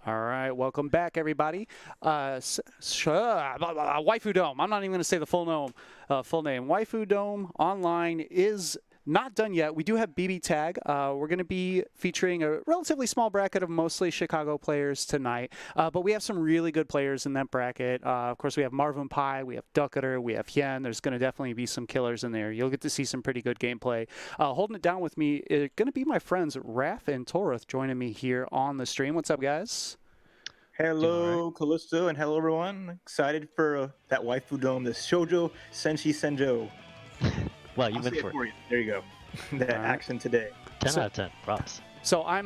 All right, welcome back, everybody. Waifu Dome. I'm not even going to say the full name. Waifu Dome Online is not done yet. We do have BBTAG. We're going to be featuring a relatively small bracket of mostly Chicago players tonight, but we have some really good players in that bracket. Of course, we have Marvin Pai, we have Ducketer, we have Hien. There's going to definitely be some killers in there. You'll get to see some pretty good gameplay. Holding it down with me is going to be my friends Raph and Toruth joining me here on the stream. What's up, guys? Hello, Callisto, and hello, everyone. Excited for that Waifu Dome, this Shoujou Senshi Senjyou. Wow, you went for it. There you go. That action today. 10 out of 10. Props. So I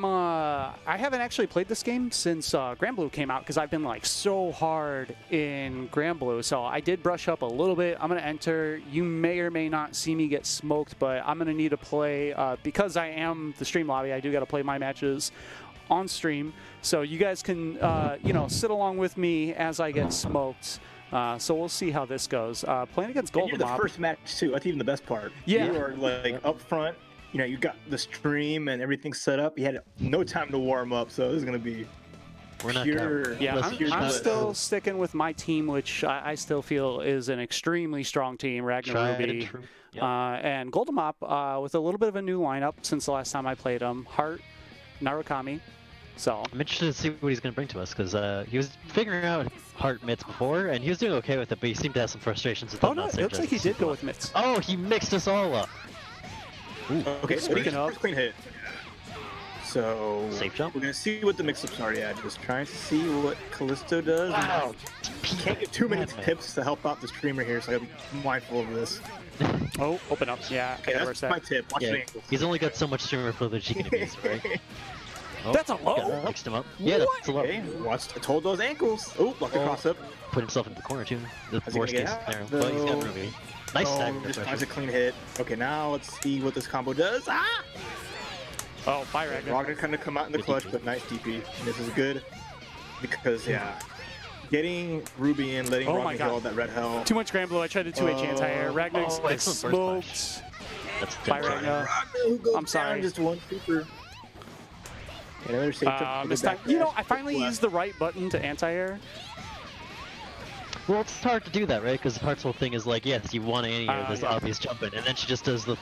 haven't actually played this game since BlazBlue came out because I've been like so hard in BlazBlue. So I did brush up a little bit. I'm going to enter. You may or may not see me get smoked, but I'm going to need to play because I am the stream lobby. I do got to play my matches on stream, so you guys can sit along with me as I get smoked. So we'll see how this goes. Playing against Golden You're the Mob. first match too. That's even the best part. Yeah. You are like up front. You know, you got the stream and everything set up. You had no time to warm up, so this is gonna be pure. Yeah, I'm still sticking with my team, which I still feel is an extremely strong team. Ragnar Ruby, and Golden Mop with a little bit of a new lineup since the last time I played him. Hart, Narukami. So I'm interested to see what he's going to bring to us because he was figuring out Heart Mitts before and he was doing okay with it, but he seemed to have some frustrations with it looks like he did go with Mitts. Oh, he mixed us all up. Ooh. Okay, speaking of, clean hit. So safe jump. We're gonna see what the mix-ups are. Yeah, just trying to see what Callisto does. Wow. Can't get too many tips to help out the streamer here, so I gotta be mindful of this. Oh, open up. Yeah, okay, that's my tip. Watch the ankles. He's only got so much streamer privilege he can abuse, right? Oh, that's a low. Yeah, mixed him up. Yeah, that's a low. Okay, watch. I told those ankles. Oh, block the cross up. Put himself into the corner too. The worst case scenario. But he's got Ruby. Nice stagger. Just finds a clean hit. Okay, now let's see what this combo does. Ah! Oh, fire Ragnar. Ragnar kind of come out in the clutch, but nice DP. This is good because getting Ruby in, letting Ragnar get all that red hell. Too much BlazBlue. I tried to 2H anti-air. Ragnar is smoked. That's fire Ragnar. I'm sorry. Just one super. Another safe time. You know, I finally used the right button to anti-air. Well, it's hard to do that, right? Because Heart's whole thing is like, yes, you want to anti-air this obvious jumping, and then she just does the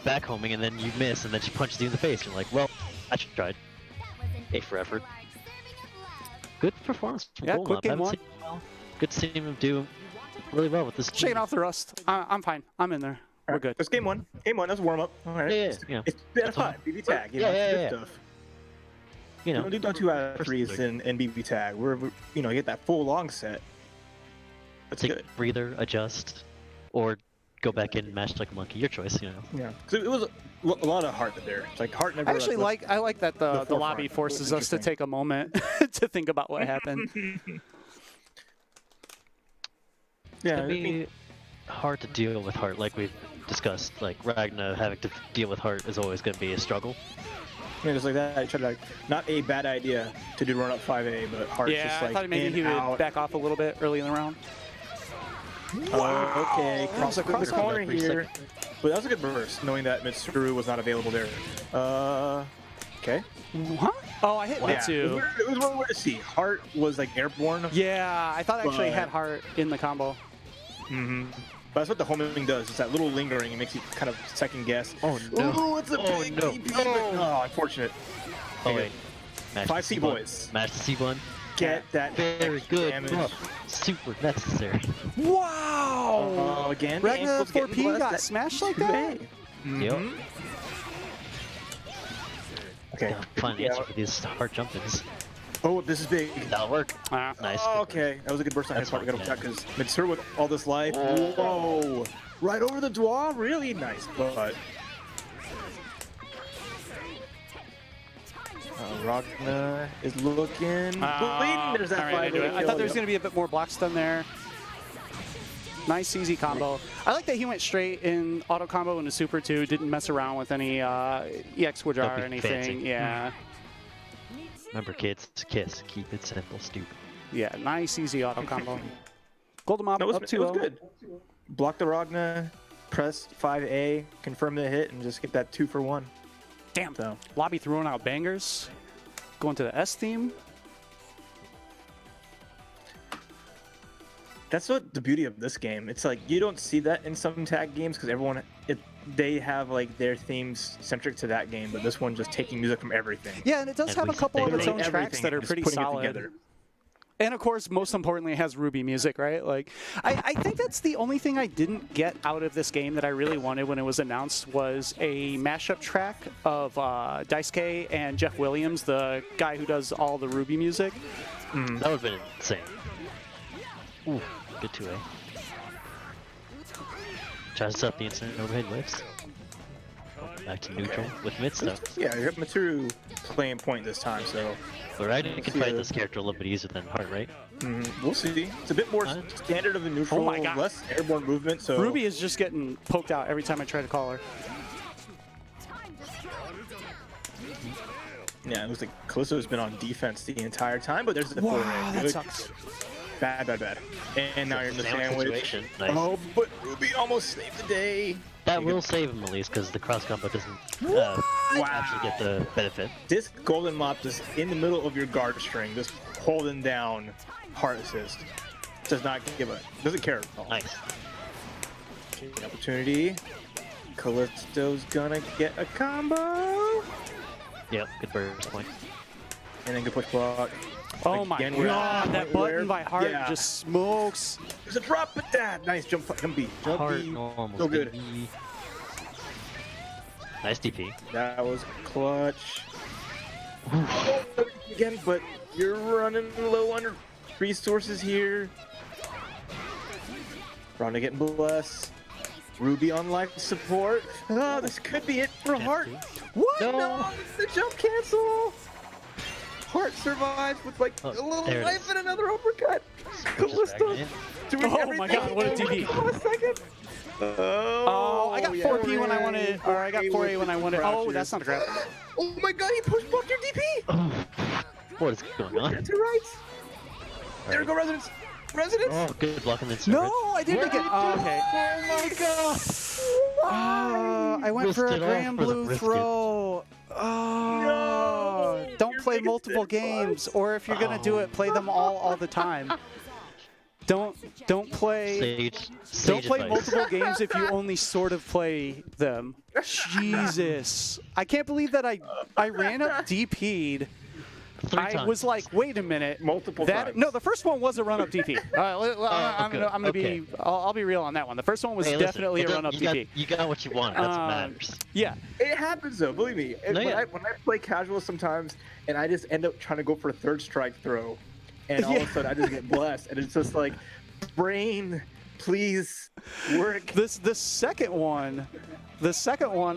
back homing, and then you miss, and then she punches you in the face. And you're like, well, I tried. A for effort. Good performance from Golden quick game one. Good to see him do really well with this. Shaking off the rust. I'm fine. I'm in there. We're good. That's game one. Game one. That's warm up. All right. Yeah. It's been fun. BB tag. Good stuff. You know, do 2 out of 3s in BB tag. We're you get that full long set. That's take good. Breather, adjust, or go back in and mash like a monkey. Your choice, you know. Yeah. So it was a lot of Heart there. It's like Heart never. I like that the lobby forces us to take a moment to think about what happened. Yeah. It'd be hard to deal with Heart, like we've discussed. Like Ragnar having to deal with Heart is always going to be a struggle. Yeah, just like that. I tried to not a bad idea to do run up 5A, but Heart's just like I thought maybe he would back off a little bit early in the round. Wow. Okay, cross the corner here. But that was a good burst, knowing that Mitsuru was not available there. Okay. What? Oh, I hit Mitsu. It was one way to see. Heart was like airborne. Yeah, I thought I actually had Heart in the combo. But that's what the homing does. It's that little lingering. It makes you kind of second guess. Oh no! Oh, it's a big DP. Oh, unfortunate. Oh wait. 5C boys. Match the C1. Get that very good damage. Super necessary. Wow! Again, Ragnar 4P got smashed like that? Yep. Okay. Find the answer for these hard jump-ins. Oh, this is big. That'll work. Nice. Oh, okay. That was a good burst on his part. We got to check because Mitsuru with all this life. Whoa. Right over the dwarf. Really nice. But Ragnar is looking. There's that I thought there was going to be a bit more block stun there. Nice, easy combo. I like that he went straight in auto combo into super 2. Didn't mess around with any EX Wajar or anything. Fancy. Yeah. Remember, kids, kiss. Keep it simple, stupid. Yeah, nice, easy auto combo. Golden Mob up 2-0. It was good. Block the Ragnar, press 5A, confirm the hit, and just get that 2 for 1. Damn, though. Lobby throwing out bangers. Going to the S theme. That's what the beauty of this game. It's like you don't see that in some tag games because they have like their themes centric to that game, but this one just taking music from everything. Yeah, and it does And have a we couple of say its own everything tracks that are and just pretty putting it solid. together. And of course, most importantly, it has Ruby music, right? Like, I think that's the only thing I didn't get out of this game that I really wanted when it was announced was a mashup track of Daisuke and Jeff Williams, the guy who does all the Ruby music. That would have been insane. Ooh, good 2A. Tries to set up the instant overhead lifts. Back to neutral with mid stuff. Yeah, you have Mitsuru playing point this time, so But I can fight this character a little bit easier than Heart, right? we'll see. It's a bit more standard of a neutral, Oh my God. less airborne movement. So Ruby is just getting poked out every time I try to call her. yeah, it looks like Callisto's been on defense the entire time, but there's the Wow, forehand. that Good. sucks. Bad. And now you're in the sandwich. Situation. Nice. Oh, but Ruby almost saved the day. That will save him at least, because the cross combo doesn't actually get the benefit. This golden mop just in the middle of your guard string, just holding down heart assist. Does not give a, doesn't care at all. Nice. The opportunity. Callisto's gonna get a combo. Yep, good burst point. And then good push block. Oh my Again, we're at God, a that point button where- by Heart yeah. just smokes. There's a drop with that. Nice jump B. Jump Heart B. normal. So good. baby. Nice DP. That was clutch. Oh, again, but you're running low on resources here. Ronda getting blessed. Ruby on life support. Oh, this could be it for Heart. What? No. The jump cancel. Heart survives with like Oh, a little there it life is. and another uppercut. Callisto Dragging doing Oh everything. my God, what a DP. Oh my God, a second. Oh, I got yeah. 4P when I wanted, or I got 4A when I wanted. Oh, that's not a grab. Oh my God, he push blocked your DP. Oh, what is going on? To right. There we go, Residence. Residence. Oh, good block and then No, I didn't get. Oh, okay. Oh my God. I went for a Risked it all grand for the blue brisket. throw. Oh, No, don't you're play making multiple it games, fun. or if you're gonna do it, play them all the time. Don't play. Don't play advice. multiple games if you only sort of play them. Jesus, I can't believe that I ran up DP'd. Three I times. was like, wait a minute. Multiple that, times. No, the first one was a run-up DP. I'm gonna okay. be. I'll be real on that one. The first one was Hey, listen, definitely a run-up you DP. you got what you want. That's what matters. Yeah. It happens though, believe me. No, when, yeah. when I play casual sometimes, and I just end up trying to go for a third strike throw, and all of a sudden I just get blessed, and it's just like, brain, please work. The second one,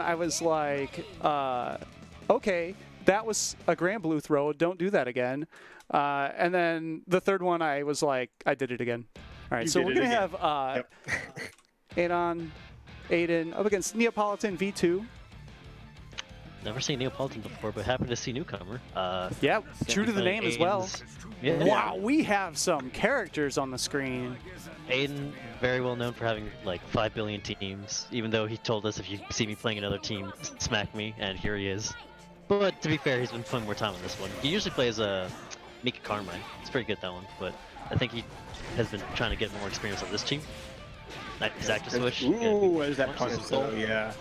I was like, okay, that was a grand blue throw. Don't do that again. And then the third one, I was like, I did it again. All right, You so did we're it gonna again. have Yep. Aiden up against Neapolitan V2. Never seen Neapolitan before, but happy to see newcomer. Yeah, true to the name as well. Yeah. Wow, we have some characters on the screen. Aiden, very well known for having like 5 billion teams, even though he told us if you see me playing another team, smack me, and here he is. But to be fair, he's been playing more time on this one. He usually plays Mika Carmine. It's pretty good, that one, but I think he has been trying to get more experience on this team. Nice active switch. Ooh, there's that Punches punish the soul. though, yeah.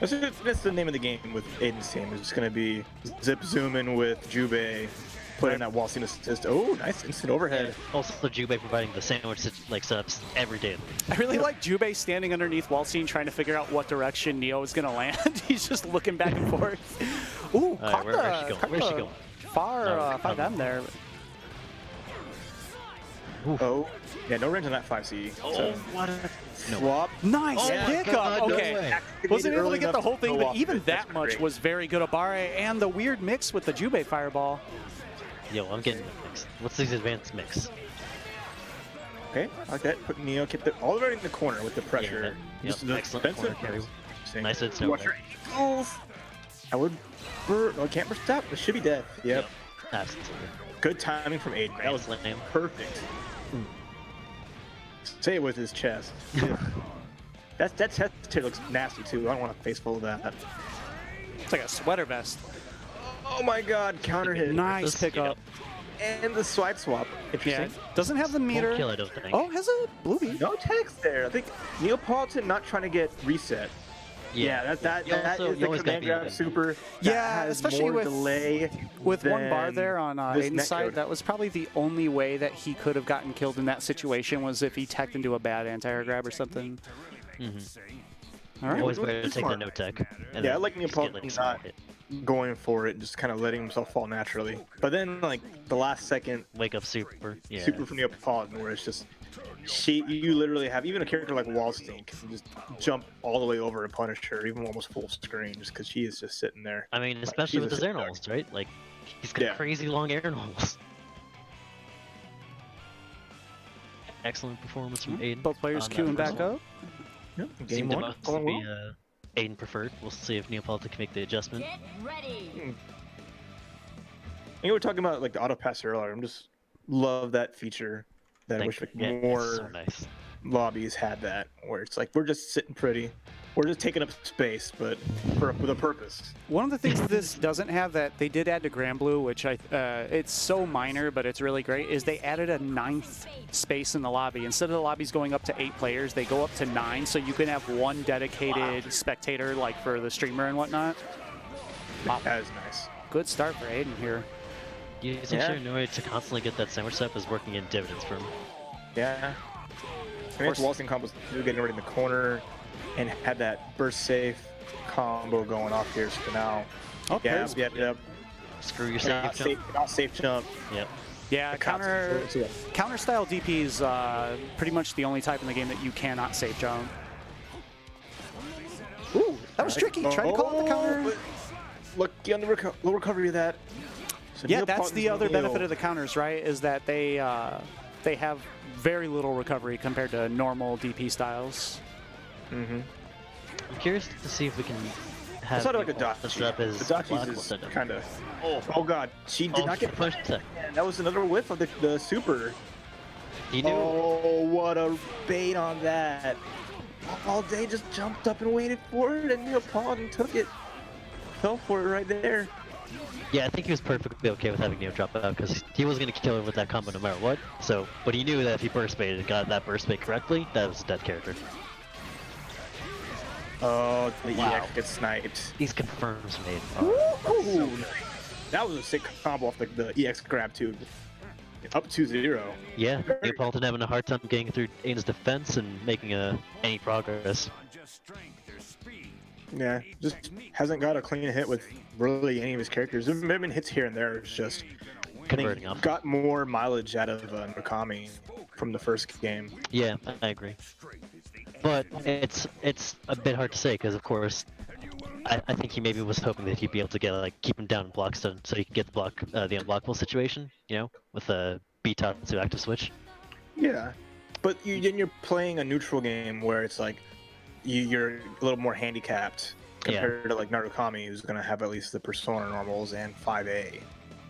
That's the name of the game with Aiden's team. It's just gonna be zip zooming with Jubei, putting that wall scene assist. Oh, nice instant overhead. Also, Jubei providing the sandwich like setups every day of the week. I really like Jubei standing underneath Waltzine trying to figure out what direction Neo is going to land. He's just looking back and forth. Ooh, caught where's she going? caught Where's she the going? Far, far down there. Oh, yeah, no range on that 5C. So, what a... No. swap. Nice Oh my pickup. God, no Okay. way. Wasn't able to Early get the enough whole thing, go but off even it. that That's much great. was very good. Abare and the weird mix with the Jubei fireball. Yo, I'm getting mixed. What's this advanced mix? Okay, I like that. Put Neo, keep it all the way in the corner with the pressure. Yeah, Just yep, an excellent expensive corner carry. Interesting. Nice and snow. Watch your ankles. I would. Oh, can't burst up. It should be death. Yep. Absolutely. Good timing from Aiden. That was Slam. perfect. Say it with his chest. that chest tear looks nasty too. I don't want a face full of that. It's like a sweater vest. Oh my God! Counter hit. Nice This- pickup. And the swipe swap. Yeah, Interesting. doesn't have the Won't meter. kill, I don't think. Oh, has a blue beam. No text there. I think Neapolitan not trying to get reset. Yeah, that You is you the always gotta command be grab open. super. that Yeah, has especially more with- delay With one bar than there on this Aiden's side, netcode. that was probably the only way that he could have gotten killed in that situation was if he teched into a bad anti-air grab or something. All right. Always which better to is take the smart. no tech. And Yeah, I then like just get, Neapolitan like, small not hit. going for it, just kind of letting himself fall naturally. But then, like the last second Wake up super. Yeah. super from Neapolitan, where it's just you literally have even a character like Wallstein can just jump all the way over and punish her, even almost full screen, just because she is just sitting there. I mean, especially she's with a his air sick dog. knolls, right? Like, he's got Yeah. crazy long air knolls. Excellent performance from Aiden. Both players on that queuing back first one. up. Yep. Seemed Game to one, mostly going be well. Aiden preferred. We'll see if Neapolitan can make the adjustment. Get ready. You were talking about like the auto pass earlier. I'm just love that feature. That I wish like, Yeah, it's more so nice. lobbies had that, where it's like we're just sitting pretty, we're just taking up space, but with a purpose. One of the things that this doesn't have that they did add to BlazBlue, which it's so minor, but it's really great, is they added a 9th space in the lobby. Instead of the lobbies going up to 8 players, they go up to 9, so you can have one dedicated spectator, like for the streamer and whatnot. Wow. That is nice. Good start for Aiden here. Using Yeah. Shiranui to constantly get that sandwich step is working in dividends for him. Yeah. I mean, it's Walsing combos getting ready in the corner and had that burst safe combo going off here. So now, Oh, yeah, praise- yep. Screw your Not safe jump. not safe jump. Yep. Yeah, counter style DP is pretty much the only type in the game that you cannot safe jump. Ooh, that was tricky. Try to call out the counter. but Look, on the low recovery of that. So Yeah, Neil that's the Potton's other Neo. benefit of the counters, right? Is that they have very little recovery compared to normal DP styles. I'm curious to see if we can have It's sort of like a Neapolitan set up his Dachi's blockable is setup. kind of. Oh god, she did not get push tech. That was another whiff of the super. He knew. Oh, what a bait on that. All day just jumped up and waited for it, and Neapolitan took it. Fell for it right there. Yeah, I think he was perfectly okay with having Neo drop out because he was going to kill her with that combo no matter what. So, but he knew that if he burst baited and got that burst bait correctly, that was a dead character. Oh, the Wow. EX gets sniped. These confirms made. Ooh, that was a sick combo off the EX grab too. Up 2-0. Yeah, Neapolitan having a hard time getting through Aiden's defense and making any progress. Yeah, just hasn't got a clean hit with really any of his characters. There have been hits here and there. It's just Converting I off. think got more mileage out of Nakami from the first game. Yeah, I agree. But it's a bit hard to say because, of course, I think he maybe was hoping that he'd be able to get keep him down in block stun so he could get the unblockable situation, you know, with the BTAG to active switch. Yeah, but then you're playing a neutral game where it's like you're a little more handicapped compared to like Narukami, who's gonna have at least the Persona normals and 5A.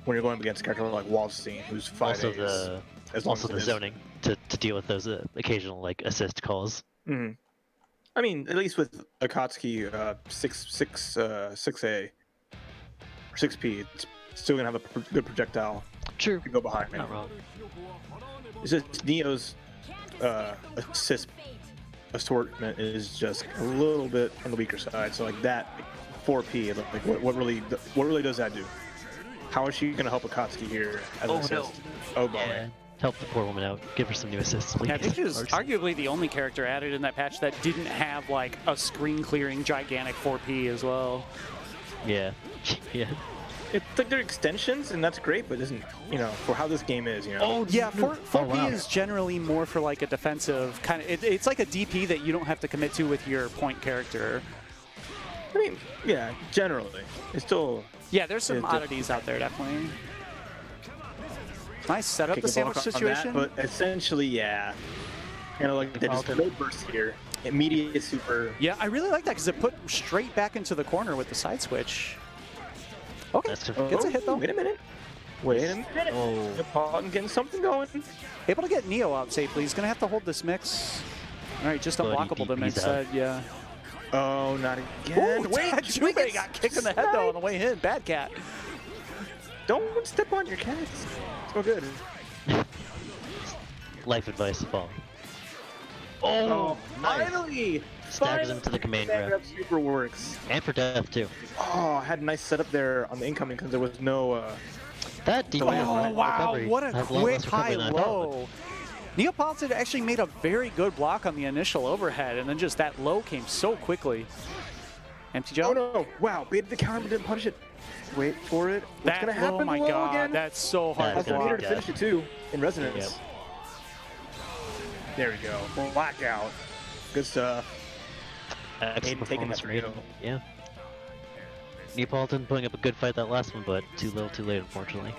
When you're going up against a character like Wallstein, who's 5A. Also the zoning to deal with those occasional assist calls. Mm-hmm. I mean, at least with Akatsuki 6A or 6P, it's still gonna have a good projectile True. to go behind. Not wrong. It's just Neo's assist assortment is just a little bit on the weaker side. So like that 4P, like what really does that do? How is she gonna help Akatsuki here as an assist? Oh, bummer. Yeah. Help the poor woman out. Give her some new assists, please. Yeah, I think she was arguably the only character added in that patch that didn't have like a screen clearing gigantic 4P as well. Yeah. Yeah. It's like they're extensions, and that's great, but isn't for how this game is, Oh yeah, 4P wow. is generally more for like a defensive kind of. It's like a DP that you don't have to commit to with your point character. I mean, yeah, generally, it's still. Yeah, there's some It's oddities out there definitely. Nice setup, kick the a sandwich block on situation. that, but essentially, yeah. Like they just no burst here, immediate super. Yeah, I really like that because it put straight back into the corner with the side switch. Okay, That's gets a hit though. Wait a minute. Oh. Neapolitan getting something going. Able to get Neo out safely. He's gonna have to hold this mix. All right, just Bloody unblockable to DP's mix out. side. Yeah. Oh, not again. Ooh, Wait, Jube got kicked in the head though on the way in. Bad cat. Don't step on your cats. real good. Life advice to follow. Oh, nice. finally! Staggers him to the command grab. Super works. And for death, too. Oh, I had a nice setup there on the incoming because there was no. That delay Oh, on wow. recovery What a has a lot quick less recovery than I thought it would. high-low. Neapolitan actually made a very good block on the initial overhead, and then just that low came so quickly. Empty jump. Oh no! Wow, baited the counter but didn't punish it. Wait for it. What's gonna happen? Oh my low god, again? that's so hard That's to gonna Meter be to block. finish it too in resonance. Yep. There we go. Blackout. Good stuff. Excellent taking performance that from for you. Aiden. Yeah. Neapolitan putting up a good fight that last one, but too little, too late, unfortunately.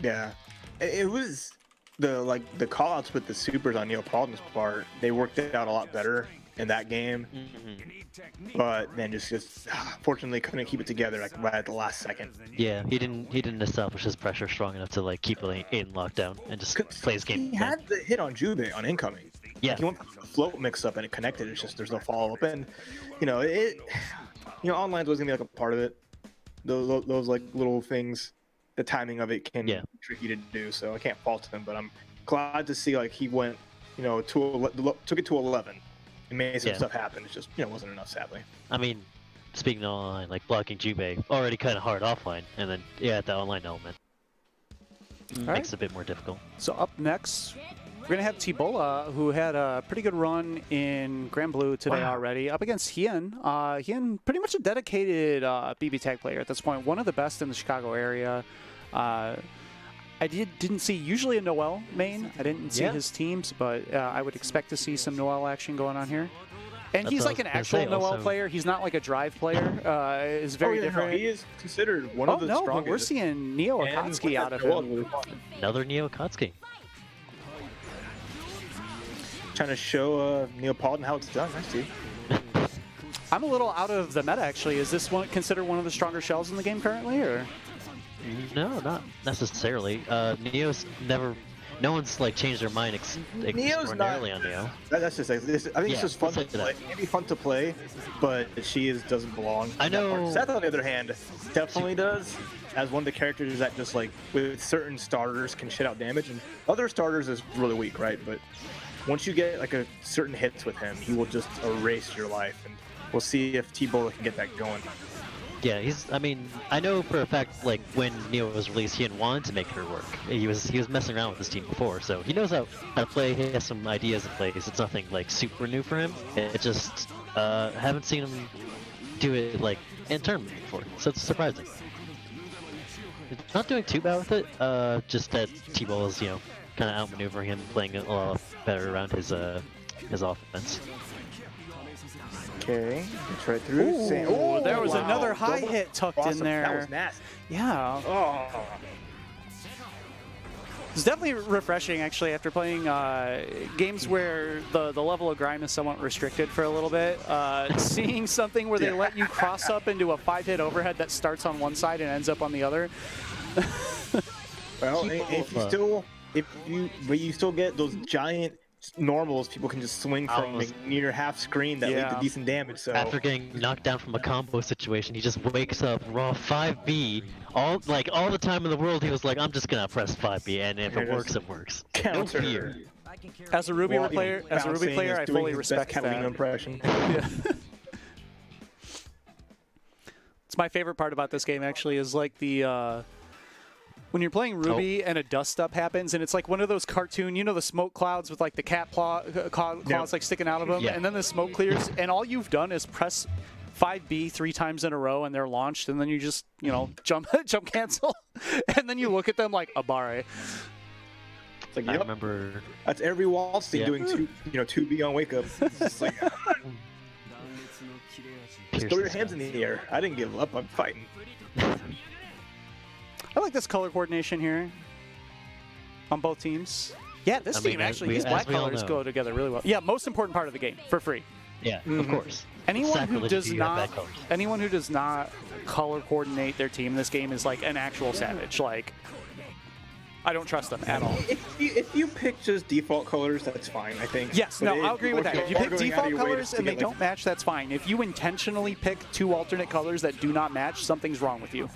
Yeah, it was the call-outs with the supers on Neapolitan's part. They worked it out a lot better in that game, but then just fortunately couldn't keep it together like right at the last second. Yeah, he didn't establish his pressure strong enough to like keep Aiden locked down and just play his game. He had the hit on Jube on incoming. Yeah. Like, he went for the float mix up and it connected. It's just there's no follow up, and online's always gonna be like a part of it. Those like little things. The timing of it can be tricky to do, so I can't fault him. But I'm glad to see like he went, took it to 11 and made some stuff happen. It just wasn't enough, sadly. I mean, speaking of online, like blocking Jube already kind of hard offline, and then the online element makes it a bit more difficult. So up next, we're going to have Tibola, who had a pretty good run in Grand Blue today already, up against Hien. Hien, pretty much a dedicated BBTAG player at this point, one of the best in the Chicago area. I didn't see usually a Noel main. I didn't see his teams, but I would expect to see some Noel action going on here. And he's like an actual Noel player. He's not like a drive player. Is very different. No, he is considered one of the strongest. But we're seeing Neo Akatsuki out of him. Another Neo Akatsuki. Trying to show Neapolitan how it's done. I see. I'm a little out of the meta, actually. Is this one considered one of the stronger shells in the game currently, or? No, not necessarily. Neo's never. No one's like changed their mind extraordinarily on Neo. That's just. I think it's just fun to play. Maybe fun to play, but she doesn't belong. I know. Seth, on the other hand, definitely does. As one of the characters that just like with certain starters can shit out damage, and other starters is really weak, right? But once you get like a certain hits with him, he will just erase your life, and we'll see if T-Bola can get that going. Yeah, I mean, I know for a fact, like, when Neo was released, he had wanted to make her work. He was messing around with his team before, so he knows how to play. He has some ideas in place. It's nothing, like, super new for him. It just, haven't seen him do it, like, in tournament before, so it's surprising. Not doing too bad with it, just that T-Ball is, kind of outmaneuvering him, playing a lot better around his offense. Okay, it's right through. Ooh, there was another high hit tucked in there. That was nasty. Yeah. Oh. It's definitely refreshing, actually, after playing games where the level of grind is somewhat restricted for a little bit. Seeing something where they let you cross up into a 5-hit overhead that starts on one side and ends up on the other. Well, if you still get those giant normals, people can just swing from near half screen that lead to decent damage. So after getting knocked down from a combo situation, he just wakes up raw 5B. All the time in the world, he was like, "I'm just gonna press 5B, and if it works, it works." Counter. No fear. As a Ruby player, I fully respect that. Impression. Yeah. It's my favorite part about this game, actually, is like the when you're playing Ruby and a dust up happens, and it's like one of those cartoon, the smoke clouds with like the cat claws like sticking out of them, and then the smoke clears, and all you've done is press 5B 3 times in a row, and they're launched, and then you just jump cancel, and then you look at them like Abare. It's like, I remember that's every wall scene doing 2B on wake up. It's just like, just throw your hands in the air. I didn't give up. I'm fighting. I like this color coordination here on both teams. Yeah, this team actually, these black colors go together really well. Yeah, most important part of the game, for free. Yeah, of course. Anyone who does not color coordinate their team in this game is like an actual savage. Like, I don't trust them at all. If you pick just default colors, that's fine, I think. Yes, no, I'll agree with that. If you pick default colors and they don't match, that's fine. If you intentionally pick 2 alternate colors that do not match, something's wrong with you.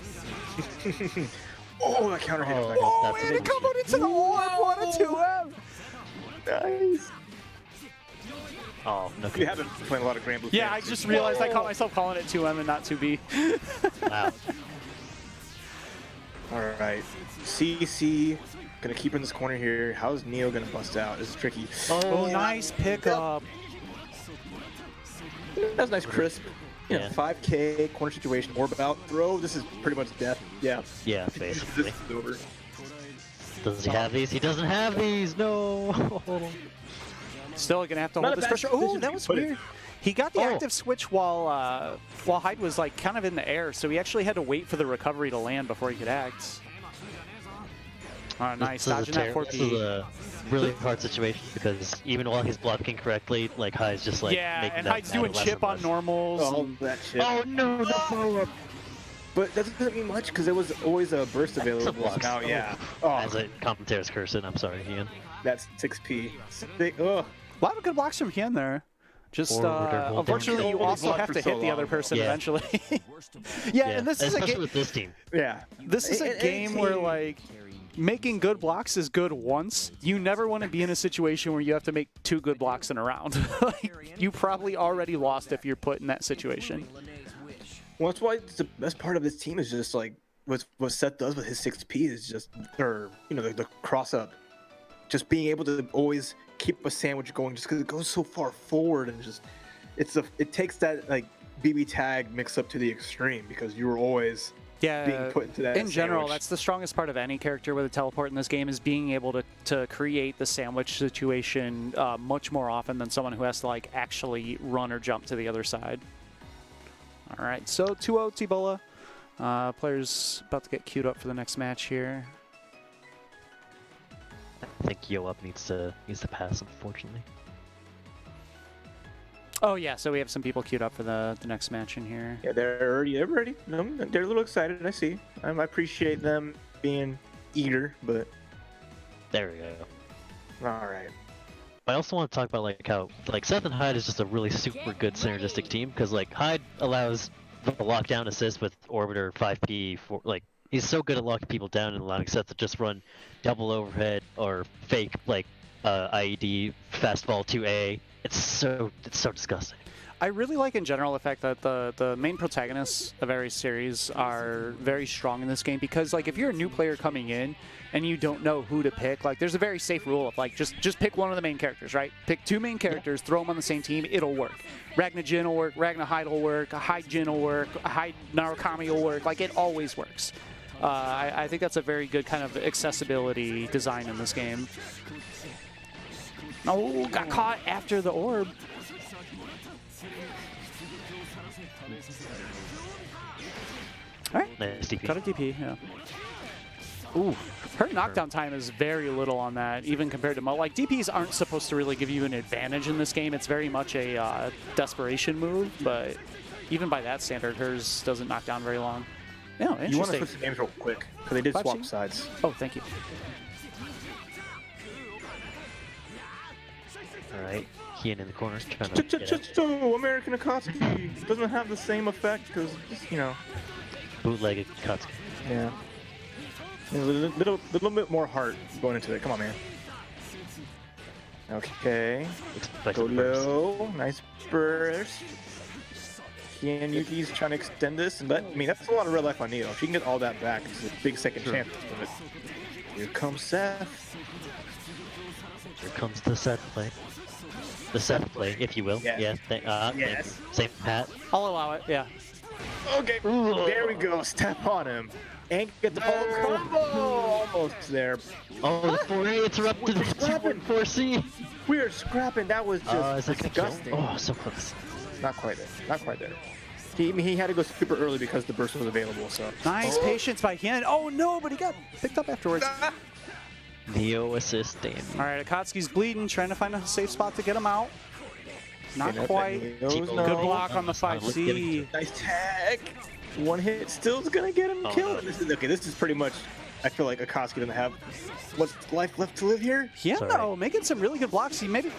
Oh, that counter hit. Oh, Oh, that's and it bullshit. come into the orb. What a 2M. Nice. Oh, no. You haven't played a lot of Grand Blue. Yeah, I just realized I caught myself calling it 2M and not 2B. Wow. All right. CC gonna keep in this corner here. How's Neo gonna bust out? This is tricky. Oh, nice pickup. That's nice, crisp. You know, Yeah. 5K corner situation. Orb out, throw. This is pretty much death. Yeah. Yeah, basically. This is over. Does he have these? He doesn't have these. No. Still gonna have to Not hold a this bad pressure. Oh, position that to was put it. weird. He got the Oh. active switch while Hyde was like kind of in the air, so he actually had to wait for the recovery to land before he could act. Nice, dodging that This is 4P. a really hard situation because even while he's blocking correctly, like Hyde's just like Yeah, making and that Hyde's doing less chip and on less. normals. Oh, and- that shit. Oh no, no follow-up. But that doesn't mean much because there was always a burst available. blocks. Now, yeah. As Oh, a commentator's cursing, I'm sorry, Ian. that's 6P. Oh. A lot of good blocks from Hien there. Just Forwarder, hold unfortunately, down. you also Blocked have for to so hit the other long. person Yeah. eventually. Yeah, and this is a especially game. with this team. Yeah. This is a And game where team- like making good blocks is good once. You never want to be in a situation where you have to make 2 good blocks in a round. Like, you probably already lost if you're put in that situation. Well, that's why the best part of this team is just like what Seth does with his 6P is just, or you know, the cross up, just being able to always keep a sandwich going, just because it goes so far forward and just it takes that like BBTAG mix up to the extreme because you were always Yeah, being put into that. in general, sandwich. that's the strongest part of any character with a teleport in this game is being able to create the sandwich situation much more often than someone who has to like actually run or jump to the other side. All right, so 2-0 T-Bola. Players about to get queued up for the next match here. I think Yo Up needs to pass, unfortunately. Oh yeah, so we have some people queued up for the next match in here. Yeah, they're ready. No, they're a little excited. I see. I appreciate them being eager, but There we go. all right. I also want to talk about like how like Seth and Hyde is just a really super good synergistic team because like Hyde allows the lockdown assist with Orbiter 5P for like he's so good at locking people down and allowing Seth to just run double overhead or fake like IED fastball 2A. It's so disgusting. I really like in general the fact that the main protagonists of every series are very strong in this game because like if you're a new player coming in and you don't know who to pick, like there's a very safe rule of like just pick one of the main characters, right? Pick 2 main characters, throw them on the same team, it'll work. Ragna Jin will work, Ragna Hyde will work, Hyde Jin will work, Hyde Narukami will work, like it always works. I think that's a very good kind of accessibility design in this game. Oh, got caught after the orb. All right, Nice DP. got a DP, yeah. Ooh, her knockdown time is very little on that, even compared to Mo. Like, DPs aren't supposed to really give you an advantage in this game. It's very much a desperation move, but even by that standard, hers doesn't knock down very long. Yeah, You want to interesting. switch the names real quick because they did 5C? swap sides. Oh, thank you. Alright, Ian in the corner trying to get it. So American Akatsuki doesn't have the same effect because you know. Bootlegged Katsuki. Yeah. A little bit more heart going into it. Come on, man. Okay. Expected Go burst. low. Nice burst. Kian Yuki's trying to extend this, but I mean that's a lot of real life on Neo. If she can get all that back, it's a big second chance. But here comes Seth. Here comes the set play. The set play, if you will. Yeah. Yeah. Thank you. Yes. Same Pat. I'll allow it, yeah. Okay. There we go. Step on him. And get the combo. Almost there. Oh, the 4A interrupted the scrapping. 4C. We are scrapping. That was Is just that gonna kill? disgusting. Oh, so close. Not quite there. Not quite there. He had to go super early because the burst was available. So Nice patience by Hien. Oh, no, but he got picked up afterwards. Neo assist, damn. All right, Akatsuki's bleeding, trying to find a safe spot to get him out. Not Okay, quite. Neo's Good no. Good block on the Let's get 5C. it. Nice tag. One hit still's gonna get him Oh, killed. no. This is pretty much. I feel like Akatsuki doesn't have what's life left to live here. Hien, Sorry. though, making some really good blocks. He maybe.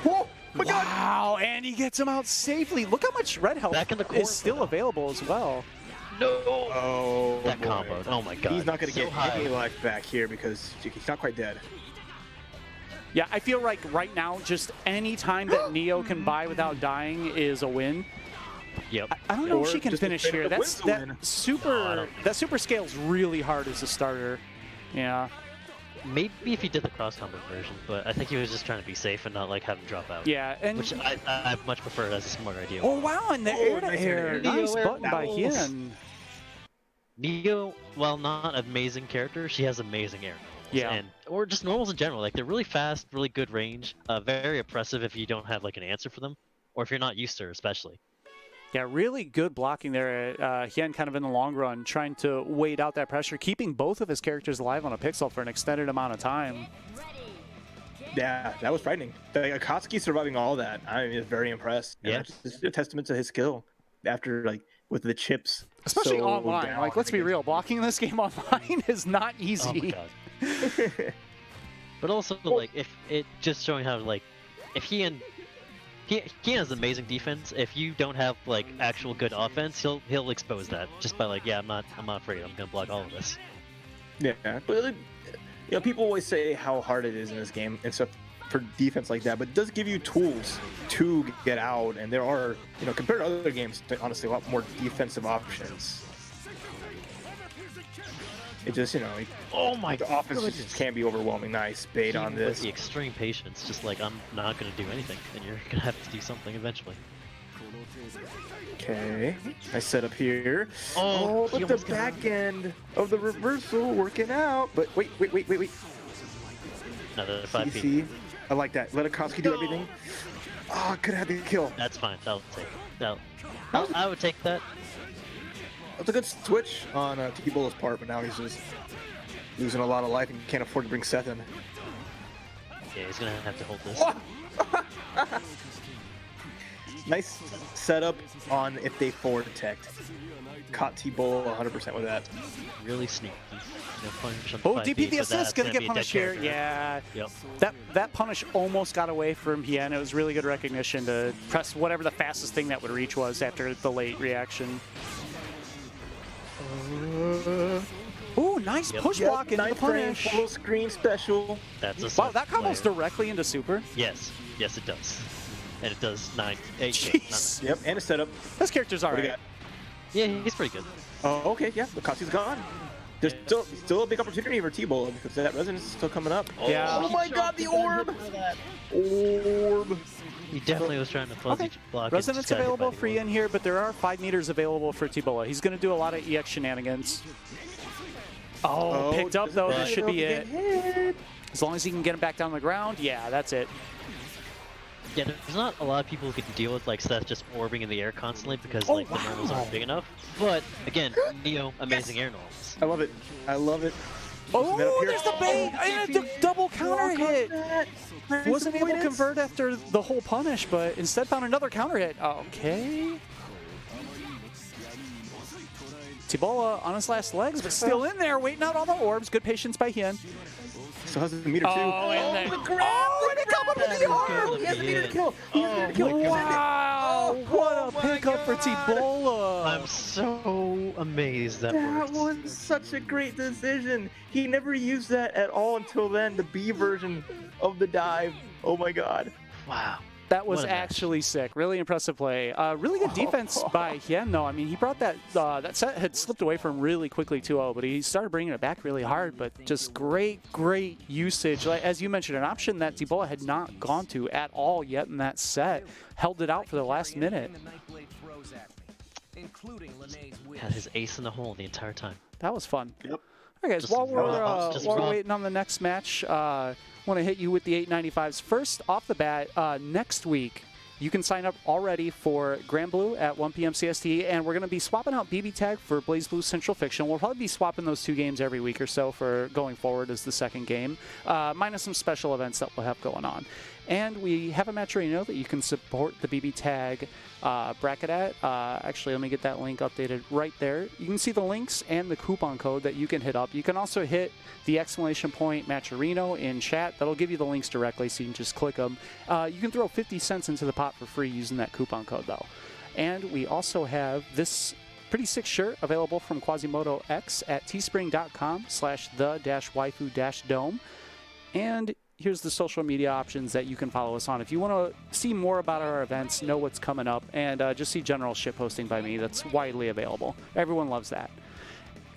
Whoa! My God! Wow, and he gets him out safely. Look how much red health Back in the corner. is still available as well. No. Oh, That got comboed. Oh my god. He's not going to So get high. any life back here because he's not quite dead. Yeah, I feel like right now, just any time that Neo can buy without dying is a win. Yep. I don't know Or if she can just a finish straight here. up That's wins the win. that super scales really hard as a starter. Yeah. Maybe if he did the cross combo version, but I think he was just trying to be safe and not like have him drop out. Yeah, and Which I much prefer as a smart idea. oh wow, and the air to nice air, air. nice Neo button by air. Hien. Neo, while not an amazing character, she has amazing air. Yeah. Or just normals in general. Like they're really fast, really good range, very oppressive if you don't have like an answer for them, or if you're not used to her, especially. Yeah, really good blocking there. Hien kind of in the long run, trying to wait out that pressure, keeping both of his characters alive on a pixel for an extended amount of time. Yeah, that was frightening. Like, Akatsuki surviving all that, I'm very impressed. And Yeah. that's just a testament to his skill. After, like, with the chips. Especially so online. down Like, let's be against- real, blocking this game online is not Oh my easy. god. But also, like, if it just showing how like, if Hien has amazing defense. If you don't have like actual good offense, he'll expose that just by like, yeah, I'm not afraid. I'm gonna block all of this. Yeah, but you know, people always say how hard it is in this game and stuff for defense like that, but it does give you tools to get out, and there are, you know, compared to other games, honestly, a lot more defensive options. It just, you know, Oh my the offense just can be overwhelming. Nice bait on With this. the extreme patience, just like I'm not gonna do anything, and you're gonna have to do something eventually. Okay, nice setup here. Oh, he but the almost got back end of the reversal working out. But wait. Another 5P. CC. I like that. Let Akatsuki do everything. Oh, could have had the kill. That's fine. That'll take. I would take that. That's a good switch on Tiki Bola's part, but now he's just losing a lot of life and can't afford to bring Seth in. Yeah, he's gonna have to hold this. Nice setup on if they forward detect. Caught T-Bola 100% with that. Really sneaky. No punish on Oh, 5P, DP the but assist, that's gonna be get a dead punished here. character. Yeah. Yep. That punish almost got away from Hien. It was really good recognition to press whatever the fastest thing that would reach was after the late reaction. Ooh, nice Yep. push block into the Ninth frame, punish. full screen special. That's a Wow, Seth that combos player. directly into super. Yes, it does. And it does 8. Jeez. Yep, and a setup. This character's What do you alright. got? Yeah, he's pretty good. Oh, okay, yeah, Akatsuki's gone. There's still a big opportunity for T-Bola because that resonance is still coming up. Yeah. Oh my god, the orb! Orb! He definitely was trying to fuzzy Okay. block. Resonance available for Hien here, but there are 5 meters available for T-Bola. He's going to do a lot of EX shenanigans. Oh, picked up though. This should be it. Hit. As long as he can get him back down on the ground, yeah, that's it. Yeah, there's not a lot of people who can deal with like Seth just orbing in the air constantly because like the normals aren't big enough. But again, Neo, amazing air normals. I love it. I love it. Oh, That up here. there's the bait! And a double counter hit! Wasn't able to convert after the whole punish, but instead found another counter hit. Okay. T-Bola on his last legs, but still in there, waiting out all the orbs. Good patience by Hien. Still has the meter too. Oh, and then- the grab! Oh, and it got him with the arm! He has the meter to kill! He has the meter to kill! Wow! What a pickup for T-Bola! I'm so amazed that That worked. was such a great decision. He never used that at all until then. The B version of the dive. Oh my god. Wow. That was What a match. actually sick. Really impressive play. Really good defense by Hien, though. I mean, he brought that that set had slipped away from really quickly 2-0, but he started bringing it back really hard. But just great usage. Like, as you mentioned, an option that T-Bola had not gone to at all yet in that set. Held it out for the last minute. Had his ace in the hole the entire time. That was fun. Yep. All right, guys, Just while raw, just we're raw. waiting on the next match, want to hit you with the 895s. First, off the bat, next week, you can sign up already for BlazBlue at 1 p.m. CST, and we're going to be swapping out BBTAG for BlazBlue Central Fiction. We'll probably be swapping those 2 games every week or so for going forward as the second game, minus some special events that we'll have going on. And we have a Matcherino that you can support the BBTAG bracket at. Actually, let me get that link updated right there. You can see the links and the coupon code that you can hit up. You can also hit the exclamation point Matcherino in chat. That'll give you the links directly, so you can just click them. You can throw 50 cents into the pot for free using that coupon code, though. And we also have this pretty sick shirt available from Quasimodo X at teespring.com/the-waifu-dome. And here's the social media options that you can follow us on. If you want to see more about our events, know what's coming up, and just see general ship posting by me, that's widely available. Everyone loves that.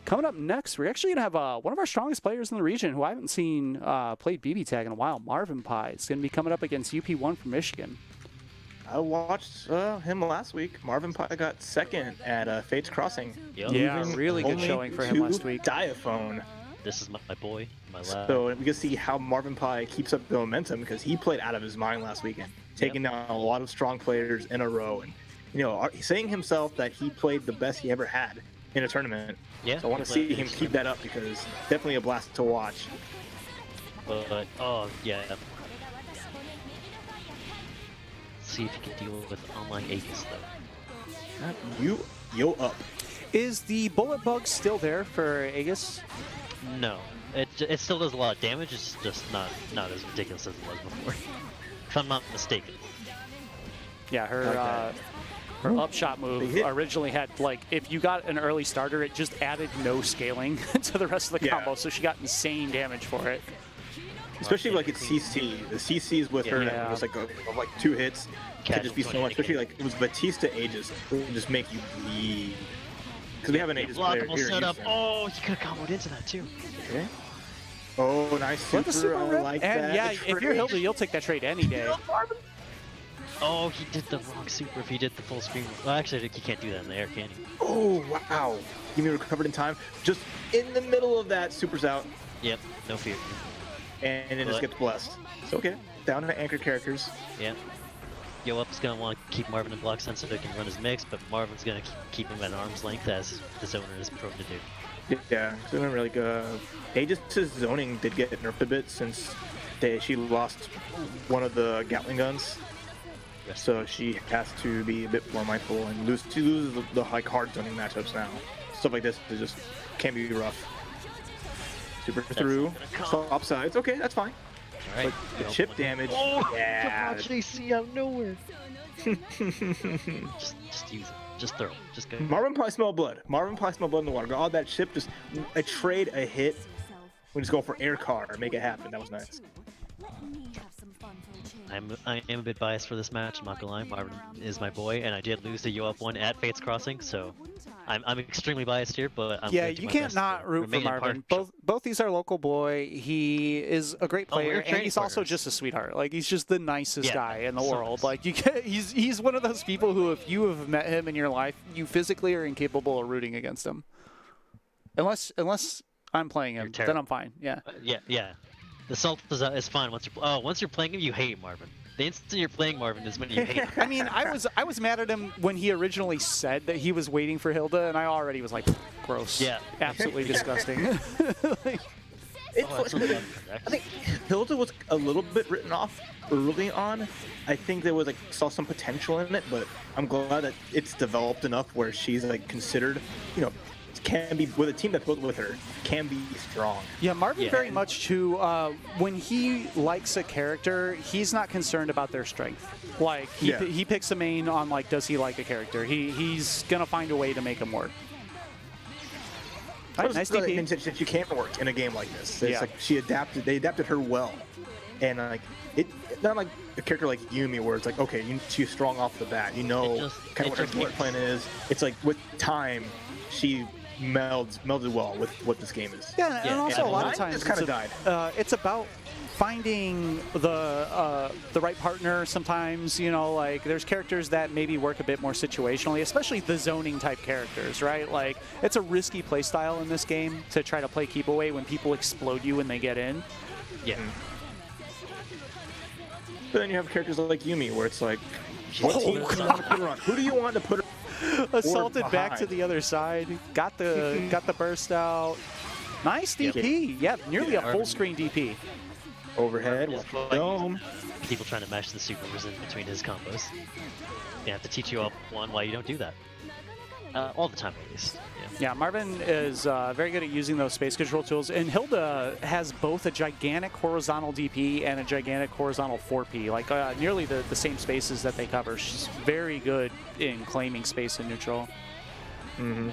Coming up next, we're actually going to have one of our strongest players in the region who I haven't seen played BBTAG in a while, Marvin Pye. It's going to be coming up against UP1 from Michigan. I watched him last week. Marvin Pye got second at Fates Crossing. Yep. Yeah, really good showing for him last week. Diaphone. This is my boy, my lad. So we can see how Marvin Pye keeps up the momentum because he played out of his mind last weekend, taking down a lot of strong players in a row, and saying himself that he played the best he ever had in a tournament. Yeah. So I want to see him keep that up because definitely a blast to watch. But oh yeah. See if you can deal with online Aegis though. Yo up. Is the bullet bug still there for Aegis? No, it still does a lot of damage. It's just not as ridiculous as it was before, if I'm not mistaken. Yeah, her upshot move originally had, like, if you got an early starter, it just added no scaling to the rest of the combo, so she got insane damage for it. Especially like it's CC. The CCs with her, just like 2 hits could just be so much. Especially like it was Batista Aegis, it would just make you bleed. Because we have an Aegis player here. Setup. Oh, you could have comboed into that too. Okay. Oh, nice super. I like that. Yeah, if you're Hilda, you'll take that trade any day. Oh, he did the wrong super if he did the full screen. Well, actually, he can't do that in the air, can he? Oh, wow. Give me recovered in time. Just in the middle of that, super's out. Yep, no fear. And it just gets blessed. So, okay. Down to anchor characters. Yeah. Yo Up's going to want to keep Marvin in block sense so he can run his mix, but Marvin's going to keep him at arm's length as the zoner is prone to do. Yeah, so remember, like, Aegis' zoning did get nerfed a bit since she lost one of the Gatling guns. So she has to be a bit more mindful and she loses the like hard zoning matchups now. Stuff like this just can be rough. Super through, stop sides. Okay, that's fine. All right. But the chip damage. Oh, yeah. JC out of nowhere. just use it. Just throw it. Just go. Marvin Pye smell blood. Marvin Pye smell blood in the water. Got all that chip. Just a trade, a hit. We just go for air car. Make it happen. That was nice. I am a bit biased for this match, I'm not gonna lie. Marvin is my boy, and I did lose to UP1 at Fates Crossing, so I'm extremely biased here, but I'm yeah, you can't not root for Marvin. Both these are local boy. He is a great player, and he's also just a sweetheart. Like, he's just the nicest guy in the world. Like, he's one of those people who, if you have met him in your life, you physically are incapable of rooting against him. Unless I'm playing him, then I'm fine. Yeah. Yeah. The salt is fine once you're playing him, you hate Marvin. The instant you're playing Marvin is when you hate him. I mean, I was mad at him when he originally said that he was waiting for Hilda, and I already was like, gross. Yeah. Absolutely disgusting. I think Hilda was a little bit written off early on. I think there was saw some potential in it, but I'm glad that it's developed enough where she's considered, can be with a team that's built with her, can be strong. Yeah, Marvin very much too. When he likes a character, he's not concerned about their strength. Like he picks a main on does he like a character? He's gonna find a way to make him work. Right, nice DP. That she can work in a game like this. It's she adapted. They adapted her well, and not like a character like Yumi where it's okay, she's strong off the bat. Kind of what her game plan is. It's with time, she melded well with what this game is. Yeah, and also a lot of times it's about finding the right partner sometimes. There's characters that maybe work a bit more situationally, especially the zoning type characters, right? It's a risky play style in this game to try to play keep away when people explode you when they get in. Yeah. But then you have characters like Yumi where it's what team do you want to put her on? Who do you want to put her assaulted back to the other side, got the burst out. Nice DP. Yeah, nearly a full screen DP. Overhead, dome. People trying to mash the supers in between his combos. They have to teach you up why you don't do that. All the time, at least. Yeah, Marvin is very good at using those space control tools, and Hilda has both a gigantic horizontal DP and a gigantic horizontal 4P, nearly the same spaces that they cover. She's very good in claiming space and neutral. Mm-hmm.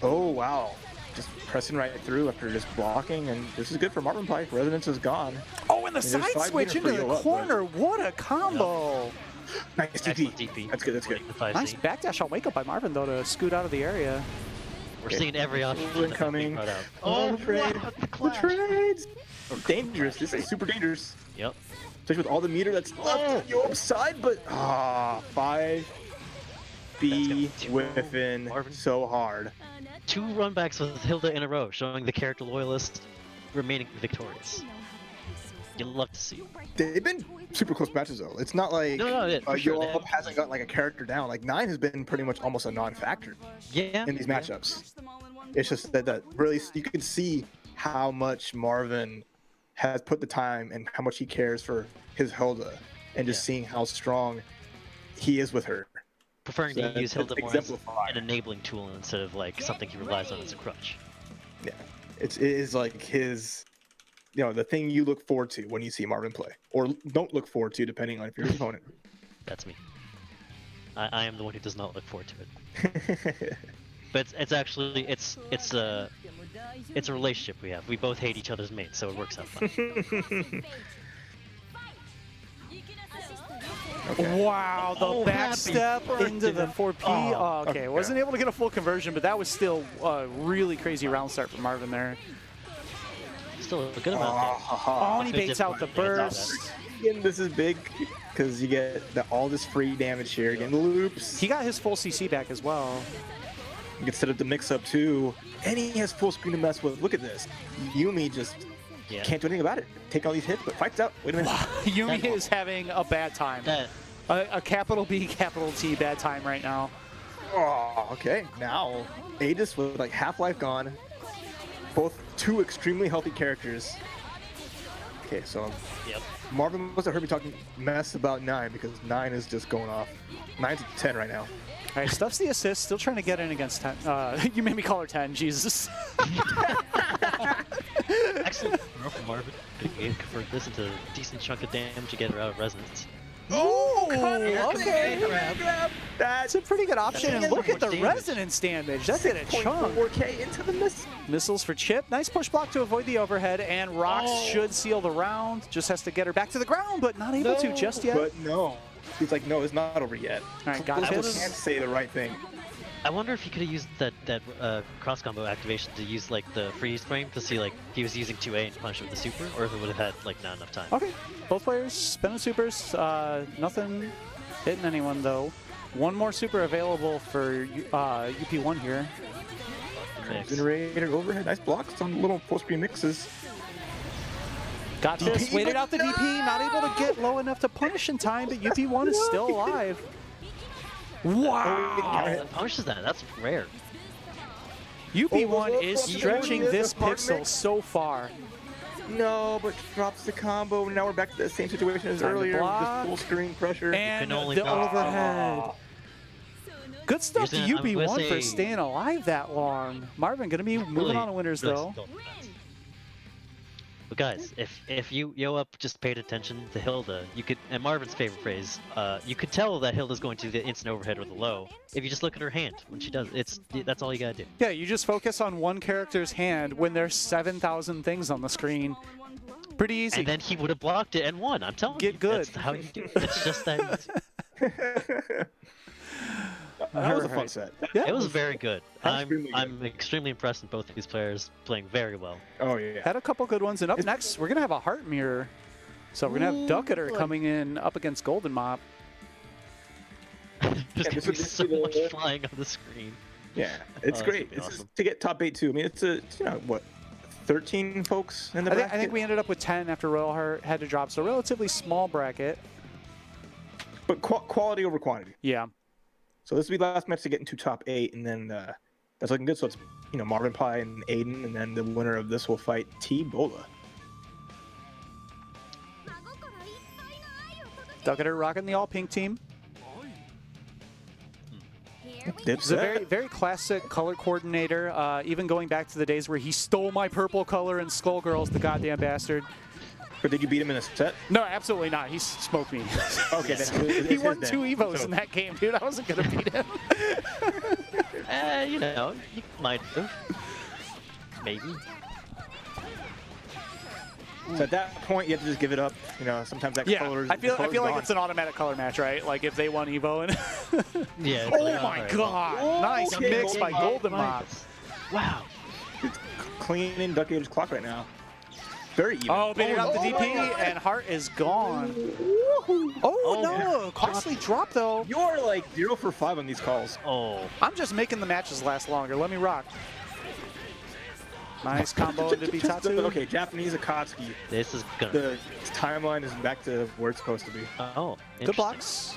Oh, wow. Just pressing right through after just blocking, and this is good for Marvin Pie. Resonance is gone. Oh, and the I mean, side there's switch 5 into meter the for you up, corner. What a combo. Nice Excellent DP. DP. That's good, that's good. The 5C. Nice backdash on wake up by Marvin, though, to scoot out of the area. We're seeing every option that Incoming. we brought out. Oh, the trade. wow, the The clash. trades. Dangerous. This is super dangerous. Yep. Especially with all the meter that's left on your side, but 5 B That's gonna be whiffing Marvin. so hard. 2 runbacks with Hilda in a row, showing the character loyalist remaining victorious. You'll love to see. They've been super close matches though. It's not like for sure. Yo hasn't got like a character down. Like 9 has been pretty much almost a non-factor Yeah. in these matchups. It's just that really you can see how much Marvin has put the time and how much he cares for his Hilda, and just seeing how strong he is with her. Preferring So to use that's Hilda more as exemplified. an enabling tool instead of like something he relies on as a crutch. Yeah, it is like his, the thing you look forward to when you see Marvin play, or don't look forward to depending on if you're his opponent. That's me. I am the one who does not look forward to it. But it's actually it's a relationship we have. We both hate each other's mates, so it works out fine. Okay. Wow, the Oh, back happy step into the birthday. 4P. Oh, okay, okay. wasn't able to get a full conversion, but that was still a really crazy round start for Marvin there. Still a good amount. Oh, and he It's baits out the difficult. burst. Again, this is big because you get all this free damage here. Getting the loops. He got his full CC back as well. You can set up the mix-up too, and he has full screen to mess with. Look at this. Yumi just Yeah. can't do anything about it. Take all these hits, but fights out. Wait a minute. Yumi is having a bad time. That A capital B, capital T bad time right now. Oh, okay. Now, Aegis with like half-life gone. Both 2 extremely healthy characters. Okay, so yep. Marvin must have heard me talking mess about 9 because 9 is just going off. 9's at 10 right now. All right, stuffs the assist, still trying to get in against 10. You made me call her 10, Jesus. Excellent throw from Marvin. Could convert this into a decent chunk of damage to get her out of resonance. Oh, okay. That's That's a pretty good option. And look at the Damage. resonance damage. That did a chunk. 4K into the miss. Missiles for Chip. Nice push block to avoid the overhead. And Rox should seal the round. Just has to get her back to the ground, but not able to just yet. But no. He's like, no, it's not over yet. All right, got Those people this. can't say the right thing. I wonder if he could have used that cross combo activation to use like the freeze frame to see like he was using 2A and punish with the super, or if it would have had like not enough time. Okay, both players spinning supers. Nothing hitting anyone though. One more super available for UP1 here. Mix. Generator overhead, nice blocks on little post-screen mixes. Got this, DP, waited but out the DP, not able to get low enough to punish in time, but UP1 is still alive. Wow! That punishes that. That's rare. UP1 is Oh, stretching oh, this oh, pixel so far. No, but drops the combo. Now we're back to the same situation as Time to earlier. block. Just full screen pressure. And can only the block. overhead. Good stuff to Here's an- I'm gonna UP1 for say- staying alive that long. Marvin gonna be moving Really- on to winners really though. still defense. But guys, if you Yo Up just paid attention to Hilda, you could, and Marvin's favorite phrase, you could tell that Hilda's going to the instant overhead with a low if you just look at her hand when she does. That's all you gotta do. Yeah, you just focus on one character's hand when there's 7,000 things on the screen. Pretty easy. And then he would have blocked it and won. I'm telling you. Get good. That's how you do it. It's just that easy. That was a fun Alright. set. Yeah. It was very good. Extremely good. I'm extremely impressed with both of these players playing very well. Oh, yeah. Had a couple good ones, and up next we're gonna have a heart mirror. So we're gonna have Ducketer coming in up against Golden Mop. There's Yeah, gonna this be would be so much the- flying on the screen. Yeah, it's Oh, that's great. gonna be It's awesome. to get top 8 too. I mean, it's what, 13 folks in the I bracket? think we ended up with 10 after Royal Heart had to drop, so relatively small bracket. But quality over quantity. Yeah. So this will be the last match to get into top 8, and then that's looking good. So it's Marvin Pie and Aiden, and then the winner of this will fight T Bola. Ducketer rocking the all pink team. He's a very, very classic color coordinator, even going back to the days where he stole my purple color in Skullgirls, the goddamn bastard. But did you beat him in a set? No, absolutely not. He smoked me. Okay, Yes. then it's He his won then. 2 Evos So- in that game, dude. I wasn't gonna beat him. You know, you might have. Maybe. So at that point, you have to just give it up. You know, sometimes that Yeah, color's I feel like gone. it's an automatic color match, right? Like if they won Evo and. Yeah. It's Oh like, my alright, God! Oh, Nice okay, mix Golden by Mop. Golden Mop. Wow. It's cleaning Duck Gator's clock right now. Very even. Oh, baited out the my DP, God. and Hart is gone. Oh, no! Costly drop though. You're like 0 for 5 on these calls. Oh. I'm just making the matches last longer. Let me rock. Nice combo into Bitatsu. Okay, Japanese Akatsuki. This is gonna. The timeline is back to where it's supposed to be. Oh. Good blocks.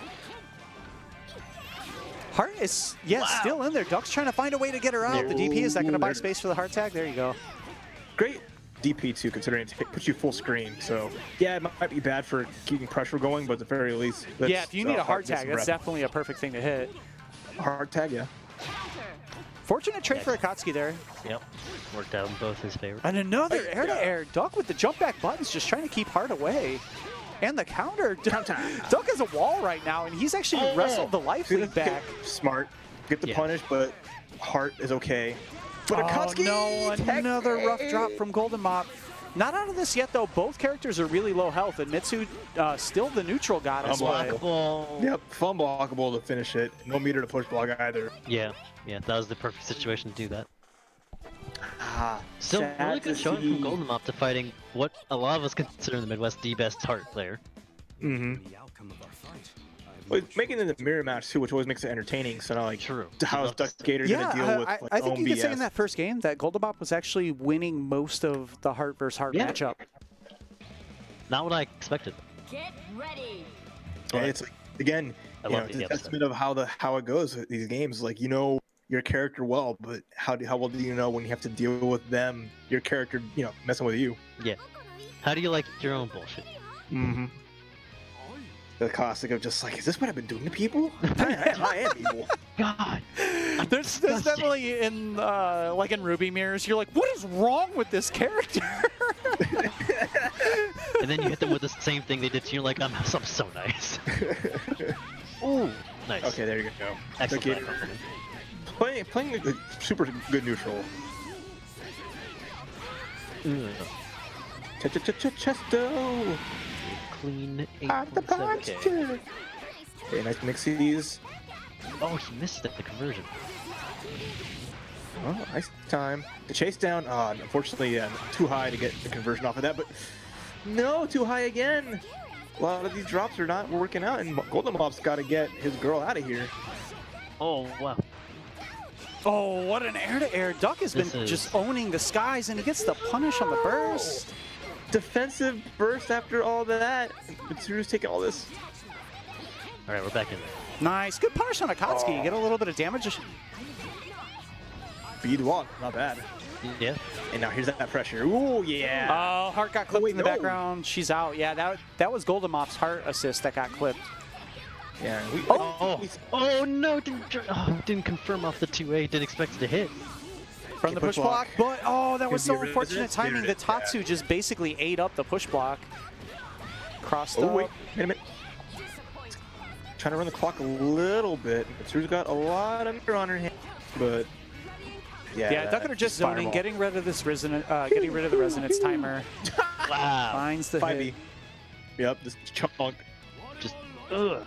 Hart is, still in there. Duck's trying to find a way to get her out. The DP, is that going to buy space for the Hart tag? There you go. Great DP too, considering it puts you full screen. So yeah, it might be bad for keeping pressure going, but at the very least, Yeah, if you need a Hart tag, that's that's definitely a perfect thing to hit. hard tag. Yeah. Fortunate trade for Akatsuki there. Yep. Worked out in both his favor. And another air-to-air. Duck with the jump back buttons, just trying to keep Hart away. And the counter. Counter. Duck has a wall right now, and he's actually wrestled the life lead back. Smart. Get the Yeah. punish, but Hart is okay. But Oh Akatsuki, no, another rough drop from Golden Mop. Not out of this yet, though. Both characters are really low health, and Mitsu still the neutral goddess. but- Unblockable. Yep, fun blockable to finish it. No meter to push block either. Yeah. Yeah. That was the perfect situation to do that. Ah, Still, sad really good to showing see. from Golden Mop to fighting what a lot of us consider in the Midwest the best Hart player. Mm-hmm. Well, making it a mirror match too, which always makes it entertaining. So now, like, True. how's Duck Gator Yeah, gonna deal with like I think own you could say BS? in that first game that Golden Mop was actually winning most of the Hart versus Hart Yeah. matchup. Not what I expected. Get ready. And it's like, again, I you know, love it's the a episode. testament of how it goes with these games. Like, you know your character well, but how well do you know when you have to deal with them, your character, you know, messing with you? Yeah. How do you like your own bullshit? Mm-hmm. The classic of just like, is this what I've been doing to people? I am evil. God. There's definitely in like in Ruby Mirrors, you're like, what is wrong with this character? And then you hit them with the same thing they did to you. Like, I'm so nice. Ooh, nice. Okay, there you go. Excellent. Duck Gator back compliment. playing a super good neutral. Chesto. Clean At the 8.7K. punch. Okay, nice mixies. Oh, he missed it, the conversion. Oh, nice time. The chase down, unfortunately, too high to get the conversion off of that, but no, too high again. A lot of these drops are not working out, and Golden Mop's got to get his girl out of here. Oh, wow. Oh, what an air-to-air. Duck has been This is- just owning the skies, and he gets the punish on the burst. Defensive burst after all that. Mitsuru's taking all this. All right, we're back in there. Nice. Good punish on Akatsuki. You get a little bit of damage. Bead walk, not bad. Yeah. And now here's that pressure. Ooh, yeah. Oh, Hart got clipped wait, in the no. background. She's out. Yeah, that was Golden Mop's Hart assist that got clipped. Yeah. Oh no! Didn't confirm off the 2A. Didn't expect it to hit. From the push push block, but oh, that was Could be so a unfortunate resist. timing. The Yeah. Tatsu just basically ate up the push block. Crossed Oh, up. wait a minute. Trying to run the clock a little bit. Mitsuru's got a lot of meter on her hand, but yeah. Yeah, Duck are just zoning, fireball. getting rid of this getting rid of the resonance timer. Wow. Finds the 5e. hit. Yep, this chunk. Just ugh.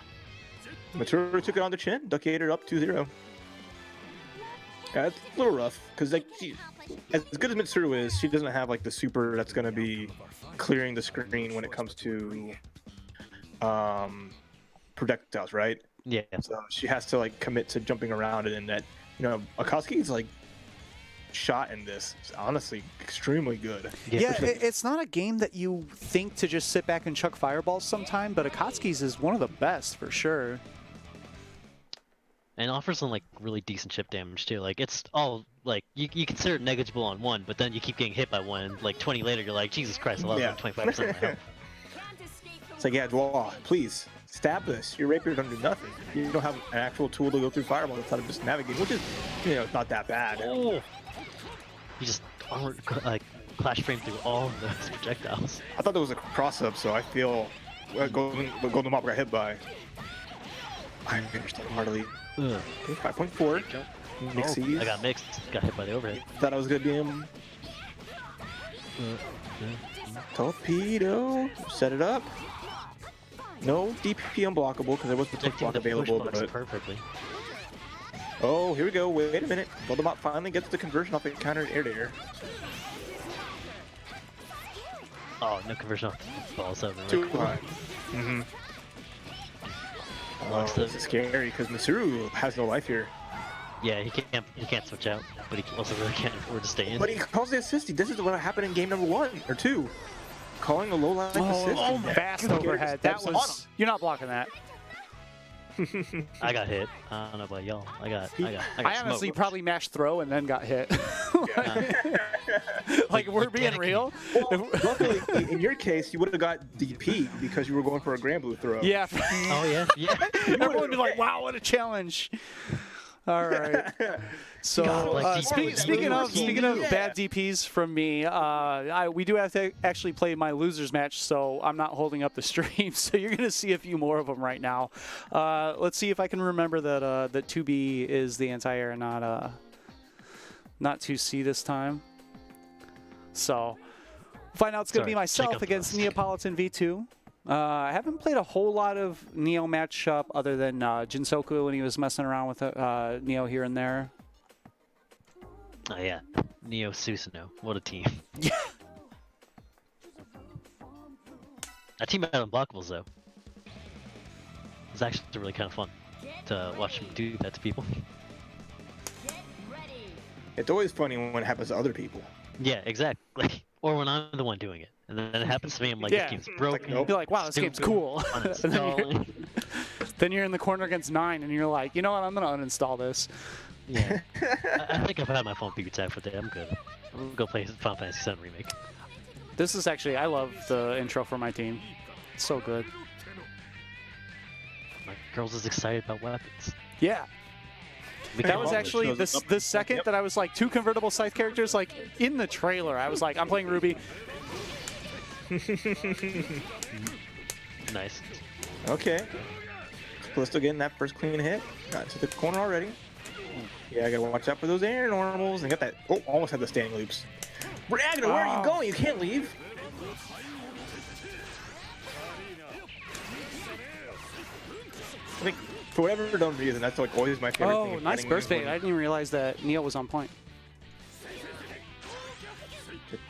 Mitsuru took it on the chin. Duck Gator up 2-0. Yeah, it's a little rough because like as good as Mitsuru is, she doesn't have like the super that's gonna be clearing the screen when it comes to projectiles, right? Yeah. So she has to like commit to jumping around, and that, you know, Akatsuki's like shot in this is honestly extremely good. Yeah, it's not a game that you think to just sit back and chuck fireballs sometime, but Akatsuki's is one of the best for sure. And offers some like really decent chip damage too. Like it's all like you consider it negligible on one, but then you keep getting hit by one. And, like 20 later, you're like, Jesus Christ, I lost Yeah. like 25% of my health. It's like, yeah, Dwa, please stab this. Your rapier don't do nothing. You don't have an actual tool to go through fireball. That's how to just navigate, which is, you know, not that bad. Oh. You just armor like Clash frame through all of those projectiles. I thought there was a cross-up, so I feel what Golden Mop got hit by. I understand heartily. Ugh. Okay, 5.4. Mixies. I got mixed. Got hit by the overhead. Thought I was gonna be him. Torpedo. Set it up. No DP unblockable because there was the tick block available. But perfectly. oh, here we go. Wait a minute. Golden Mop finally gets the conversion off the counter air to air. Oh, no conversion off the ball 7. Too high. Oh, So- this is scary because Misuru has no life here. Yeah, he can't switch out, but he also really can't afford to stay in. But he calls the assist. This is what happened in game number 1 or 2. Calling a low line assist. Oh, fast overhead. That was. You're not blocking that. I got hit. I don't know about y'all. I got I honestly smoked. probably mashed throw and then got hit. Like, we're being real. Well, luckily, in your case, you would have got DP because you were going for a Grand Blue throw. Yeah. Oh yeah, yeah. Everyone would be like, wow, what a challenge. All right. So God, like, speaking of Yeah. bad DPs from me, we do have to actually play my losers match, so I'm not holding up the stream. So you're gonna see a few more of them right now. Let's see if I can remember that that 2B is the anti-air, not 2C this time. So find out it's gonna be myself against Neapolitan V2. I haven't played a whole lot of Neo matchup other than Jinsoku when he was messing around with Neo here and there. Oh yeah, Neo Susanoo. What a team. Yeah. That team had unblockables though. It's actually really kind of fun to watch him do that to people. It's always funny when it happens to other people. Yeah, exactly. Or when I'm the one doing it, and then it happens to me, I'm like, Yeah. this game's broken. nope. You're like, wow, this game's stupid, cool. And uninstalling. then you're in the corner against 9, and you're like, you know what, I'm going to uninstall this. Yeah. I think I've had my phone BBTAG for the day. I'm good. I'm gonna go play Final Fantasy VII Remake. This is actually, I love the intro for my team. It's so good. My girl's is excited about weapons. Yeah. That was Well, actually it shows the up. second Yep. that I was like 2 convertible scythe characters, like in the trailer. I was like, I'm playing Ruby. Nice. Okay. Callisto getting that first clean hit. Got to the corner already. Yeah, I gotta watch out for those air normals and got that. Oh, almost had the standing loops. Ragnar, where are you going? You can't leave. I think for whatever dumb reason, that's like always my favorite thing. Oh, of nice getting burst bait. when- I didn't even realize that Neo was on point.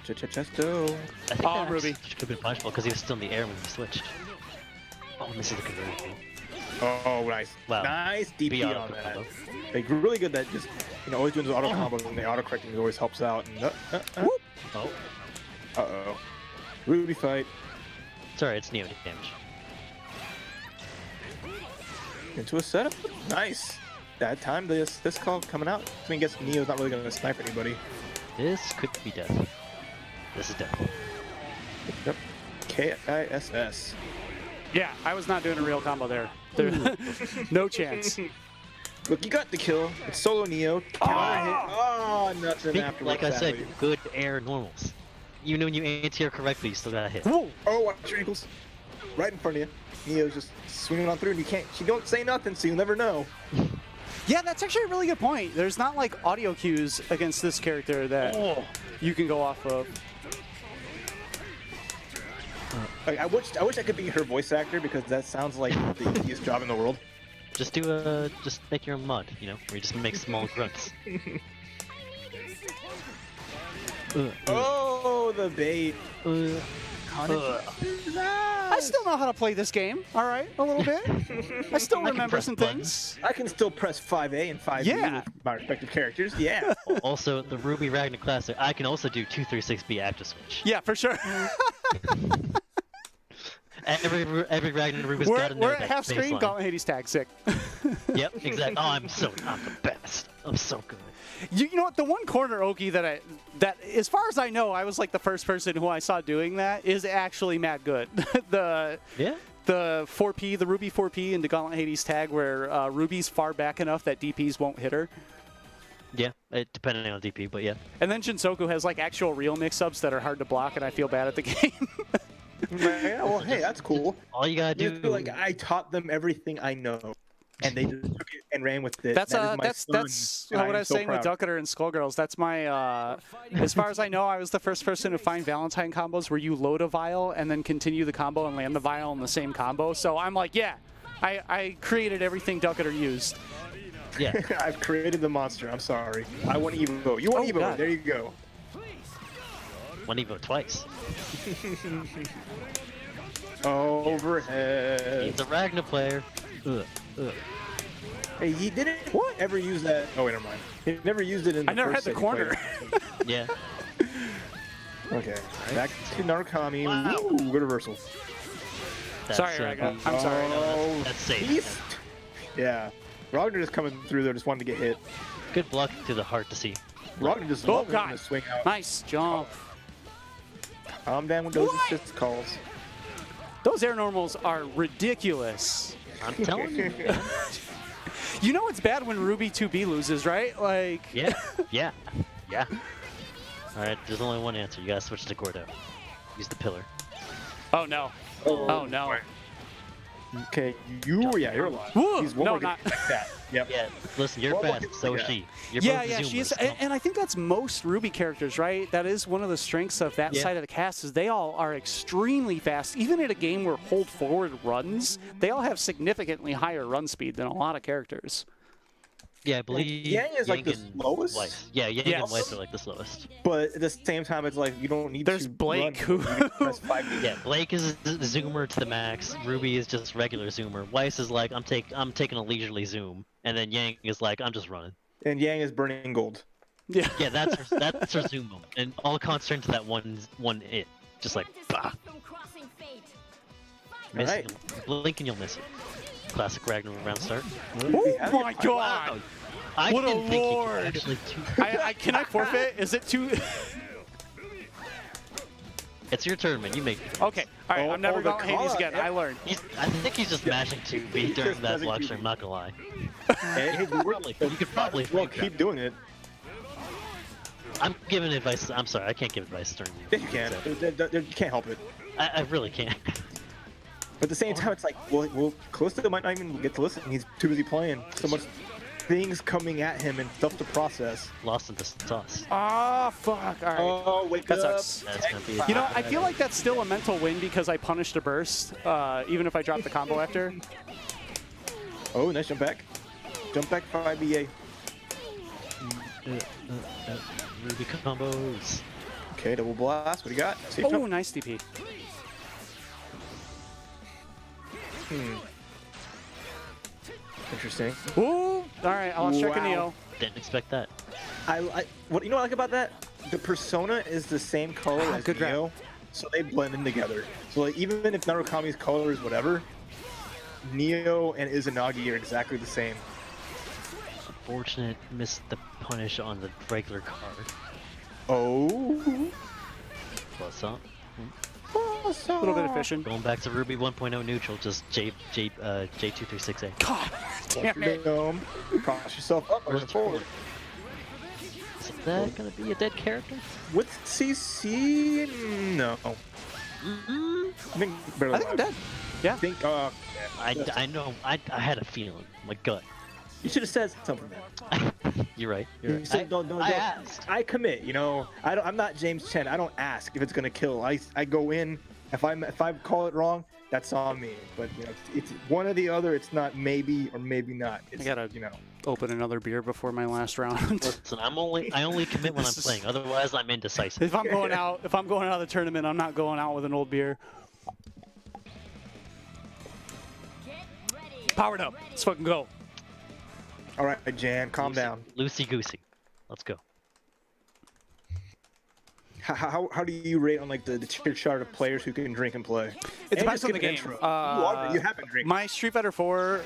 Chesto. I think Oh, that Ruby. could have been punishable because he was still in the air when he switched. Oh, and this is the conversion. Oh, nice. Wow. Nice Be DP auto on that. combo. Like really good that just always doing those auto combos and the auto correcting always helps out. And, Oh, uh-oh. Ruby fight. sorry, it's Neo damage. Into a setup. Nice. That time this call coming out. I mean, I guess Neo's not really gonna snipe anybody. This could be death. This is death. Yep. KISS. Yeah, I was not doing a real combo there. No chance. Look, you got the kill. It's solo Neo. Counter hit. Oh, nothing after. Like I said, good air normals. Even when you anti-air correctly, you still got a hit. Whoa. Oh, watch your ankles. Right in front of you. Neo's just swinging on through, and you can't. She don't say nothing, so you'll never know. Yeah, that's actually a really good point. There's not like audio cues against this character that you can go off of. Like, I wish I could be her voice actor because that sounds like the easiest job in the world. Just just make your own mod, where you just make small grunts. Oh, the bait. I still know how to play this game, all right, a little bit. I still remember press some buttons. things. I can still press 5A and 5B Yeah. with my respective characters. Yeah. Also, the Ruby Ragnar Classic, I can also do 236B active switch. Yeah, for sure. Every Ragnar Ruby's got to know we're at that half screen, baseline. Gauntlet Hades tag, sick. Yep, exactly. Oh, I'm the best. I'm so good. You know what? The one corner Oki that as far as I know, I was like the first person who I saw doing that is actually mad good. Yeah. The 4P, the Ruby 4P into Gauntlet Hades tag where Ruby's far back enough that DPs won't hit her. Yeah, depending on DP, but yeah. And then Jinsoku has like actual real mix-ups that are hard to block, and I feel bad at the game. Yeah, well, hey, that's cool. All you gotta do. Like I taught them everything I know, and they just took it and ran with it. That's That is my that's son, and what I am was so saying with proud. Ducketer and Skullgirls. That's my, as far as I know, I was the first person to find Valentine combos where you load a vial and then continue the combo and land the vial in the same combo. So I'm like, yeah, I created everything Ducketer used. Yeah. I've created the monster. I'm sorry. I want Evo. You want Oh, Evo? God. There you go. One Evo twice. Overhead. He's a Ragnar player. Ugh. Hey, he didn't ever use that. Oh, wait, never mind. He never used it in the I never first had the set he corner. played. Yeah. Okay, back to Narukami. Wow. Ooh, good reversal. That's, Sorry, Ragnar. I'm sorry. Oh, That's safe. beast. Yeah. Ragnar just coming through there, just wanted to get hit. Good block to the heart to see. Ragnar just Oh, loving God. to swing out. Nice jump. Calm down with those assist calls. Those air normals are ridiculous. I'm telling you. Man. You know it's bad when Ruby 2B loses, right? Like. Yeah. Yeah. Yeah. All right. There's only one answer. You gotta switch to Gordo. Use the pillar. Oh no. Oh no. Okay, you're alive. Woo! He's one No, more not- like that. Yep. Yeah. Listen, you're Well, fast. So is yeah. she. You're Yeah, both yeah, she is, Zoomers. and I think that's most Ruby characters, right? That is one of the strengths of that Yeah. side of the cast is they all are extremely fast. Even in a game where hold forward runs, they all have significantly higher run speed than a lot of characters. Yeah, I believe Yang is like the and slowest? Weiss. Yeah, Yang Yes. and Weiss are like the slowest. But at the same time, it's like you don't need There's to Blake, run. who- You can press 5D. Yeah, Blake is a zoomer to the max. Ruby is just regular zoomer. Weiss is like I'm taking a leisurely zoom, and then Yang is like I'm just running. And Yang is burning gold. Yeah. Yeah, that's her zoom moment, and all concentrated to that one hit, just like bah. Miss Alright. it. Blink and you'll miss it. Classic Ragnar round start. Oh have my it. god! I What a didn't think you could lord. actually Can I forfeit? Is it too? It's your turn, man. You make. Okay. All right. Oh, I'm never oh, the going Hades call-out, again. yeah. I learned. I think he's just mashing 2B during just that doesn't block keep stream. it. Not gonna lie. Hey, You could probably. well, fake that. keep doing it. I'm giving advice. I'm sorry, I can't give advice during Yeah, you can. You can't help it. I really can't. But at the same time, it's like, well, Callisto might not even get to listen. He's too busy playing. So much things coming at him and stuff to process. Lost in the sauce. Ah, fuck. All right. Oh, wake That up. sucks. That's gonna be. You know, I feel like that's still a mental win because I punished a burst, even if I dropped the combo after. Oh, nice jump back. Jump back 5BA. Ruby combos. Okay, double blast. What do you got? Safe Oh, jump. nice DP. Interesting. Ooh. All right. I'll check a Wow. Neo. Didn't expect that. What you know what I like about that? The persona is the same color as good grab. Neo, so they blend in together. So like even if Narukami's color is whatever, Neo and Izanagi are exactly the same. Unfortunate, missed the punish on the regular card. Oh. Plus up. A little bit of fishing. Going back to Ruby 1.0 neutral, just J236A. God damn it. Cross yourself up or forward. Is that gonna be a dead character? With CC, no. I think barely I think I'm dead. Yeah. I think, I know. I had a feeling. My gut. you should have said something. You're right. You said, don't, I asked. I commit, you know. I'm not James Chen. I don't ask if it's gonna kill. I go in. If I call it wrong, that's on me. But you know, it's one or the other. It's not maybe or maybe not. It's, I gotta you know. open another beer before my last round. Listen, I only commit when I'm playing. Otherwise, I'm indecisive. If I'm going out of the tournament, I'm not going out with an old beer. Powered up. Let's fucking go. All right, Jan, calm down. Loosey goosey. Let's go. How do you rate on like the tier chart of players who can drink and play? It And depends just on give the an game. intro. You have been drinking. My Street Fighter 4,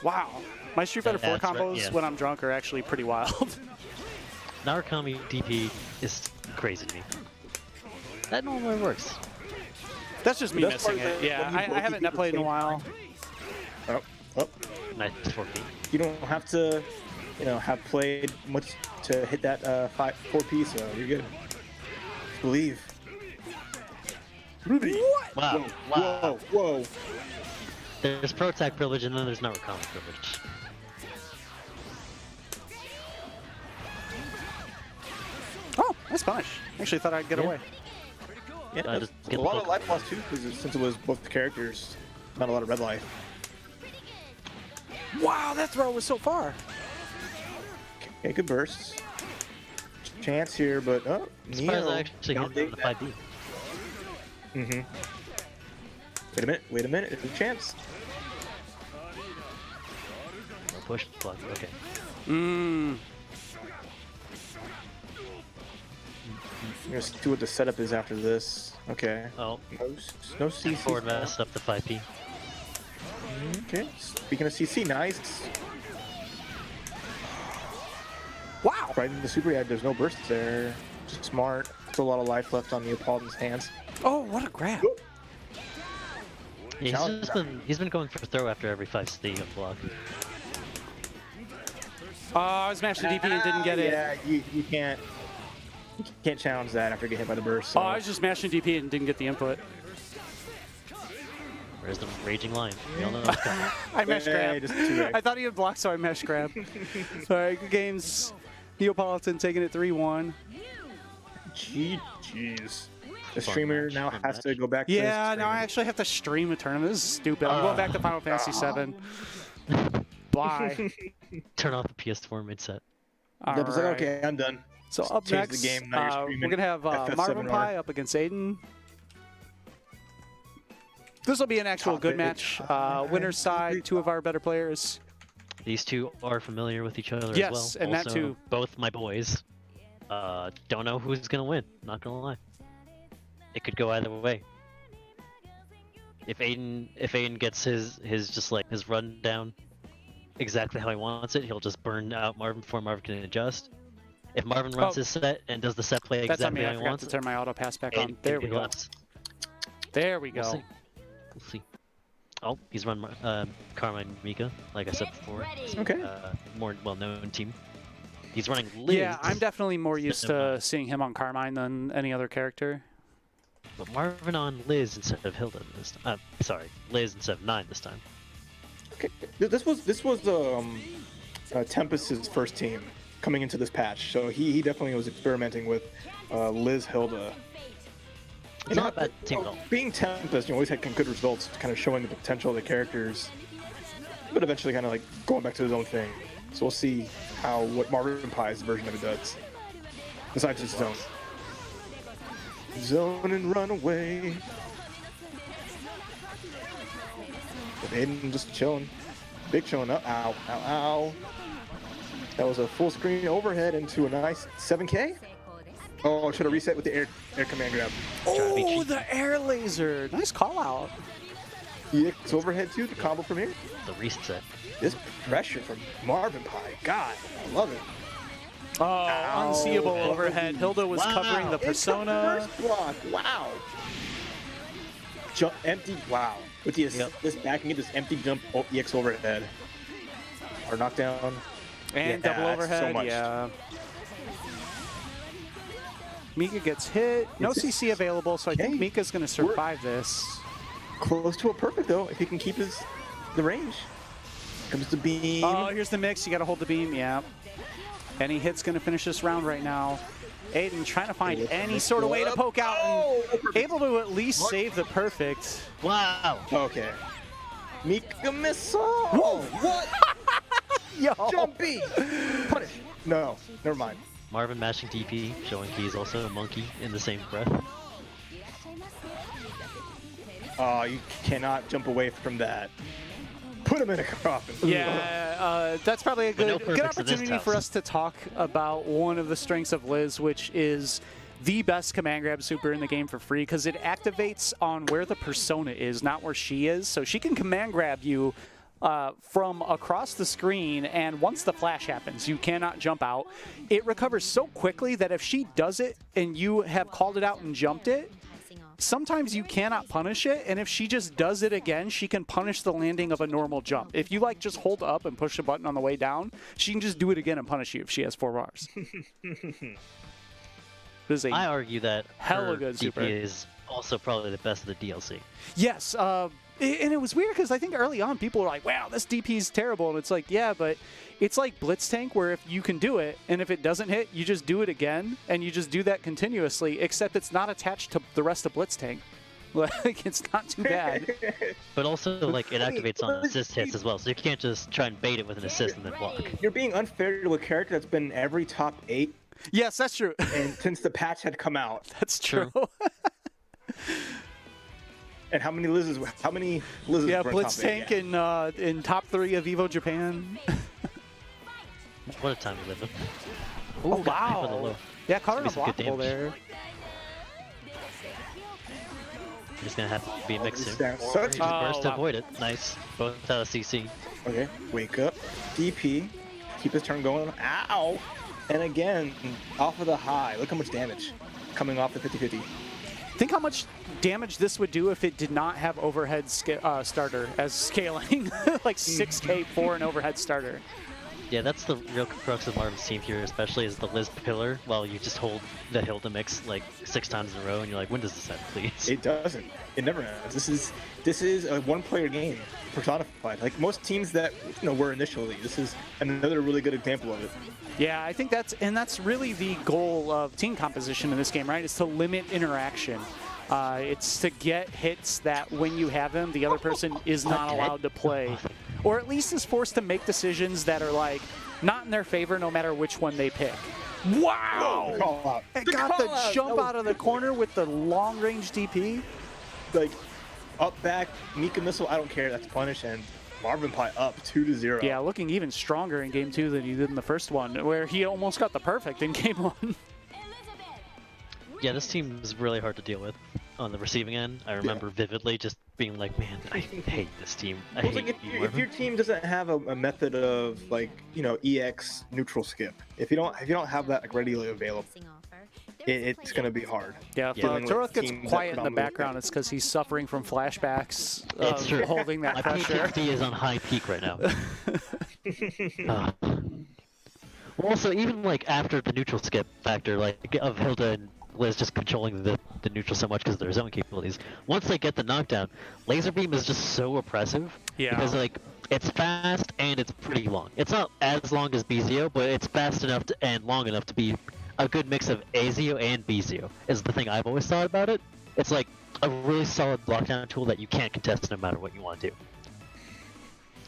wow. My Street Fighter 4 That's right, combos yeah. when I'm drunk are actually pretty wild. Narukami DP is crazy to me. That normally works. That's just me The best missing part is it. that Yeah, when you I both haven't keep net the played in a same while. Oh, Nice 4P. you don't have to have played much to hit that 4P, so you're good. Believe. Ruby. Wow. Whoa. Whoa. There's pro attack privilege and then there's no recommend privilege. Oh, nice punish. Actually thought I'd get away. Yeah, just a get lot the of life loss too, because since it was both characters, not a lot of red life. Wow, that throw was so far. Okay, good bursts. Chance here, but Surprised Neo. I actually hit him on the 5D. Wait a minute, there's a chance. No push block, okay. I'm gonna see what the setup is after this. Okay. Oh, No CC. forward messed up the 5P. Okay. Speaking of CC, nice. Wow. Right in the super yard, there's no burst there. Just smart. Still a lot of life left on the opponent's hands. Oh, what a grab. Yeah, he's been going for a throw after every 5C on block. Oh, I was mashing DP and didn't get it. Yeah, you can't challenge that after getting hit by the burst. So. Oh, I was just mashing DP and didn't get the input. Where's the raging lion? We all know what's coming. I mesh grab. just 2x. I thought he had blocked, so I mesh grab. All right, good games. Neapolitan taking it 3-1. Jeez. The Fun streamer match, now fun has match. to go back to Yeah, his now I stream. actually have to stream a tournament. This is stupid. I'm going back to Final Fantasy VII. Bye. Turn off the PS4 mid-set. All Yep, it's like, right. okay, I'm done. So Just up change next, the game, now you're we're streaming going to have FF7 Marvin R. Pie up against Aiden. This will be an actual Top good eight. match. Winner's side, two of our better players. These two are familiar with each other Yes, as well. and that Also, too. Both my boys. Don't know who's gonna win. Not gonna lie. It could go either way. If Aiden gets his just like his rundown exactly how he wants it, he'll just burn out Marvin before Marvin can adjust. If Marvin runs his set and does the set play That's on exactly me. how I he forgot wants to it, turn my auto pass back on. Aiden There can we be go. left. There we We'll go. see. We'll see. Oh, he's run Carmine Mika, like I said before. Okay. More well-known team. He's running Liz. Yeah, I'm definitely more used to Liz. seeing him on Carmine than any other character. But Marvin on Liz instead of Hilda this time. Sorry, Liz instead of 9 this time. Okay. This was Tempest's first team coming into this patch, so he definitely was experimenting with Liz Hilda. It's not a bad team at all. Being Tempest, you always had good results, kind of showing the potential of the characters, but eventually kind of like going back to his own thing. So we'll see what Marvin Pie's version of it does. Besides his zone. Zone and run away. With Aiden just chilling. Big chilling up. Ow, ow, ow. That was a full screen overhead into a nice 7K. Oh, should have reset with the air command grab. Oh, the air laser. Nice call out. EX overhead too, the combo from here. The reset. This pressure from Marvin Pie. God, I love it. Oh, unseeable overhead. Hilda was Wow. covering the persona. It's the first block. Wow. Jump empty. Wow. With the this backing it, this empty jump EX overhead. Or knockdown. And Yeah, double that's so overhead, much. yeah. Mika gets hit. No It's- CC available, so I think Okay. Mika's going to survive this. Close to a perfect though, if he can keep the range. Comes the beam. Oh, here's the mix. You got to hold the beam, yeah. Any hit's going to finish this round right now. Aiden trying to find any sort of way to poke out and able to at least save the perfect. Wow. Okay. Mika missile. Whoa, what? Yo. Jumpy. Punish. No, never mind. Marvin mashing DP, showing he's also a monkey in the same breath. Oh, you cannot jump away from that. Put him in a coffin. Yeah, that's probably a But no good perfects in this opportunity for house. us to talk about one of the strengths of Liz, which is the best command grab super in the game for free, because it activates on where the persona is, not where she is. So she can command grab you from across the screen, and once the flash happens, you cannot jump out. It recovers so quickly that if she does it and you have called it out and jumped it, sometimes you cannot punish it, and if she just does it again, she can punish the landing of a normal jump. If you like just hold up and push the button on the way down, she can just do it again and punish you if she has 4 bars. I argue that hella her good DP super. is also probably the best of the DLC. Yes, and it was weird because I think early on people were like, wow, this DP is terrible. And it's like, yeah, but it's like Blitztank where if you can do it, and if it doesn't hit, you just do it again, and you just do that continuously, except it's not attached to the rest of Blitztank. Like, it's not too bad. But also, like, it activates on assist hits as well, so you can't just try and bait it with an assist and then block. You're being unfair to a character that's been in every top 8. Yes, that's true. And since the patch had come out. That's true. And how many lizards? Yeah, were Blitztank in top 3 of EVO Japan. What a time we live in. Oh, Ooh, got hit for the wow. low. Yeah, caught her in a Some good blockable damage. there. He's gonna have to be mixed soon. Such Just burst to wow. avoid it. Nice. Both out of CC. Okay, wake up. DP. Keep his turn going. Ow! And again, off of the high. Look how much damage coming off the 50-50. Think how much damage this would do if it did not have overhead starter as scaling. Like 6k for an overhead starter. Yeah, that's the real crux of Marvin's team here, especially is the Liz pillar, while you just hold the Hilda mix like 6 times in a row, and you're like, when does this end, please? It doesn't. It never ends. This is a one-player game personified. Like most teams that were initially. This is another really good example of it. Yeah, I think that's really the goal of team composition in this game, right? Is to limit interaction. It's to get hits that when you have them, the other person is not allowed to play. Or at least is forced to make decisions that are like not in their favor no matter which one they pick. Wow! Call out. It got the jump That out of the corner with the long range DP. Like up back, Mika missile, I don't care, that's punish, and Marvin Pie up 2-0. Yeah, looking even stronger in game 2 than he did in the first one, where he almost got the perfect in game 1. Yeah, this team is really hard to deal with on the receiving end. I remember vividly just being like, man, I hate this team. I Well, hate like you, if your team doesn't have a method of like EX neutral skip, if you don't have that like readily available, it's gonna be hard. Yeah, if Dealing with Turok gets teams that quiet in the predominantly- background, it's because he's suffering from flashbacks It's true. holding that My pressure. PTSD is on high peak right now. Well, also, even like after the neutral skip factor, like of Hilda and Liz just controlling the neutral so much because of their zone capabilities, once they get the knockdown, Laser Beam is just so oppressive. Yeah. Because like it's fast and it's pretty long. It's not as long as BZO, but it's fast enough and long enough to be a good mix of AZO and BZO. Is the thing I've always thought about it. It's like a really solid blockdown tool that you can't contest no matter what you want to do.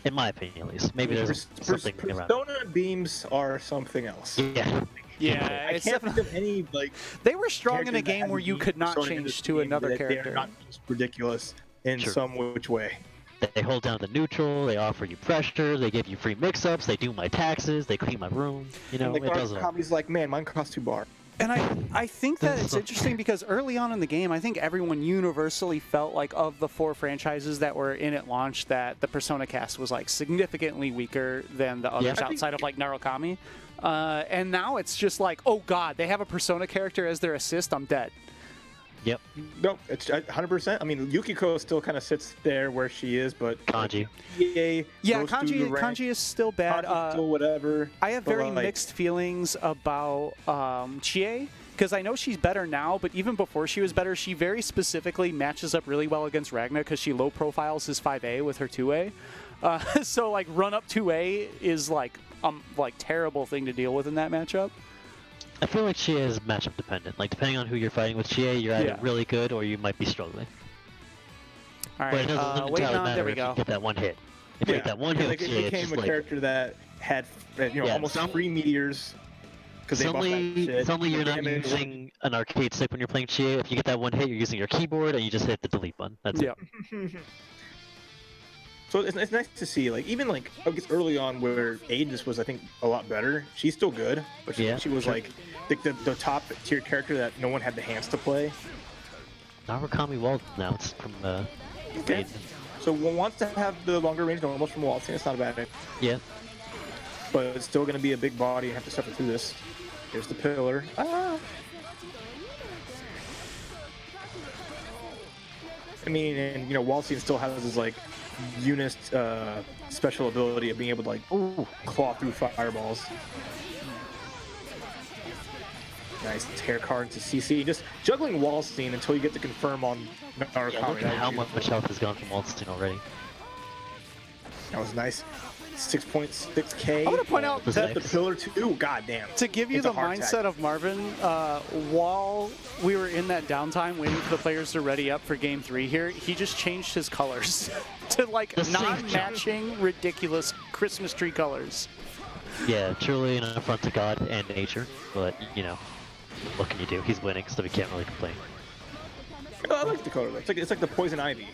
In my opinion, at least. Maybe there's something around. Persona beams are something else. Yeah. Yeah, I it's can't think definitely, of any like. they were strong in a characters that game where have you used could not Persona in change this to game another that character. They're not just ridiculous in True. some which way. They hold down the neutral, they offer you pressure, they give you free mix-ups, they do my taxes, they clean my room. You know, Like it does it all. Comedy's like, man, mine costs $2. And I think that it's interesting because early on in the game, I think everyone universally felt like of the 4 franchises that were in at launch that the Persona cast was like significantly weaker than the others Yeah. outside of like Narukami. And now it's just like, oh god, they have a Persona character as their assist, I'm dead. Yep. No, it's 100%. I mean, Yukiko still kind of sits there where she is, but Kanji. EA Yeah, goes through the ranks. Kanji is still bad. Kanji's still whatever. I have but, very like, mixed feelings about Chie, because I know she's better now, but even before she was better, she very specifically matches up really well against Ragna because she low profiles his 5A with her 2A. So like run up 2A is like terrible thing to deal with in that matchup. I feel like Chie is matchup dependent. Like, depending on who you're fighting with Chie, you're either Yeah. really good or you might be struggling. All But it right, doesn't wait entirely on, matter there we if you go. get that one hit. If you get that one hit like with it Chie, it's became just a like... character that had Yeah, almost some- 3 meteors because they buffed that shit. It's only you're not Damage. using an arcade stick when you're playing Chie. If you get that one hit, you're using your keyboard and you just hit the delete button. That's Yeah. it. So it's nice to see, like, even like I guess early on where Aegis was, I think, a lot better. She's still good, but she, Yeah, she was sure. like the top tier character that no one had the hands to play. Narukami Wald now. It's from Okay. So one wants to have the longer range normals from Waltzing. It's not a bad thing, Yeah. but it's still going to be a big body and have to suffer through this. Here's the pillar. Ah. I mean, and you know, Wallstein still has his like Eunice special ability of being able to like claw through fireballs. Nice tear card to CC. Just juggling Wallstein until you get to confirm on Narukami. Yeah, look at how much health has gone from Wallstein already. That was nice. 6.6k. I want to point out that that the pillar 2. God damn. to give you It's a the hard mindset tag. of Marvin, while we were in that downtime waiting for the players to ready up for game 3 here, he just changed his colors to like The same non-matching, ridiculous Christmas tree colors. Yeah, truly an affront to God and nature, but you know, what can you do? He's winning, so we can't really complain. Oh, I like the color. It's like the poison ivy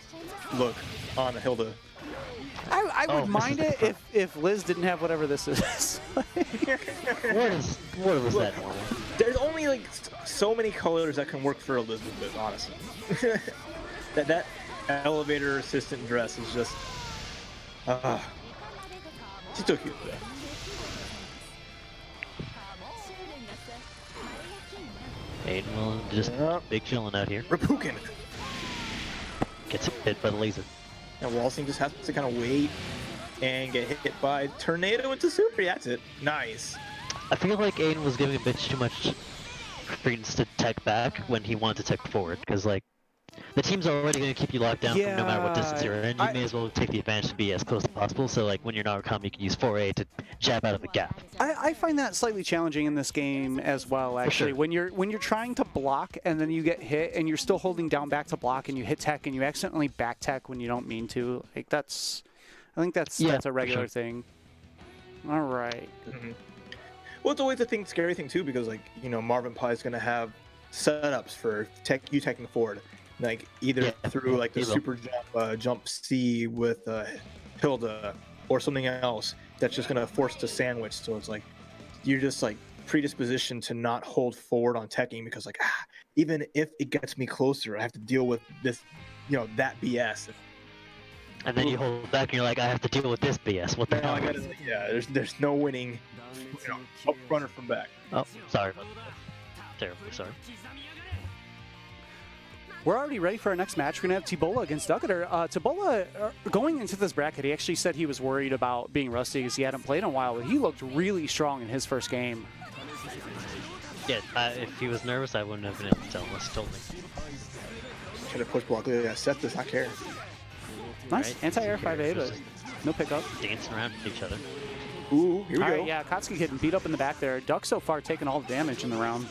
look on Hilda. I would Oh, mind this it is if Liz didn't have whatever this is. What was that normal? There's only like so many colors that can work for Elizabeth, honestly. that elevator assistant dress is just she's so cute though. Aiden will just big chilling out here. Rapukin. Gets hit by the laser. And Wallstein just has to kind of wait and get hit by Tornado into Super. That's it. Nice. I feel like Aiden was giving a bit too much credence to tech back when he wanted to tech forward, because like the team's already going to keep you locked down from no matter what distance you're in. You may as well take the advantage to be as close as possible. So like when you're Narukami, you can use 4A to jab out of the gap. I find that slightly challenging in this game as well. Actually, sure. when you're trying to block and then you get hit and you're still holding down back to block and you hit tech and you accidentally back tech when you don't mean to. Like I think that's a regular thing. All right. Mm-hmm. Well, it's always a scary thing too, because like you know Marvin Pie is gonna have setups for you teching forward, like either through like the super jump C with Hilda or something else that's just gonna force the sandwich. So it's like you're just like predispositioned to not hold forward on teching because like even if it gets me closer, I have to deal with this, you know, that BS. And then you hold back and you're like, I have to deal with this BS. What the hell? There's no winning, you know, up runner from back. Oh, sorry about that. Terribly sorry. We're already ready for our next match. We're going to have Tibola against Ducketer. Tibola, going into this bracket, he actually said he was worried about being rusty because he hadn't played in a while, but he looked really strong in his first game. Yeah, if he was nervous, I wouldn't have been able to tell unless he told me. Should have push block. Yeah, Seth does not care. Nice. Right? Anti-air 5A, but no pickup. Dancing around with each other. Ooh, here we All go. right, yeah, Kotsky getting beat up in the back there. Duck so far taking all the damage in the round.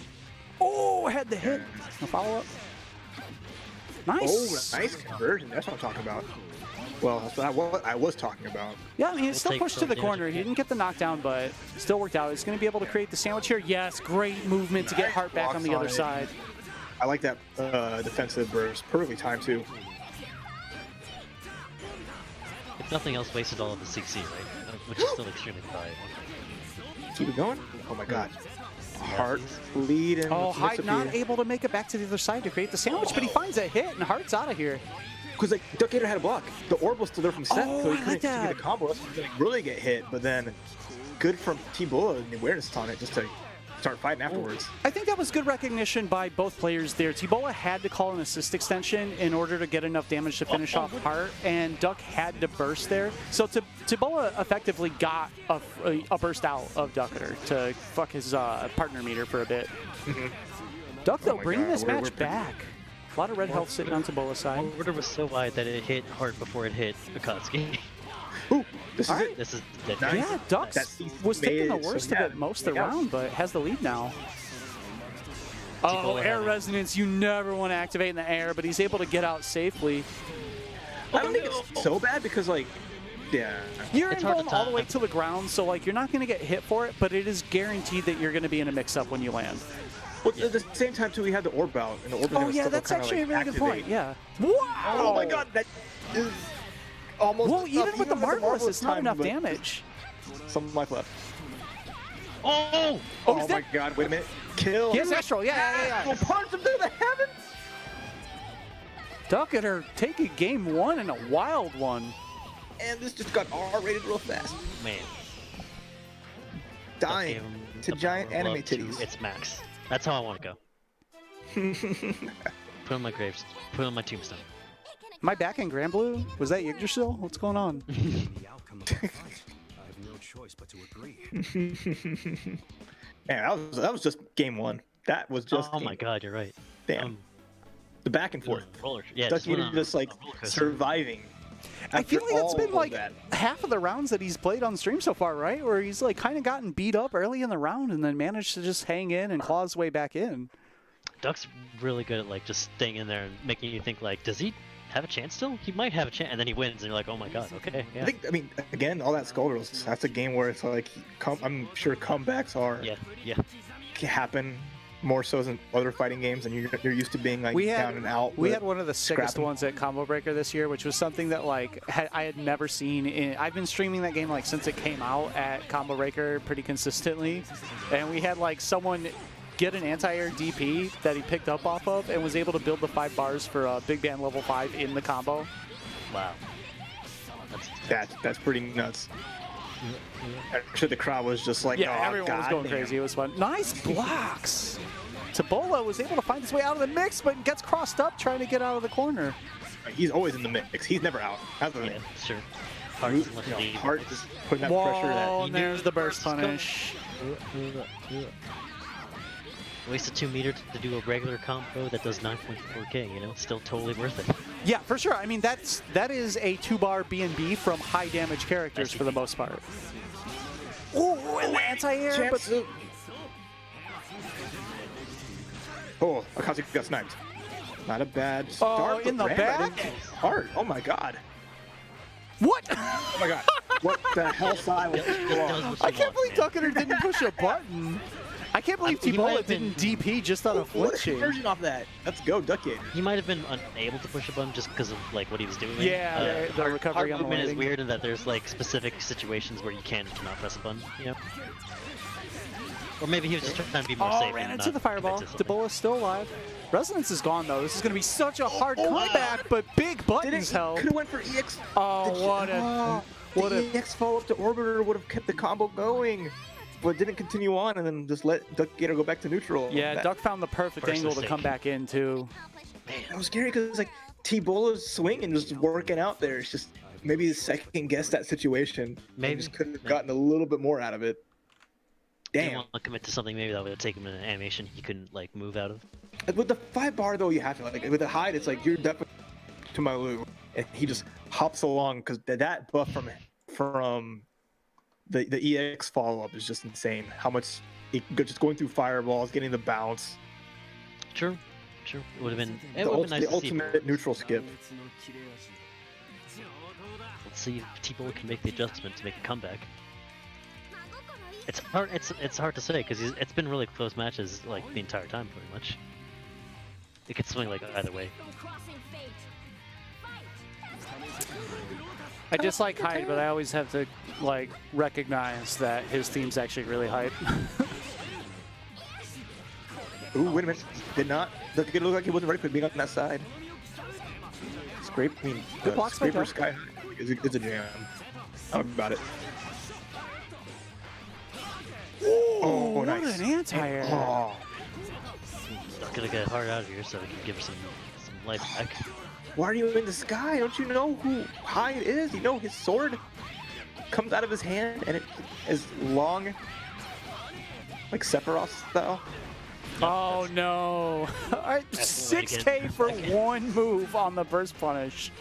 Oh, had the hit. No follow-up. Nice. Oh, nice conversion. That's what I'm talking about. Well, that's what I was talking about. Yeah, I mean, it's still take pushed to some the damage corner. if He you didn't get the knockdown, but still worked out. He's going to be able to create the sandwich here. Yes, great movement to get Nice Hart back on the blocks other on it. side. I like that defensive burst. Perfectly timed, too. If nothing else, wasted all of the CC, right? Which is still extremely valuable. Keep it going. Oh, my God. Hart lead and Oh, Hyde not able to make it back to the other side to create the sandwich, but he finds a hit, and Hart's out of here. Because like Duck Gator had a block. The orb was still there from Seth, Oh, so I he like couldn't that. get the combo. Else he was gonna really get hit. But then, good from T-Bulla and the awareness on it just to start fighting afterwards. I think that was good recognition by both players there. Tibola had to call an assist extension in order to get enough damage to finish off Hart, and Duck had to burst there. So Tibola effectively got a burst out of Ducketer to fuck his partner meter for a bit. Duck, though, my bringing God, this we're match pretty- back. A lot of red health sitting on Tibola's side. Order was so wide that it hit Hart before it hit Akatsuki. Ooh, this is All it. This is the Nice. Yeah, Duck That CC was taking the made it so worst he of had it most of the everything else. round, but has the lead now. Oh, Tibola air had it. resonance. You never want to activate in the air, but he's able to get out safely. I don't think it's so bad because like, yeah. You're It's hard to going all the way time. to the ground, so like you're not going to get hit for it, but it is guaranteed that you're going to be in a mix-up when you land. Well, at the same time too, we had the orb out, and the orb. Oh yeah, that's actually a really good point. Yeah. Wow. Oh my God, that is almost. Well, even with the Marvelous Marvelous, it's not time, enough but damage. Some life left. Oh! Oh, Oh is my that- God! Wait a minute. Kill. Yes, Astral. Yeah. We'll punch him through the heavens. Ducketer taking game one and a wild one. And this just got R-rated real fast. Man. Dying Gave him to the giant power of anime love to titties. Its max. That's how I want to go. Put on my graves. Put on my tombstone. Am I back in Grand Blue? Was that Yggdrasil? What's going on? The outcome of the fight, I have no choice but to agree. Man, that was just game 1. That was just. Oh my god, you're right. Damn. The back and forth. Roller. Yeah, Duck Eater just like surviving. I feel like it's been like that. half of the rounds that he's played on stream so far, right? Where he's like kind of gotten beat up early in the round and then managed to just hang in and claw his way back in. Duck's really good at like just staying in there and making you think like, does he have a chance still? He might have a chance, and then he wins, and you're like, oh my god, okay, yeah. I mean, again, all that skull rolls. That's a game where it's like, I'm sure comebacks are happen more so than other fighting games, and you're used to being like down and out. We had one of the sickest ones at Combo Breaker this year, which was something that like I had never seen. I've been streaming that game like since it came out at Combo Breaker pretty consistently, and we had like someone get an anti-air DP that he picked up off of and was able to build the 5 bars for a Big Band level 5 in the combo. Wow. That's pretty nuts. I'm sure the crowd was just like, yeah, oh, everyone was going crazy. It was fun. Nice blocks. Tabola was able to find his way out of the mix, but gets crossed up trying to get out of the corner. He's always in the mix. He's never out. Yeah, sure. Hart just putting that pressure. And there's the burst punish. Wasted 2 meters to do a regular combo that does 9.4k, you know? Still totally worth it. Yeah, for sure. I mean, that is a 2-bar B&B from high damage characters for the most part. Ooh, and the anti-air, but... Oh, Akazu got sniped. Not a bad start. Oh, in the back? Hard. Oh my god. What? Oh my god. What the hell side? I can't believe Ducketer didn't push a button. I can't believe Tabola didn't DP just out of flinching. What a conversion off that. Let's go, Duckator. He might have been unable to push a button just because of like what he was doing. Yeah, the recovery on the movement is landing. weird in that there's like specific situations where you can and cannot press a button, you know? Or maybe he was just trying to be more safe. Ran into the fireball. Tabola's still alive. Resonance is gone though. This is going to be such a hard comeback, but big buttons held. Could have went for EX. Oh, what a EX follow up to Orbiter would have kept the combo going. But didn't continue on and then just let Duck Gator go back to neutral. Yeah, Duck found the perfect angle to come back in too. Man, that was scary because like T-Bola's swing and just working out there. It's just maybe he second guessed that situation. Maybe just could have gotten a little bit more out of it. Damn. Didn't want to commit to something maybe that would take him in an animation he couldn't like move out of. With the 5-bar though, you have to like with the hide. It's like you're definitely to my Lou, and he just hops along because that buff from the EX follow-up is just insane. How much just going through fireballs, getting the bounce. Sure. It would have been. The ultimate neutral skip. Let's see if T-Bola can make the adjustment to make a comeback. It's hard. It's hard to say because it's been really close matches like the entire time, pretty much. It could swing like either way. I dislike Hyde, but I always have to like recognize that his theme's actually really hype. Ooh, wait a minute. Did not. Doesn't it look like he wasn't ready for being on that side. Scrape. I mean, good blocks by Scraper Sky is a jam. How about it? Oh, what nice. an anti-air. Oh. Not gonna get hard out of here, so we can give her some life back. Why are you in the sky? Don't you know who Hyde is? You know his sword comes out of his hand and it is long, like Sephiroth style. Oh no! All right, 6K for one move on the burst punish.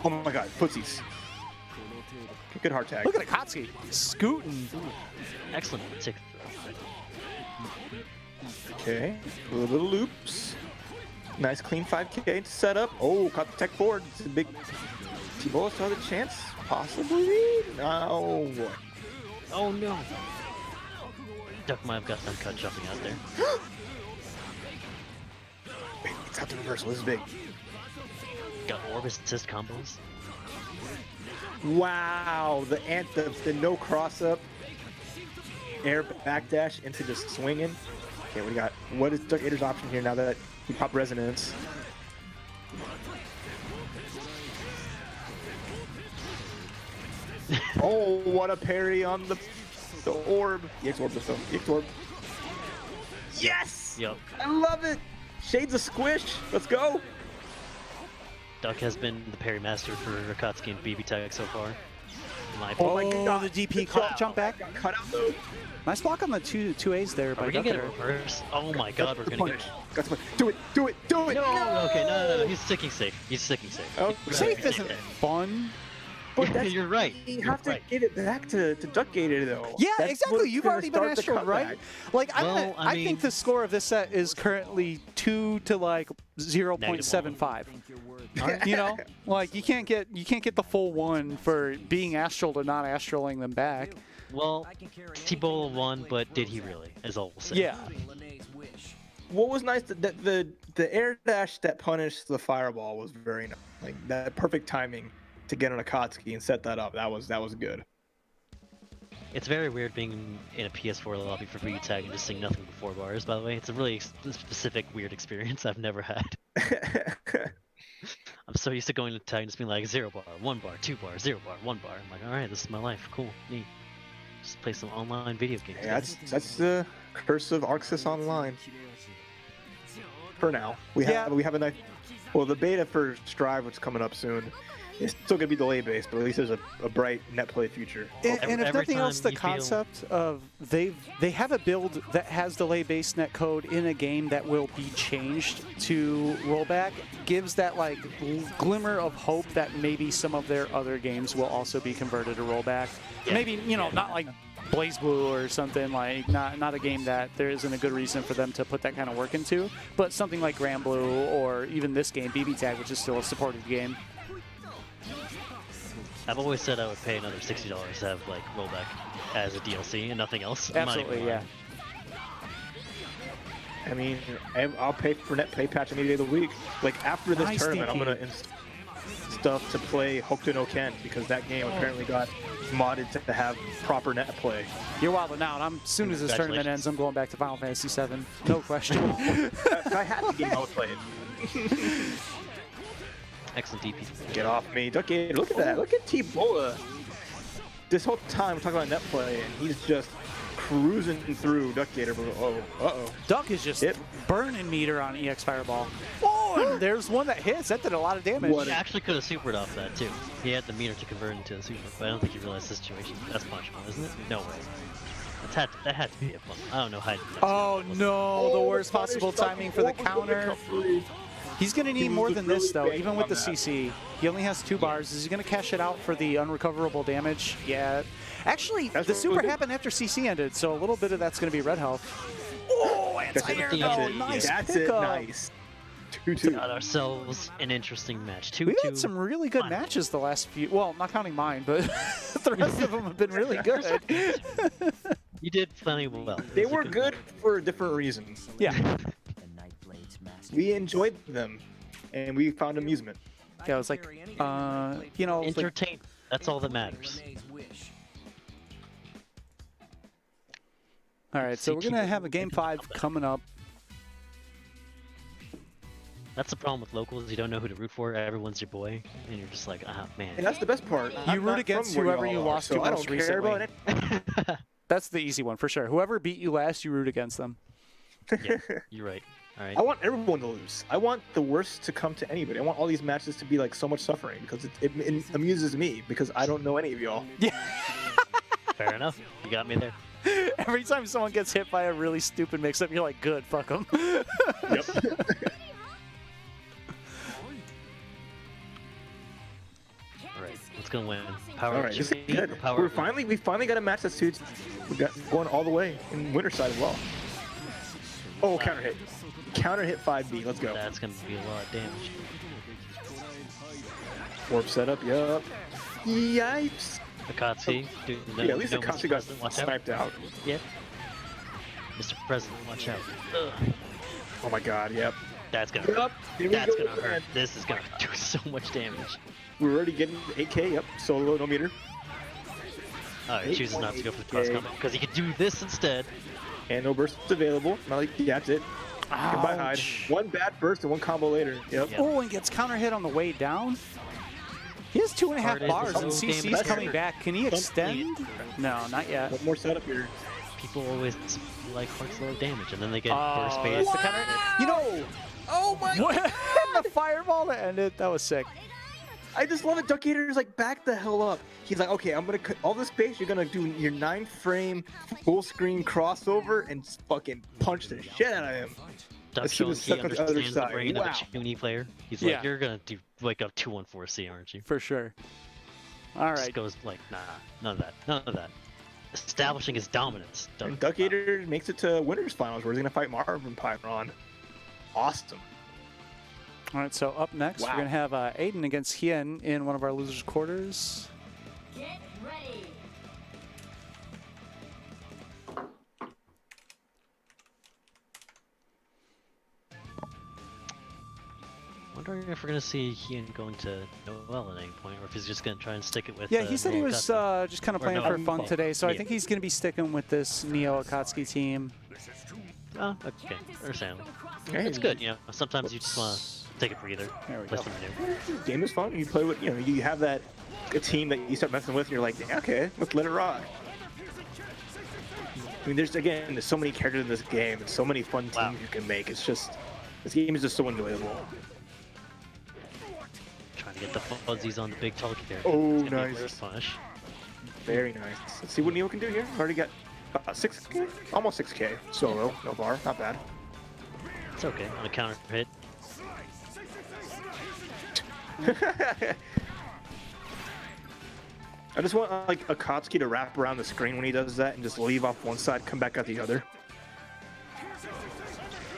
Oh my god, footsies. Good hard tag. Look at Akatsuki scooting. Excellent tick. Okay, little loops. Nice clean 5K to set up. Oh, caught the tech forward. It's a big T-Bola still has a chance. Possibly? No. Oh no. Duck might have got them cut jumping out there. Wait, it's out the reversal. This is big. Got Orbis assist combos. Wow, the no cross up, air backdash into just swinging. Okay, we got what is Duck Gator's option here now that he popped resonance? Oh, what a parry on the orb. EX orb, though. EX orb. Yes! Yep. I love it. Shades of squish. Let's go. Duck has been the parry master for Akatsuki and BBTAG so far. Oh my God. the DP jump back. Cut out though. Nice block on the two A's there Are by we gonna get a Duck. reverse? Oh my god, we're gonna get Got to do it. Do it. Do it. No, okay, no, he's sticking safe. He's sticking safe. Oh, Safe isn't fun. But that's, You're right. You You're have to right. give it back to Duck Gator though. Yeah, That's exactly. what's You've gonna already been start the Astral, right? comeback. Like, Well, I I think mean- the score of this set is currently 2 to like 0.75. You know, like you can't get the full 1 for being Astral to not Astraling them back. Well, T-Bola won, but did he really? Is all we'll say. Yeah. What was nice that the air dash that punished the fireball was very nice. Like that perfect timing to get on Akatsuki and set that up. That was good. It's very weird being in a PS4 lobby for BBTAG and just seeing nothing but 4 bars, by the way. It's a really specific, weird experience I've never had. I'm so used to going to tag and just being like 0 bar, 1 bar, 2 bar, 0 bar, 1 bar. I'm like, alright, this is my life. Cool, neat. Just play some online video games. Yeah, that's the curse of Arxis Online. For now, we have a nice. Well, the beta for Strive, which is coming up soon, is still gonna be delay based, but at least there's a bright net play future. And if Every nothing else, time the you feel- concept of they have a build that has delay-based netcode in a game that will be changed to rollback gives that like glimmer of hope that maybe some of their other games will also be converted to rollback. Yeah. Maybe not like BlazBlue or something, like not a game that there isn't a good reason for them to put that kind of work into, but something like BlazBlue or even this game BBTAG, which is still a supported game. I've always said I would pay another $60 to have like rollback as a DLC and nothing else. I'm not even Absolutely, yeah. I mean, I'll pay for net play patch any day of the week. Like after this Nice tournament, I'm DP. gonna stuff to play Hokuto no Ken because that game apparently got modded to have proper net play. You're wilding out. As soon as this tournament ends, I'm going back to Final Fantasy VII. No question. If I had the game, I would play it. Excellent DP. Get off me, Duck Gator. Look at that. Look at T-Bola. This whole time we're talking about net play, and he's just cruising through Duck Gator. But uh-oh. Duck is just Yep. burning meter on EX Fireball. Oh, and there's one that hits. That did a lot of damage. He actually could have supered off that too. He had the meter to convert into a super, but I don't think he realized the situation. That's punishable, isn't it? No way. That had to be a fun. I don't know how. Oh no, the worst possible timing for the counter. He's going to need more than this, though, even with the CC. He only has 2 bars. Is he going to cash it out for the unrecoverable damage? Yeah. Actually, the super happened after CC ended, so a little bit of that's going to be red health. Oh, anti-air! Nice That's it. pickup. Nice. 2-2. Got ourselves an interesting match. 2-2. We've had some really good matches the last few. Well, not counting mine, but the rest of them have been really good. You did plenty well. They were good for a different reason. Yeah. We enjoyed them, and we found amusement. Yeah, it was like, you know, it's like, Entertain. That's all that matters. all right, so we're going to have a Game 5 coming up. That's the problem with locals. You don't know who to root for. Everyone's your boy, and you're just like, ah, man. And that's the best part. You root against whoever you lost to I most don't care recently. about it. That's the easy one, for sure. Whoever beat you last, you root against them. Yeah, you're right. All right. I want everyone to lose. I want the worst to come to anybody. I want all these matches to be like so much suffering because it amuses me because I don't know any of y'all. Yeah. Fair enough. You got me there. Every time someone gets hit by a really stupid mix-up, you're like, good, fuck them. Yep. All right. Let's go win. Power All right, this is Jimmy good. or Power We finally got a match that suits. We got going all the way in winter side as well. Oh, counter hit. Counter hit 5B. Let's go. That's gonna be a lot of damage. Warp setup. Yup. Yipes. Akatsuki, dude, no, Yeah, at least no, the Mr. Akatsuki got President, watch out. sniped out. Yep. Mr. President, watch out. Ugh. Oh my god. Yep. That's gonna hurt. Yup. Here we That's go gonna hurt. again. This is gonna do so much damage. We're already getting 8K. Yep. Solo no meter. Alright, he chooses not to go for the cross combat because he could do this instead. And no burst available. Not like that's it. Goodbye, hide. Ouch. One bad burst and one combo later. Yep. Yeah. Oh, and gets counter hit on the way down. He has 2.5 Hard bars, is and so CC's damage. coming back. Can he extend? No, not yet. One more setup here. People always like hearts low damage and then they get burst Oh, bait. that's the counter. You know, Oh my what? And the fireball to end it. That was sick. I just love it. Duck Eater's like, back the hell up. He's like, okay, I'm gonna cut all this space. You're gonna do your 9-frame full screen crossover and fucking punch the shit out of him. Duck As soon showing as he stuck on the other understands the side. brain Wow. of a Chuny player. He's Yeah. like, you're gonna do like a 2-1-4C, aren't you? For sure. All Just right. goes like, nah, none of that, none of that. Establishing his dominance. And Duck Eater makes it to winners finals where he's gonna fight Marvin Pyron. Awesome. All right, so up next, Wow. we're going to have Aiden against Hien in one of our losers' quarters. Get ready. Wondering if we're gonna see Hien going to Noel at any point, or if he's just gonna try and stick it with. Yeah, he said he Neo was Akatsuki. just kind of Or playing no, for fun Paul. today, so I Yeah. think he's going to be sticking with this Neo Akatsuki team. Oh, okay, understandable. Hey, It's good, you know. Sometimes you just want to take a breather, There we play go. something new. Game is fun. You play with, you know, you have that a team that you start messing with, and you're like, yeah, okay, let's let it rock. I mean, there's so many characters in this game, and so many fun teams Wow. you can make. It's just, this game is just so enjoyable. Trying to get the fuzzies on the big tall character. Oh, It's gonna be a nice. weird punish. Very nice. Let's see what Neo can do here. Already got 6K, almost 6K solo. No bar, not bad. It's okay on a counter hit. I just want like Akatsuki to wrap around the screen when he does that and just leave off one side, come back out the other.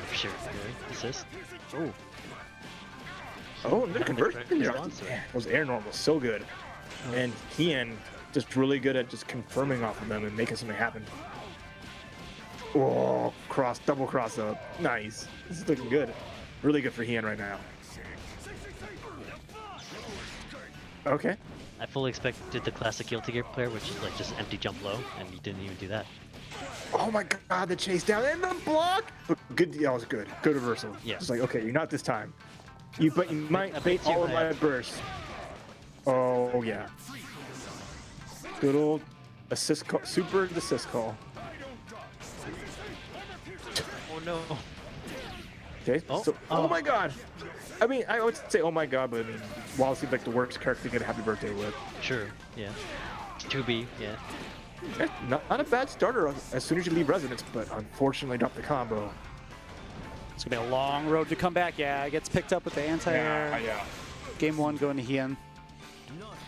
For sure. Right? Assist. Oh, Oh, and the conversion. response to it. Yeah, those air normals, so good. And Hien just really good at just confirming off of them and making something happen. Oh, double cross up. Nice. This is looking good. Really good for Hien right now. Okay. I fully expected the classic Guilty Gear player, which is like just empty jump low, and he didn't even do that. Oh my god, the chase down and the block! But good, that was good. Good reversal. Yeah. Just like, okay, you're not this time. You might I bait bet you all of my have. bursts. Oh yeah. Good old assist call, super assist call. Oh no. Okay. Oh, So, oh. oh my god. I mean, I would say oh my god, but Wallace seems like the worst character to get a happy birthday with. Sure. Yeah. 2B. Yeah. Not a bad starter as soon as you leave Resonance, but unfortunately dropped the combo. It's going to be a long road to come back. Yeah, it gets picked up with the anti-air. yeah. Game 1 going to Hien.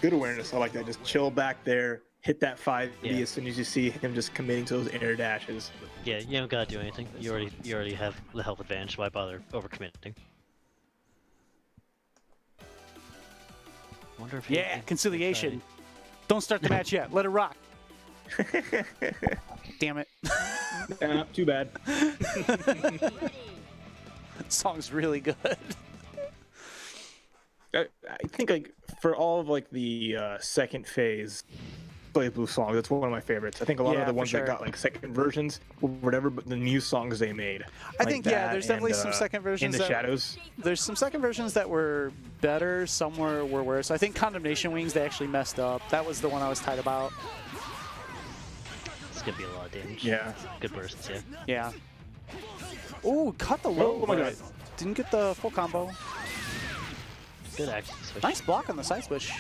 Good awareness. I like that. Just chill back there, hit that 5B Yeah. as soon as you see him just committing to those air dashes. Yeah. You don't gotta do anything. You already have the health advantage. Why bother overcommitting? Wonder if he- Yeah, conciliation. Don't start the match yet. Let it rock. Damn it. Too bad. That song's really good. I think like for all of like the second phase BlazBlue songs, that's one of my favorites. I think a lot Yeah, of the for ones sure. that got like second versions or whatever, but the new songs they made. I like think, yeah, that there's definitely and, some second In versions the that- Shadows. There's some second versions that were better, some were worse. I think Condemnation Wings, they actually messed up. That was the one I was tight about. It's gonna be a lot of damage. Yeah. Good bursts. Yeah. Yeah. Ooh, cut the low. Oh my but god. Didn't get the full combo. Good action switch. Nice block on the side switch.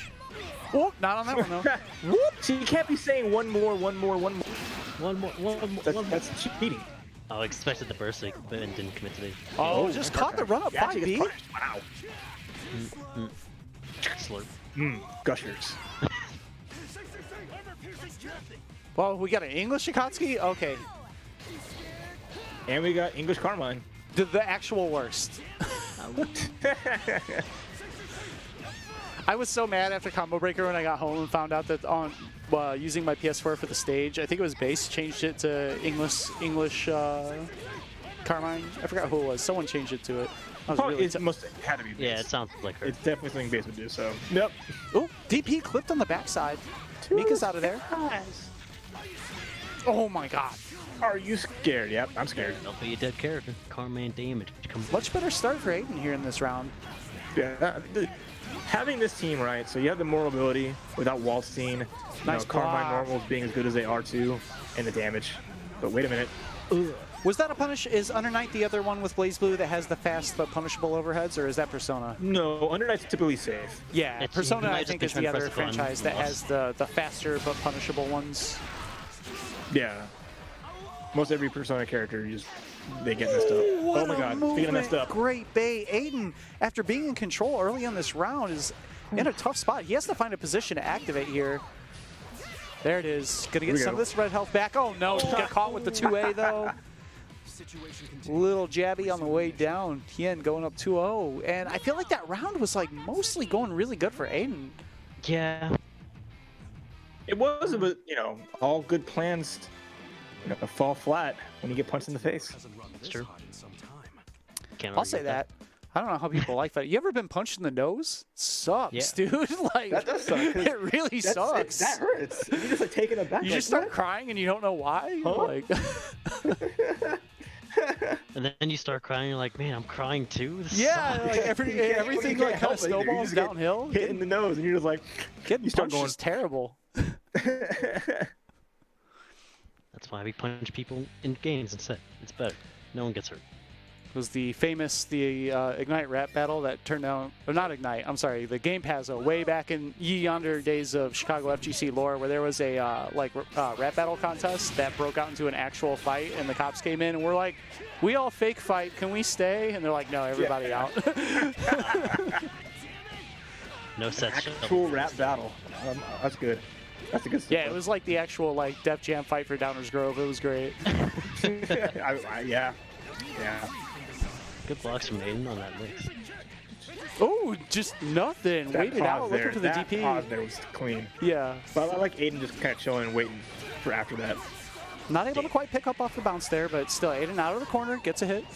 Oh, not on that one though. Whoop! See, you can't be saying one more. One more. That's cheating. Oh, I expected the burst, like, but didn't commit to the. Oh, just caught the run up He actually 5B. gets punished. Wow. Slurp. Gushers. Well, we got an English Akatsuki? Okay. And we got English Carmine. The actual worst. I was so mad after Combo Breaker when I got home and found out that on using my PS4 for the stage, I think it was Base, changed it to English Carmine. I forgot who it was. Someone changed it to it. I was Probably really it must had to be. Yeah, Base. it sounds like her. It's definitely something Base would do. So. Yep. Oh, DP clipped on the backside. Mika's out of there. Oh my god. Are you scared? Yep, I'm scared. Don't be a dead character. Carman damage. Come Much better start for Aiden here in this round. Yeah. Having this team right, so you have the more ability without Waldstein, Nice Carmine block. normals being as good as they are too, and the damage. But wait a minute. Ugh. Was that a punish? Is Under Night the other one with BlazBlue that has the fast but punishable overheads, or is that Persona? No, Under Night's typically safe. Yeah, It's- Persona you might I just think be is trying the to other press a button franchise that and has the faster but punishable ones. Yeah. Most every Persona character they get messed up. What Oh my a god, movement. speaking of messed up. Great bait. Aiden, after being in control early on this round, is in a tough spot. He has to find a position to activate here. There it is. Gonna get we some go. of this red health back. Oh no, he got caught with the 2A though. Little jabby on the way down. Tien going up 2-0. And I feel like that round was like mostly going really good for Aiden. Yeah. It was, but all good plans fall flat when you get punched in the face. It's true. Can't I'll argue say with that. I don't know how people like that. You ever been punched in the nose? Sucks, Yeah. dude. Like That does suck, 'cause it really sucks. That hurts. You're just like taken aback. You like, just start what? crying and you don't know why. Huh? Like And then you start crying. You're like, man, I'm crying too. This yeah, sucks." like everything you can't like kind help of it either. You snowballs just get downhill. Hit in the nose, and you're just like, Getting you start punched going. is terrible. That's why we punch people in games instead. It's better. No one gets hurt. It was the famous Ignite rap battle that turned out, or not Ignite, I'm sorry, the Game Pazzo way back in yonder days of Chicago FGC lore, where there was a rap battle contest that broke out into an actual fight, and the cops came in and were like, "We all fake fight, can we stay?" And they're like, "No, everybody out." No set. Actual rap battle. That's good. That's a good. Yeah, it was like the actual like Def Jam fight for Downers Grove. It was great. Yeah. Good blocks from Aiden on that mix. Oh, just nothing. That Waited pause out, there, looking for the that DP. pause there was clean. Yeah. But I like Aiden just kind of chilling and waiting for after that. Not able to quite pick up off the bounce there, but still Aiden out of the corner, gets a hit.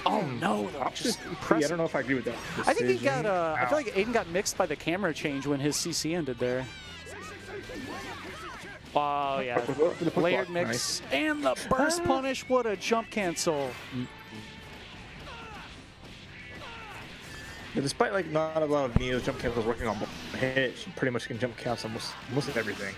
Oh no, though, just I impressive. don't know if I agree with that. I think he decision. got, I feel like Aiden got mixed by the camera change when his CC ended there. Oh yeah, For the push layered block, mix nice. and the burst punish, what a jump cancel. Yeah, despite like not a lot of Neo's jump cancels working on hit, she pretty much can jump cancel most of everything.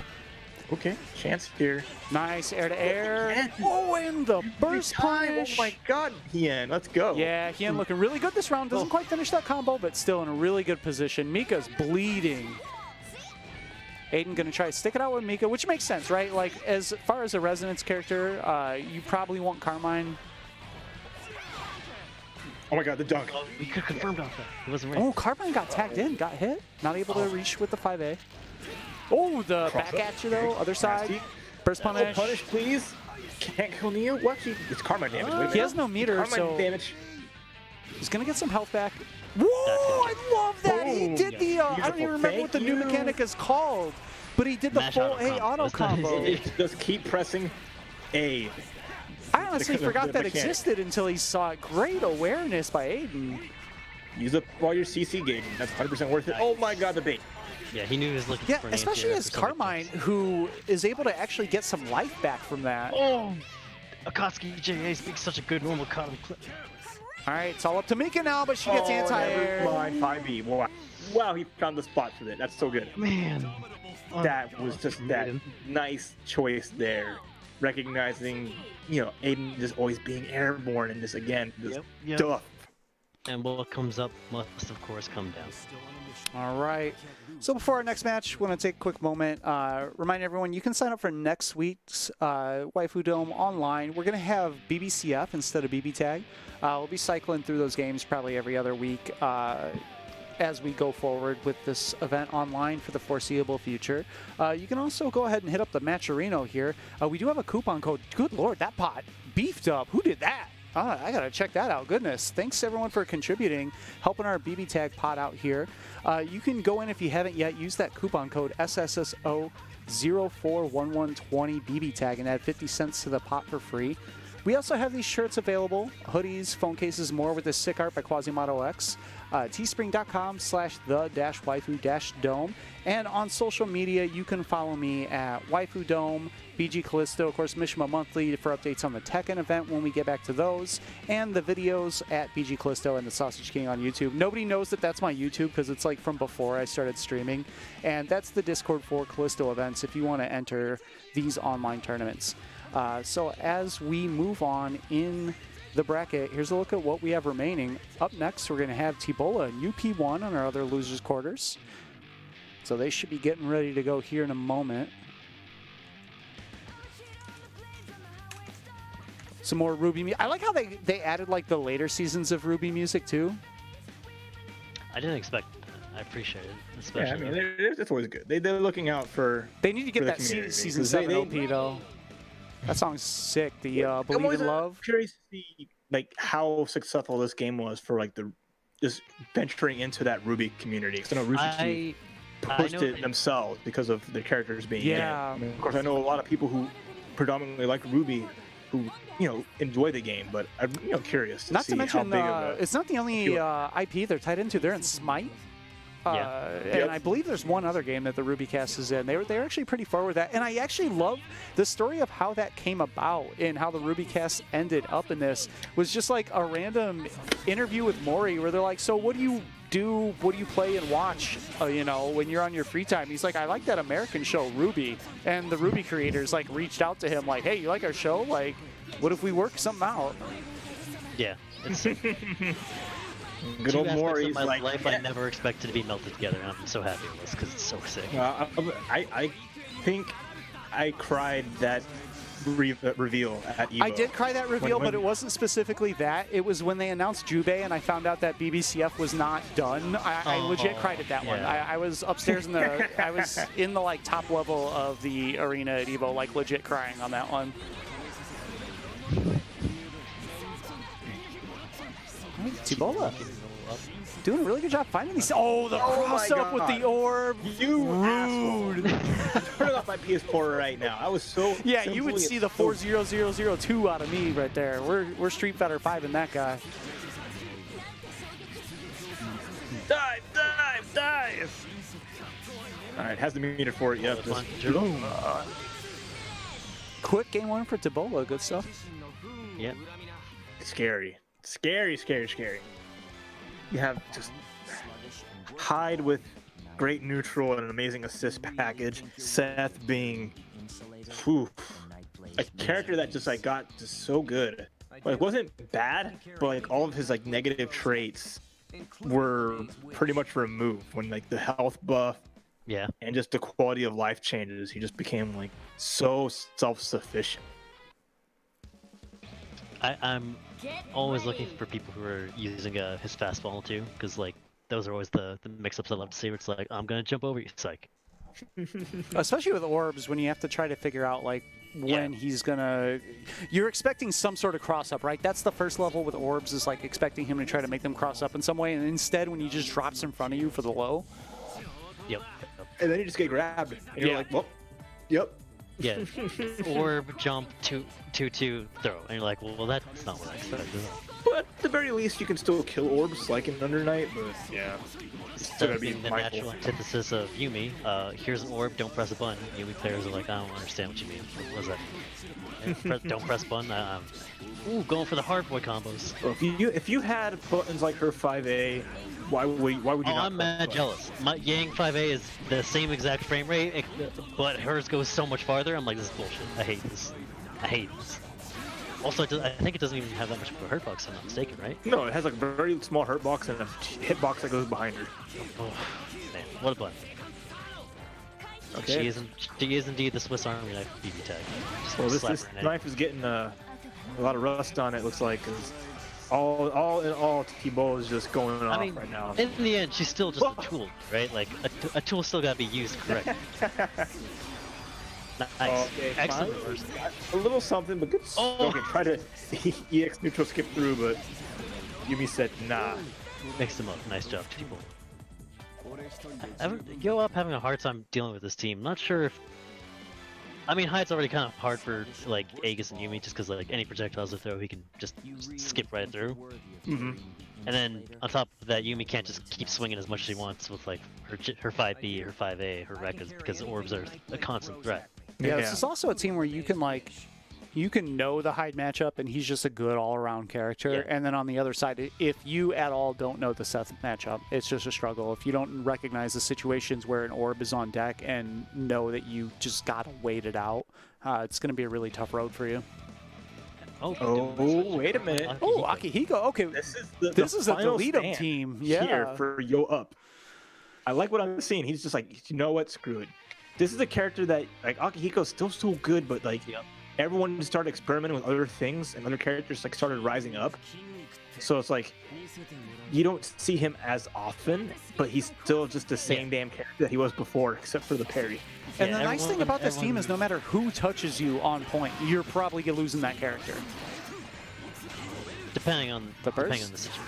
Okay, chance here. Nice air to air. Again. Oh, and the burst punish. Oh my god, Hien, let's go. Yeah, Hien looking really good this round. Doesn't quite finish that combo, but still in a really good position. Mika's bleeding. Aiden gonna try to stick it out with Mika, which makes sense, right? Like, as far as a Resonance character, you probably want Carmine. Oh my god, the dunk. Oh, we could have confirmed off that. It wasn't right. Oh, Carmine got tagged in, got hit. Not able to reach with the 5A. Oh, the back at you though, other side. Nasty. Burst Oh, punish. punish, please. Can't kill Neo. What? It's Carmine damage. Wait a He minute. has no meter, Carmine so damage. he's gonna get some health back. Whoa, I love that. He Boom. did the, I don't even remember what the new Thank you. mechanic is called, but he did the Mash full auto A combo. auto combo. Just keep pressing A. I honestly the forgot that mechanic. existed until he saw it. Great awareness by Aiden. Use up all your CC gauging. That's 100% worth it. Oh my god, the bait. Yeah, he knew he was looking Yeah, for an especially anti-air as for something. Carmine, who is able to actually get some life back from that. Oh! Akatsuki JA speaks such a good normal comedy clip. All right, it's all up to Mika now, but she gets anti-air. Never mind, 5B. Wow. Wow, he found the spot for that. That's so good. Man. That was just that nice choice there. Recognizing, Aiden just always being airborne and just, again, just Yep. duff. And what comes up must, of course, come down. All right. So before our next match, we want to take a quick moment. Remind everyone, you can sign up for next week's Waifu Dome online. We're going to have BBCF instead of BBTAG. We'll be cycling through those games probably every other week as we go forward with this event online for the foreseeable future. You can also go ahead and hit up the Matcherino here. We do have a coupon code. Good Lord, that pot beefed up. Who did that? I gotta check that out. Goodness. Thanks everyone for contributing, helping our BB Tag pot out here. You can go in if you haven't yet, use that coupon code SSSO041120 BB Tag and add 50 cents to the pot for free. We also have these shirts available, hoodies, phone cases, more with this sick art by Quasimodo X. Teespring.com/the-waifu-dome. And on social media, you can follow me at Waifu Dome, BG Callisto, of course, Mishima Monthly for updates on the Tekken event when we get back to those, and the videos at BG Callisto and the Sausage King on YouTube. Nobody knows that that's my YouTube because it's like from before I started streaming, and that's the Discord for Callisto events if you want to enter these online tournaments. So as we move on in the bracket, here's a look at what we have remaining. Up next, we're going to have T-Bola and UP1 on our other losers quarters. So they should be getting ready to go here in a moment. Some more Ruby music. I like how they added like the later seasons of Ruby music too. I didn't expect that. I appreciate it. Yeah, I Especially mean, it's always good. They're looking out for. They need to get for the that community, season 'cause 7 they- LP though. That song's sick. The I'm Believe always in Love. curious to see like how successful this game was for like the just venturing into that Ruby community. Because I know Rooster Teeth pushed know it themselves because of their characters being Yeah. in it. I mean, of course, I know a lot of people who predominantly like Ruby, who enjoy the game, but I'm curious to Not see to mention, how big of a. it's not the only appeal. IP they're tied into. They're in Smite. And I believe there's one other game that the Ruby cast is in. They're actually pretty far with that. And I actually love the story of how that came about and how the Ruby cast ended up in this. Was just like a random interview with Mori where they're like, so what do you do? What do you play and watch, when you're on your free time? He's like, I like that American show, Ruby. And the Ruby creators like reached out to him like, hey, you like our show? Like, what if we work something out? Yeah. It's Good two old aspects Maury's of my like, life I never expected to be melted together, and I'm so happy it was because it's so sick. I think I cried that reveal at Evo. I did cry that reveal, When- but it wasn't specifically that. It was when they announced Jubei and I found out that BBCF was not done. I legit cried at that one. yeah. I was upstairs in the, I was in the like top level of the arena at Evo, like legit crying on that one. T-Bola doing a really good job finding these. Oh, the cross up with the orb. You asshole. Turn off my PS4 right now. I was so. Yeah, you would simply see the 40002 out of me right there. We're Street Fighter 5 in that guy. Dive! All right, has the meter for it. Yep. Fun. Just, boom. Quick game one for T-Bola. Good stuff. Yeah. Scary. You have just Hyde with great neutral and an amazing assist package. Seth being a character that just like got just so good. Like wasn't bad, but like all of his like negative traits were pretty much removed when like the health buff Yeah. and just the quality of life changes. He just became like so self-sufficient. I'm always looking for people who are using his fastball too, because like those are always the mix-ups I love to see. Where it's like I'm gonna jump over you, psych. Especially with orbs, when you have to try to figure out like when he's gonna. You're expecting some sort of cross up, right? That's the first level with orbs, is like expecting him to try to make them cross up in some way, and instead, when he just drops in front of you for the low. Yep. And then you just get grabbed, and you're like, well, yep. Yeah. Orb, jump, two, throw, and you're like, well, that's not what I expected. But at the very least, you can still kill orbs like in Under Night, but yeah. Still gotta be being the mindful. natural antithesis of Yumi. Here's an orb, don't press a button. Yumi players are like, I don't understand what you mean. What was that? Yeah, don't press button. Ooh, going for the hard boy combos. Well, if you had buttons like her 5A, why would you Oh, not? I'm mad press jealous. My Yang 5A is the same exact frame rate, but hers goes so much farther. I'm like, this is bullshit. I hate this. Also, I think it doesn't even have that much of a hurt box, if I'm not mistaken, right? buttons? No, it has like a very small hurt box and a hit box that goes behind her. Oh, man, what a button. Okay. She is indeed the Swiss Army knife of BBTAG. Just Well, slap this her in the head. knife is getting a lot of rust on it. Looks like, 'cause all in all, T-Bola is just going off I mean, right now. in the end, she's still just a tool, right? Like, a tool still gotta be used correctly. Nice. Okay, Excellent fine. reversal. A little something, but good. Oh. Okay, try to EX neutral skip through, but Yumi said nah. Mixed them up. Nice job, people. Yo up having a hard time dealing with this team. Not sure if. I mean, Hyde's already kind of hard for like Aegis and Yumi, just because like any projectiles they throw, he can just skip right through. Mm-hmm. And then on top of that, Yumi can't just keep swinging as much as she wants with like her 5B, her 5A, her Rekkas, because orbs are a constant threat. Yeah, this is also a team where you can like, you can know the Hyde matchup, and he's just a good all-around character. Yeah. And then on the other side, if you at all don't know the Seth matchup, it's just a struggle. If you don't recognize the situations where an orb is on deck and know that you just gotta wait it out, it's going to be a really tough road for you. Oh, wait a minute. Oh, Akihiko. Okay, This is a final delete him stand team. here Yeah. for Yo Up. I like what I'm seeing. He's just like, you know what? Screw it. This is a character that, like, Akihiko's still so good, but, like, everyone started experimenting with other things, and other characters, like, started rising up. So it's like, you don't see him as often, but he's still just the same damn character that he was before, except for the parry. And Yeah, the nice thing about this team is no everyone- matter who touches you on point, you're probably losing that character. Depending on The burst? depending on the situation.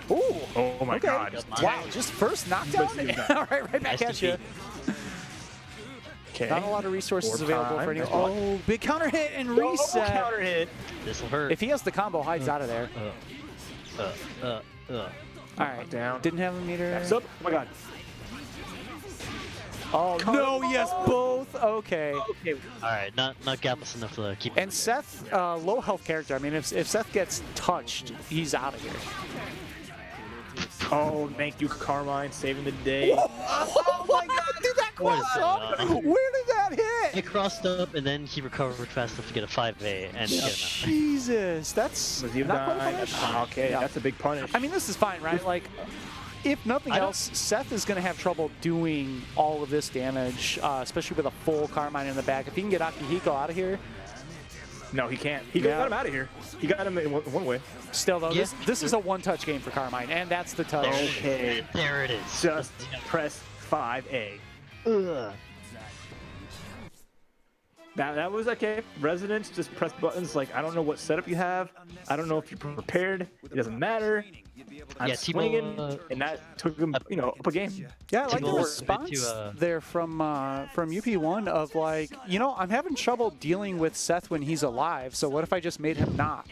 Sure. Ooh. Oh my Okay. god. Wow, just first knockdown? Let's do that. All right, right back Nice at to you. see. Okay. Not a lot of resources Orb available time. for any. Nice block. Oh, big counter hit and Oh, reset. counter hit. This'll hurt. If he has the combo, Hyde's out of there. Uh. All right. Down. Didn't have a meter. Backs up. Oh my god. Oh, no, yes, both. Okay. Okay. All right, not gapless enough to keep. And Seth, low health character. I mean, if Seth gets touched, he's out of here. Oh, thank you, Carmine, saving the day. Oh my god, did that What is cross going up? on? Where did that hit? It crossed up, and then he recovered fast enough to get a 5A and get him Jesus, that's Was he not quite a dying? punish. Okay, Yeah. that's a big punish. I mean, this is fine, right? Like, if nothing I don't- else, Seth is going to have trouble doing all of this damage, especially with a full Carmine in the back. If he can get Akihiko out of here, No, he can't. He Yeah. got him out of here. He got him in one way. still though, Yeah. this is a one-touch game for Carmine, and that's the touch. Okay, There it is. just press 5A. Ugh. That was okay. Residents just press buttons. Like, I don't know what setup you have. I don't know if you're prepared. It doesn't matter. I'm Yeah, Timo, swinging, and that took him, up a game. Yeah, I like the Timo, response to, there from UP1 of like, I'm having trouble dealing with Seth when he's alive, so what if I just made him not?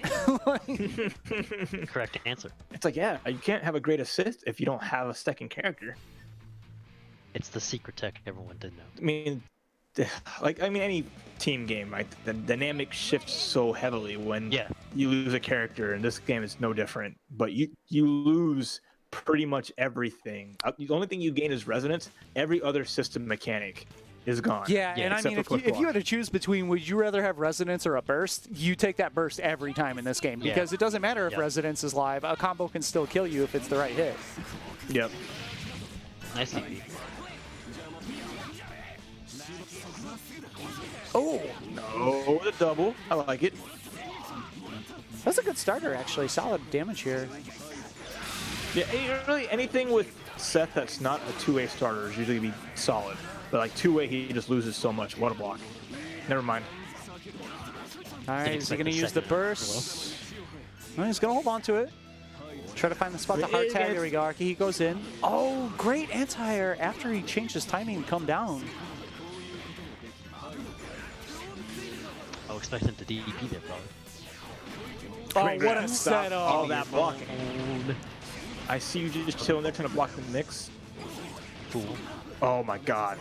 Correct answer. It's like, yeah, you can't have a great assist if you don't have a second character. It's the secret tech everyone didn't know. I mean, any team game, right? The dynamic shifts so heavily when Yeah. you lose a character, and this game is no different. But you lose pretty much everything. The only thing you gain is resonance. Every other system mechanic is gone. Yeah, Yeah, and I except mean, for if you push had to choose between would you rather have Resonance or a Burst, you take that Burst every time in this game Yeah. because it doesn't matter if Yeah. Resonance is live. A combo can still kill you if it's the right hit. Yep. Nice DP. Oh, Oh, the double. I like it. that's a good starter, actually. Solid damage here. Yeah, really anything with Seth that's not a two-way starter is usually be solid. But like two-way, he just loses so much. What a block. Never mind. All right, is he expect going to the use the second Burst? Well, he's going to hold on to it. Try to find the spot to hard tag. There we go. He goes in. Oh, great anti-air after he changed his timing to come down. I'll expect him to DP there, probably. Oh, Great what a man. Stop setup. all that blocking. I see you just chilling there trying to block the mix. Fool. Oh my god.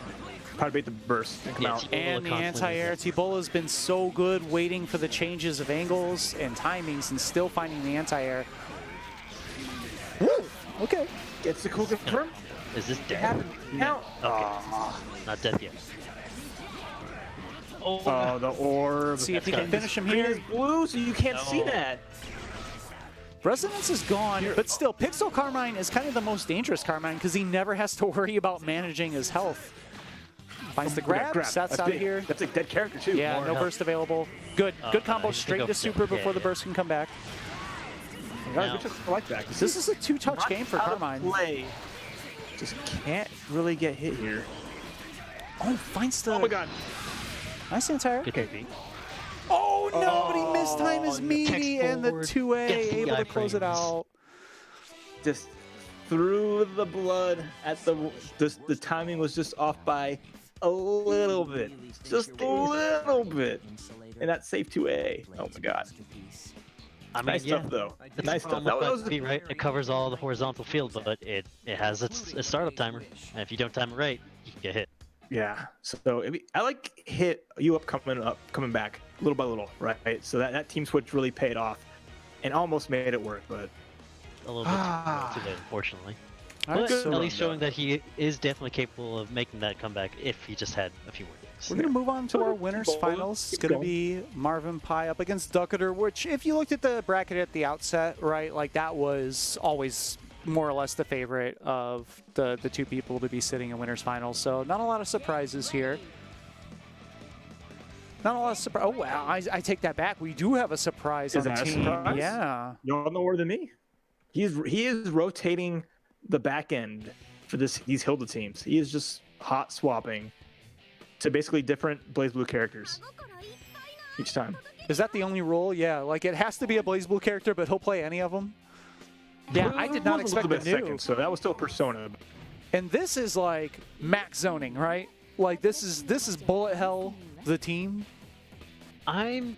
Probably bait the burst and come Yeah, out. T-Bola And the constantly anti-air. does T-Bola's been so good waiting for the changes of angles and timings and still finding the anti-air. Okay. Gets the cool confirm. that. Is this dead? Happened. Count. Okay. Not dead yet. Oh, Oh, the orb. See if he That's can got- finish him Green is here. blue, so you can't see No. that. Resonance is gone, but still, Pixel Carmine is kind of the most dangerous Carmine because he never has to worry about managing his health. Finds the grab, Seth's That's out of big. here. That's a dead character too. Yeah, more no health. burst available. Good combo nice. straight Go to for super it. before the Yeah. burst can come back. Guys, I like that. This is a two-touch Not game for out of Carmine. Play. Just can't really get hit here. Oh, finds the Oh my god. nice anti-air. good DP. Oh no, but he missed time his Text meaty and the forward. 2A Gets the able to close it iframes. out. Just through the blood at the timing was just off by a little bit. Just a little bit. And that's safe 2A. Oh my god. I mean, Nice yeah. stuff though. That's Nice the stuff. problem That with was BlazBlue, right? It covers all the horizontal field, but it has its startup timer. And if you don't time it right, you can get hit. yeah. So I like hit you up coming back. little by little, right? So that team switch really paid off and almost made it work, but A little bit too late, unfortunately. All right, But so at least showing that he is definitely capable of making that comeback if he just had a few more games. we're going to move on to our winners finals. It's going to be Marvin Pai up against Ducketer, which if you looked at the bracket at the outset, right, like that was always more or less the favorite of the two people to be sitting in winners finals. So not a lot of surprises here. Not a lot of surprise. Oh, wow. I take that back. We do have a surprise Is on the that a team. surprise? Yeah. y'all know more than me. He is rotating the back end for these Hilda teams. He is just hot swapping to basically different BlazBlue characters each time. Is that the only rule? Yeah. Like it has to be a BlazBlue character, but he'll play any of them. Yeah, I did not It was expect the Elizabeth new. second, so that was still Persona. And this is like max zoning, right? Like this is bullet hell, the team. I'm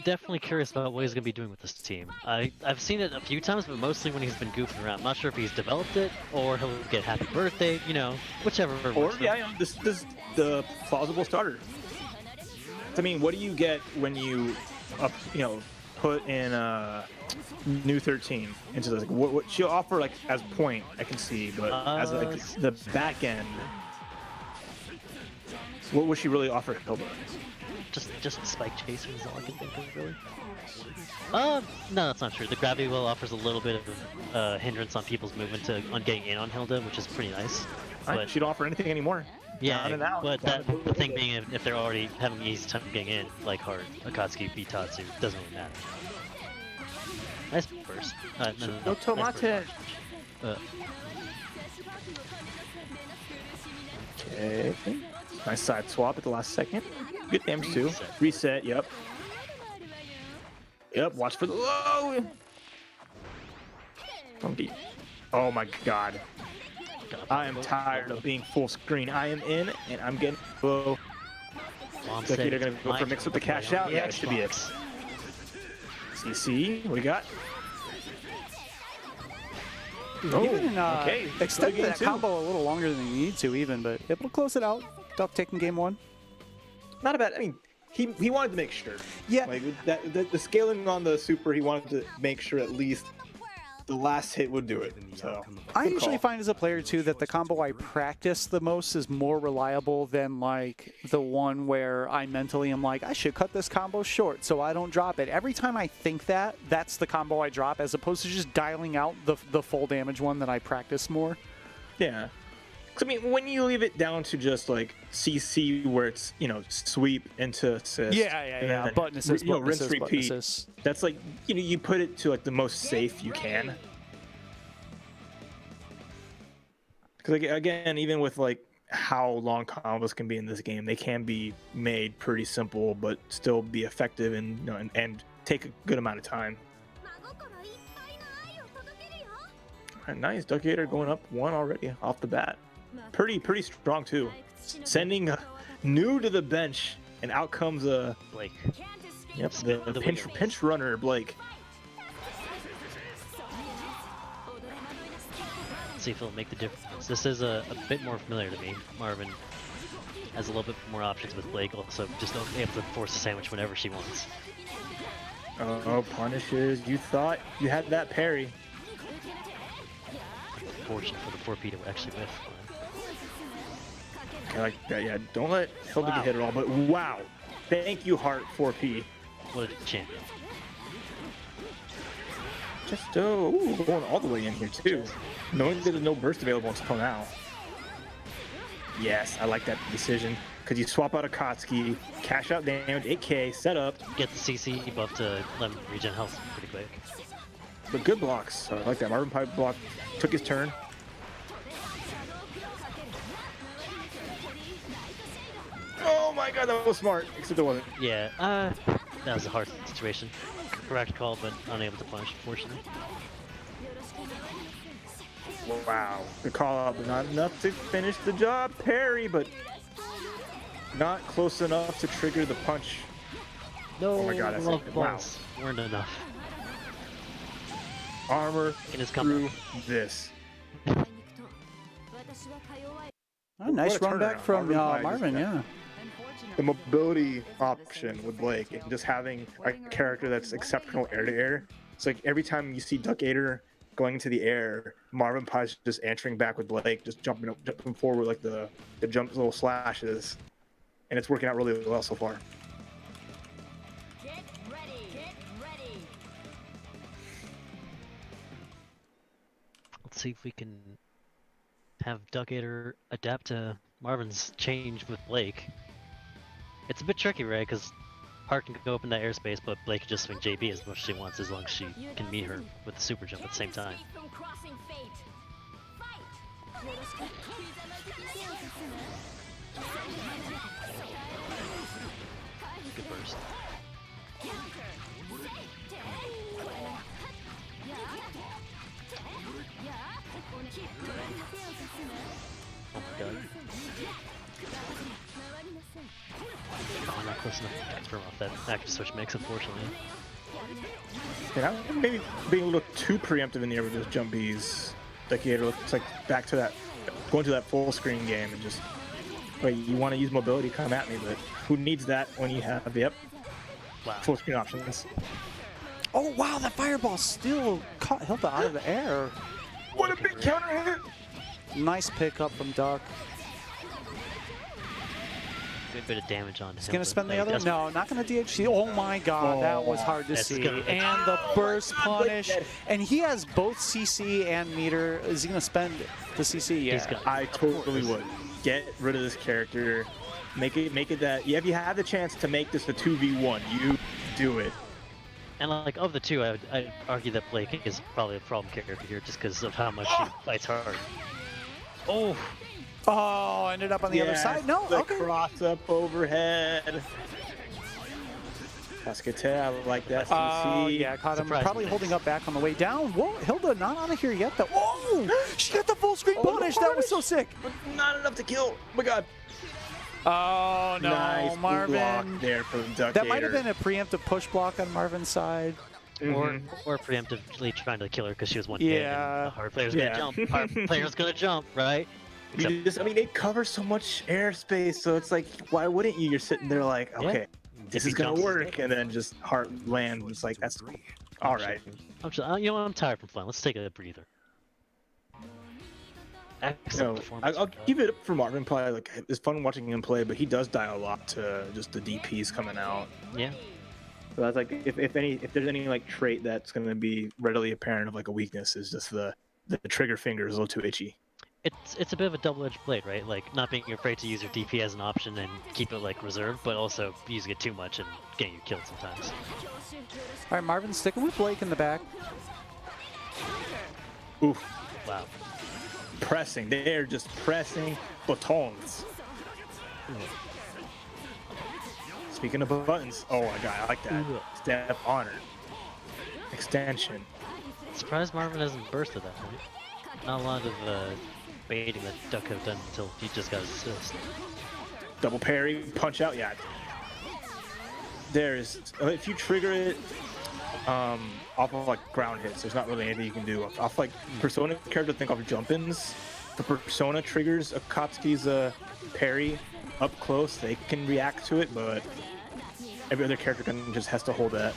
definitely curious about what he's going to be doing with this team. I've seen it a few times, but mostly when he's been goofing around. I'm not sure if he's developed it or he'll get happy birthday, you know, whichever. Or works yeah, this is the plausible starter. I mean, what do you get when you put in new 13 into this? Like, what she'll offer like as point I can see, but as like the back end, what would she really offer Hilda? Just spike chaser is all I can think of, really. No, that's not true. The gravity well offers a little bit of hindrance on people's movement on getting in on Hilda, which is pretty nice. But She don't offer anything anymore. yeah, Down and out. but the thing being, if they're already having an easy time getting in, like hard Akatsuki, Bitatsu, doesn't really matter. Nice first. No tomate. Okay. Nice side swap at the last second. Good damage too. Reset. Yep. Watch for the low. Funky. Oh my god. I am tired of being full screen. I am in and I'm getting low. They're gonna go for mix with the cash out. Yeah, it should be it. CC, what do you got? Even okay. extended Game that two. combo a little longer than you need to, even, but able to close it out. Duck taking game one. Not a bad. I mean, he wanted to make sure. Yeah. Like the scaling on the super, he wanted to make sure at least the last hit would do it. So I good usually call. find as a player too that the combo I practice the most is more reliable than like the one where I mentally am like, I should cut this combo short so I don't drop it. Every time I think that, that's the combo I drop, as opposed to just dialing out the full damage one that I practice more. Yeah. 'Cause, I mean, when you leave it down to just like CC, where it's sweep into assist. and then, Button assist, button rinse assist, button repeat. assist. That's like you put it to like the most safe you can. Because like, again, even with like how long combos can be in this game, they can be made pretty simple, but still be effective and take a good amount of time. Alright, nice, Duck Gator going up one already off the bat. Pretty strong too. Sending new to the bench, and out comes Blake. the pinch runner Blake. See if it'll make the difference. This is a bit more familiar to me. Marvin has a little bit more options with Blake, also just able to force a sandwich whenever she wants. Oh, punishes. You thought you had that parry. Fortunate for the 4P to actually whiff. Okay, like that, yeah. Don't let Hilda get hit at all. But wow, thank you, Heart 4P. What a champion. Just going all the way in here too. Knowing that there's no burst available until now. Yes, I like that decision. Because you swap out Akatsuki, cash out damage, 8k, set up. Get the CC buff to let him regen health pretty quick. But good blocks. I like that. Marvin Pipe block took his turn. Oh my god, that was smart. Except it wasn't. Yeah, that was a hard situation. Correct call, but unable to punish, unfortunately. Wow. The call out, but not enough to finish the job. Parry, but not close enough to trigger the punch. No, Oh my god, that's love it. Wow. balls weren't enough. Armor In his through this. Oh, nice What a run back turnaround. from Marvin Pai just Marvin, got- yeah. the mobility option with Blake and just having a character that's exceptional air to air. It's like every time you see Duck Gator going into the air, Marvin Pye's just answering back with Blake, just jumping forward like the jump little slashes, and it's working out really well so far. Get ready. Get ready. Let's see if we can have Duck Gator adapt to Marvin's change with Blake. It's a bit tricky, right? Because Hart can go up in that airspace, but Blake can just swing JB as much as she wants, as long as she can meet her with the super jump at the same time. Escape from crossing fate. Fight. Good burst. Oh my god. Oh, not close enough to confirm off that active switch mix, unfortunately. Yeah, maybe being a little too preemptive in the air with those jump Bs. Duck Gator looks like back to that, going to that full screen game and just, wait, you want to use mobility, come at me, but who needs that when you have, yep, Wow. full screen options. Oh wow, that fireball still caught Hilda out of the air. What a big counter hit! Nice pickup from Duck. Good bit of damage on him. He's gonna spend the but, other. that's- No, not gonna DHC. Oh my god, that was hard to That's see. good. And the burst punish. And he has both CC and meter. Is he gonna spend the CC? Yeah. He's got- I totally would. Get rid of this character. Make it that, yeah, if you have the chance to make this a 2v1, you do it. And like of the two, I'd argue that Blake is probably a problem character here, just because of how much he fights hard. Oh, Oh, ended up on the other side. No, the okay. cross up overhead. Cascate, I like that. Oh, CC. yeah, caught him Surprising probably mix. holding up back on the way down. Whoa, Hilda not out of here yet, though. Oh, she got the full screen Oh, the punish. That was so punish. sick. But not enough to kill. Oh my god. Oh, no, Nice block Marvin. there from Duck That might have Gator. been a preemptive push block on Marvin's side. Mhm. or preemptively trying to kill her because she was one Yeah. hit. And the hard player's gonna Yeah. jump. Hard player's gonna jump, right? You just, I mean, they cover so much airspace, so it's like, why wouldn't you? You're sitting there like, Yeah. okay, this If he is gonna jumps, he's work, dead. and then just heart lands. It's like, that's all right. I'm just, you know what? I'm tired from flying. Let's take a breather. Excellent No, performance. I'll from Doug. give it up for Marvin. Probably like it's fun watching him play, but he does die a lot to just the DPs coming out. Yeah. So that's like, if there's any like trait that's gonna be readily apparent of like a weakness, is just the trigger finger is a little too itchy. It's a bit of a double-edged blade, right? Like not being afraid to use your DP as an option and keep it like reserved, but also using it too much and getting you killed sometimes. All right, Marvin sticking with Blake in the back. Oof, Wow. pressing. They're just pressing buttons. Speaking of buttons, oh my god, I like that. Step on her. Extension. Surprised Marvin hasn't burst at that point. Not a lot of baiting that Duck could have done until he just got his assist. Double parry, punch out, yeah. There's, if you trigger it off of like ground hits, there's not really anything you can do. Off like Persona character, think off jump-ins. The Persona triggers Akatsuki's parry up close, they can react to it, but every other character just has to hold that.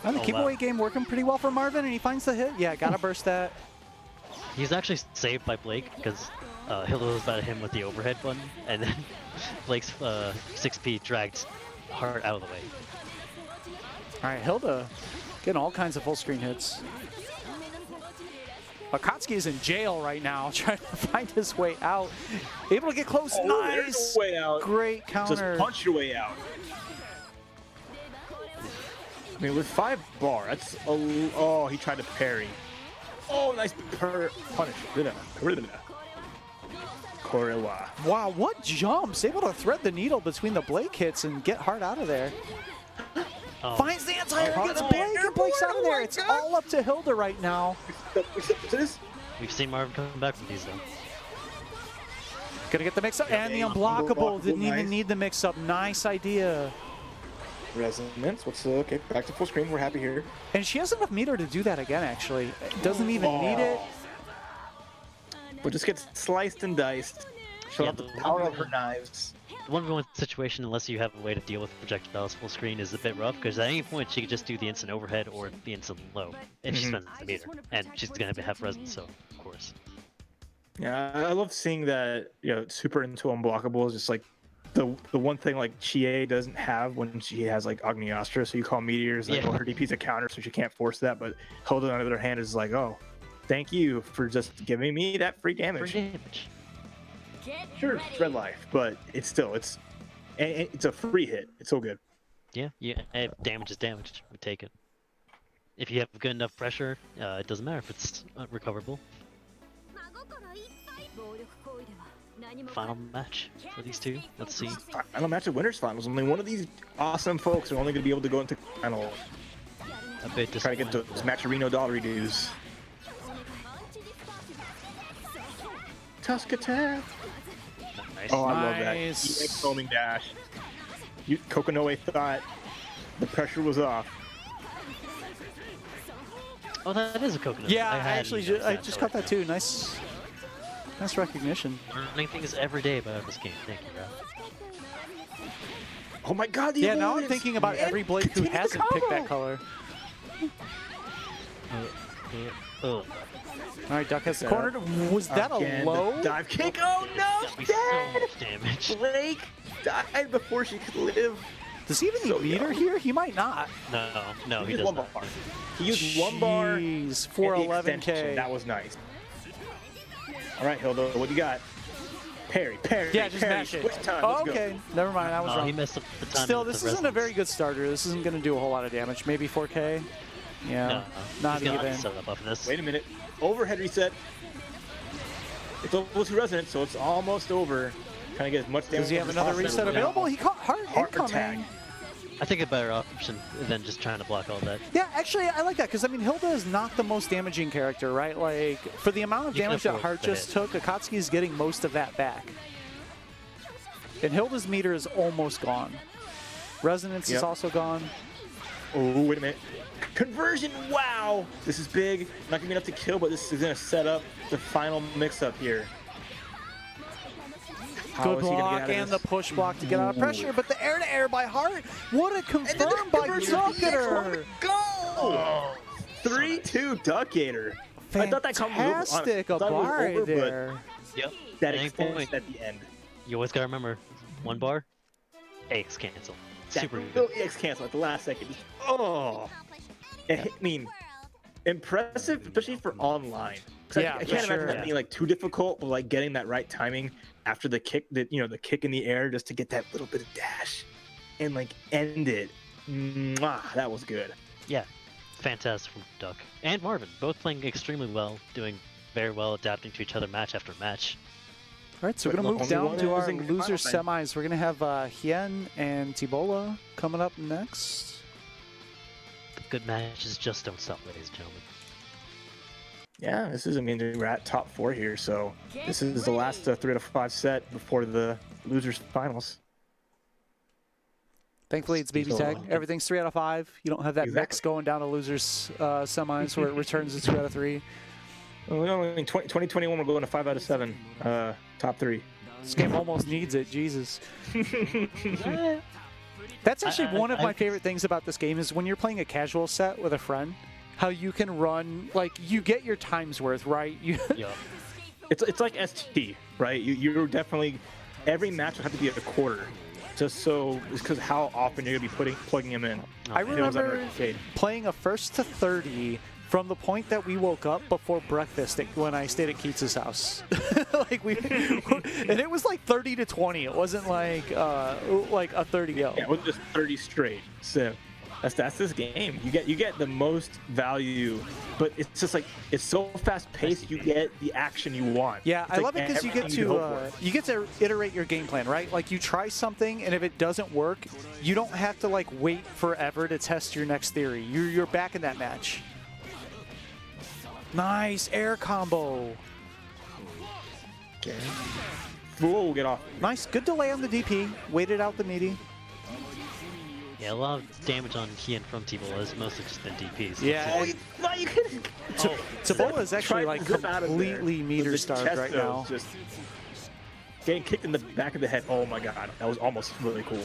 And the Oh, keep wow. away game working pretty well for Marvin, and he finds the hit. Yeah, gotta burst that. He's actually saved by Blake because Hilda was about to hit him with the overhead button, and then Blake's 6P dragged Hart out of the way. All right, Hilda getting all kinds of full screen hits. Akatsuki is in jail right now, trying to find his way out. Able to get close. Oh, there's Nice. a way out. Great Just counter. punch your way out. I mean, with 5 bar, that's a, oh, he tried to parry. Oh, nice punish. Korewa. Wow, what jumps. Able to thread the needle between the Blake hits and get Hart out of there. Oh, Finds the anti-air Oh, against no. Blake, and Blake's out of there. Oh my It's God. all up to Hilda right now. we've seen Marvin come back from these though. Gonna get the mix-up, and the Yeah, unblockable. unblockable, Didn't even nice. need the mix-up. Nice idea. Resonance. What's the, okay, back to full screen. We're happy here. And she has enough meter to do that again, actually. Doesn't even need it. But just gets sliced and diced. Show Yeah, up the the power one- of her knives. the 1v1 situation, unless you have a way to deal with projectiles full screen, is a bit rough because at any point she could just do the instant overhead or the instant low if she spends the meter, and she's gonna have resonance, so of course. Yeah, I love seeing that. Super into unblockable is just like the one thing like Chie doesn't have when she has like Agniastra. So you call meteors like her DP's a counter, so she can't force that. But Hilda on the other hand is like, oh, thank you for just giving me that free damage. Get Sure, ready. it's red life, but it's a free hit. It's so good. Yeah, damage is damage. We take it. If you have good enough pressure, it doesn't matter if it's recoverable. Final match for these two. Let's see. Final match of winners finals. Only one of these awesome folks are only going to be able to go into final. A bit Try to get disappointing. those Matcherino dollary dues. Tusk attack. Nice. Oh, I love that. Nice. EX foaming dash. Kokonoe thought the pressure was off. Oh, that is a coconut. Yeah, I hadn't actually noticed I just caught that until too. Nice recognition. right now. Learning things every day about this game. Thank you, bro. Oh my god, the Yeah, now I'm abilities. thinking about And every Blade who continue the hasn't picked that combo. color. Oh, All right, Duck has Set cornered. Was that Again, a the low? dive kick? Oh no, that'd be so dead! much damage. Blake died before she could live. Does he even So need meter young. here? He might not. No, he used does one not. bar. He used one bar. Jeez, and for the extension. 11K. That was nice. All right, Hilda, what do you got? Parry. Yeah, just parry. mash it. Switch time. Oh, Let's go. okay. Never mind. I was Oh, wrong. he messed up the time. Still, with this the isn't a very resonance. good starter. This isn't going to do a whole lot of damage. Maybe 4K. Yeah, No, not he's gonna even. set up for this. Wait a minute. Overhead reset. It's almost resonant, so it's almost over. Trying to get as much damage. Does he have as another possible. reset available? He caught hard Heart incoming. attack. I think a better option than just trying to block all that. Yeah, actually, I like that because I mean, Hilda is not the most damaging character, right? Like for the amount of You can damage that afford Hart the just hit. took, Akatsuki is getting most of that back. And Hilda's meter is almost gone. Resonance is Yep. also gone. Oh, wait a minute. Conversion, wow! This is big. Not gonna be enough to kill, but this is gonna set up the final mix-up here. How Good is he gonna get block out of and the this? push block to get out of pressure, but the air-to-air by Hart. What a And then confirm by conversion to the Ducketer. Go! 3-2 Duckator. I thought that combo was over. Fantastic I thought it was Abari over, there. Yep. but that At any extends point, at the end. you always gotta remember, one bar, X cancel. Super That good. little EX cancel at the last second. Just, oh! I mean, impressive, especially for online. 'Cause Yeah, I for can't imagine sure. that being like too difficult, but like getting that right timing after the kick, the kick in the air, just to get that little bit of dash and like end it. Mwah, that was good. Yeah, fantastic from Duck and Marvin, both playing extremely well, doing very well, adapting to each other match after match. All right, so we're But going to move only down one to our losing final loser thing. semis. We're going to have Hien and Tibola coming up next. The good matches just don't stop, ladies and gentlemen. Yeah, this is, I mean, we're at top 4 here, so this is the last 3 out of 5 set before the losers finals. Thankfully, it's BB So, tag. Everything's 3 out of 5. You don't have that mix Exactly. going down to losers semis where it returns to 2 out of 3. Well, no, I mean, 2021, we're going to 5 out of 7, top 3. This game almost needs it. Jesus. That's actually one of my favorite things about this game is when you're playing a casual set with a friend, how you can run, like, you get your time's worth, right? You, Yup. It's like ST, right? You're definitely, every match will have to be a quarter, just so it's because how often you're gonna be plugging him in. I It was under remember arcade. playing a first to 30 from the point that we woke up before breakfast when I stayed at Keats' house. Like and it was like 30 to 20. It wasn't like a 30-0. Yeah, it wasn't just 30 straight. So that's this game. You get the most value, but it's just like it's so fast paced. You get the action you want. Yeah, It's I like love it because you get everything hope for. to iterate your game plan, right? Like you try something, and if it doesn't work, you don't have to like wait forever to test your next theory. You're back in that match. Nice air combo. Okay. Fool will get off. Nice, good delay on the DP. Waited out the meaty. Yeah, a lot of damage on Hien from T-Ball has mostly just been DPs. Yeah, You couldn't. Tabola is actually Tried like to zip out of there. completely meter The starved chest right though now. is just- getting kicked in the back of the head. Oh my god, that was almost really cool.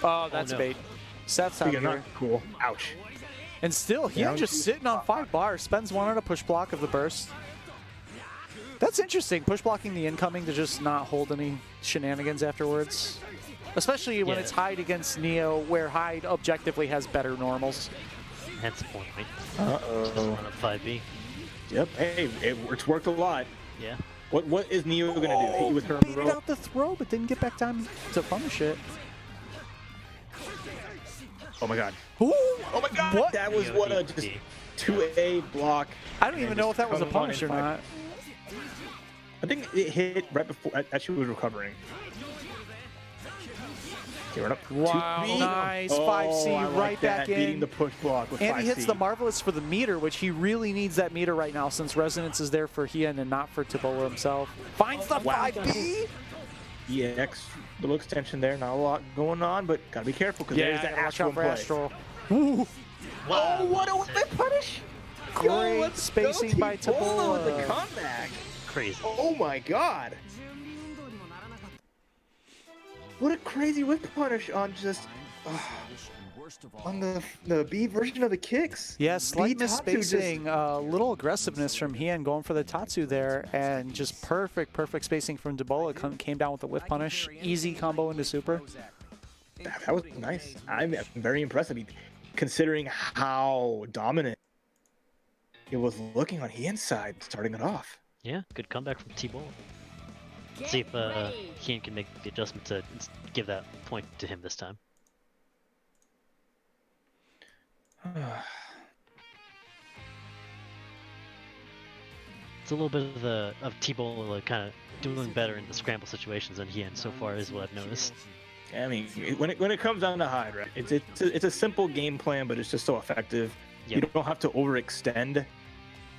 Oh, that's no. bait. Seth's out Speaking of here. not cool, ouch. And still, Hien just sitting on 5 bars. Spends 1 on a push block of the burst. That's interesting. Push blocking the incoming to just not hold any shenanigans afterwards. Especially when Yeah. it's Hyde against Neo, where Hyde objectively has better normals. Hence the point. Uh-oh. Just run up 5B. Yep. Hey, it's worked a lot. Yeah. What is Neo gonna do? Hit you with her Baited rope? out the throw, but didn't get back time to punish it. Oh my god. Ooh, Oh my god. What? That was Neo what a DP. just 2A block. I don't even and know just if that was a coming on punish in or 5. not. I think it hit right before as she was recovering. Okay, run up. Wow, 2B. nice. Oh, 5C I like right that, back beating in. the push block with And 5C. he hits the Marvelous for the meter, which he really needs that meter right now since Resonance is there for Hien and not for Tibola himself. Finds the Wow. 5B! EX, little extension there. Not a lot going on, but gotta be careful because there's that gotta watch out Astral for play. Astral. Ooh, Oh, what a whip punish! Great let's spacing go, by Tibola with the Tibola. comeback. Crazy. Oh my god! What a crazy whip punish on just on the B version of the kicks. Yeah, slight B Tatsu just- misspacing, little aggressiveness from Hien going for the Tatsu there, and just perfect spacing from Tibola. Came down with the whip punish. Easy combo into super. That was nice. I'm very impressed. I mean, considering how dominant it was looking on Hien's side, starting it off. Yeah, good comeback from T-Ball. See if Hien can make the adjustment to give that point to him this time. It's a little bit of T-Ball kind of doing better in the scramble situations than Hien so far is what I've noticed. I mean, when it comes down to Hyde, right? It's a simple game plan, but it's just so effective. Yep. You don't have to overextend,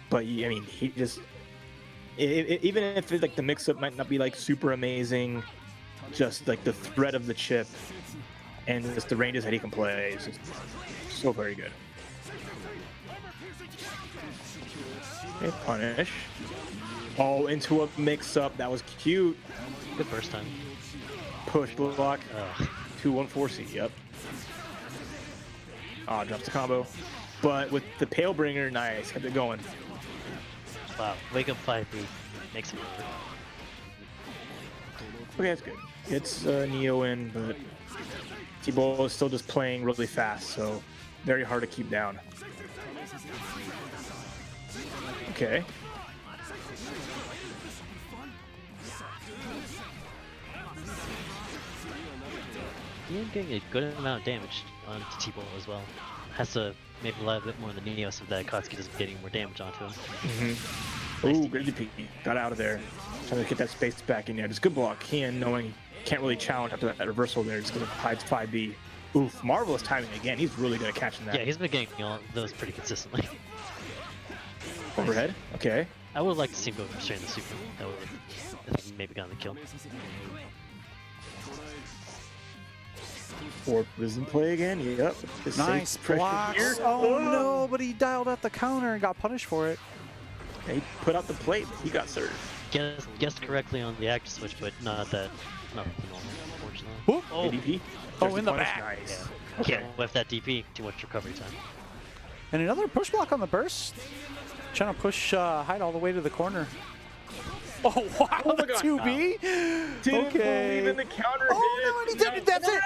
but I mean, he just even if it's like the mix-up might not be like super amazing, just like the threat of the chip and just the ranges that he can play is just so very good. Okay, punish. Oh, into a mix-up. That was cute. Good first time. Push block. Ugh. 2-1-4C. Yep. Ah, drops the combo. But with the Palebringer, nice. Kept it going. Wow, wake up 5B. Makes it over. Okay, that's good. It's Neo in, but T-Ball is still just playing really fast, so very hard to keep down. Okay. Hien getting a good amount of damage on T-Ball as well. Has to maybe rely a bit more on the Neo so that Kotsky doesn't getting more damage onto him. Ooh, good DP. Got out of there. Trying to get that space back in there. Just good block. Hien knowing he can't really challenge after that reversal there. Just gonna hide 5B. Oof, marvelous timing again. He's really good at catching that. Yeah, he's been getting all those pretty consistently. Overhead. Okay. I would like to see him go straight in the super. That would have maybe gotten the kill. Forward prison play again. Yep. Just Nice safe pressure blocks. here. Oh no, but he dialed out the counter and got punished for it. He put out the plate. He got served. Guessed correctly on the active switch, but not the normal, unfortunately. Whoop. Oh, ADP. Oh, There's in the punish. back. Nice. yeah. Okay. Can't whiff that DP. Too much recovery time. And another push block on the burst. Trying to push Hyde all the way to the corner. Oh, wow, Oh my the God. 2B? Didn't Okay. believe in the counter Oh, hit. no, and he did it. That's it.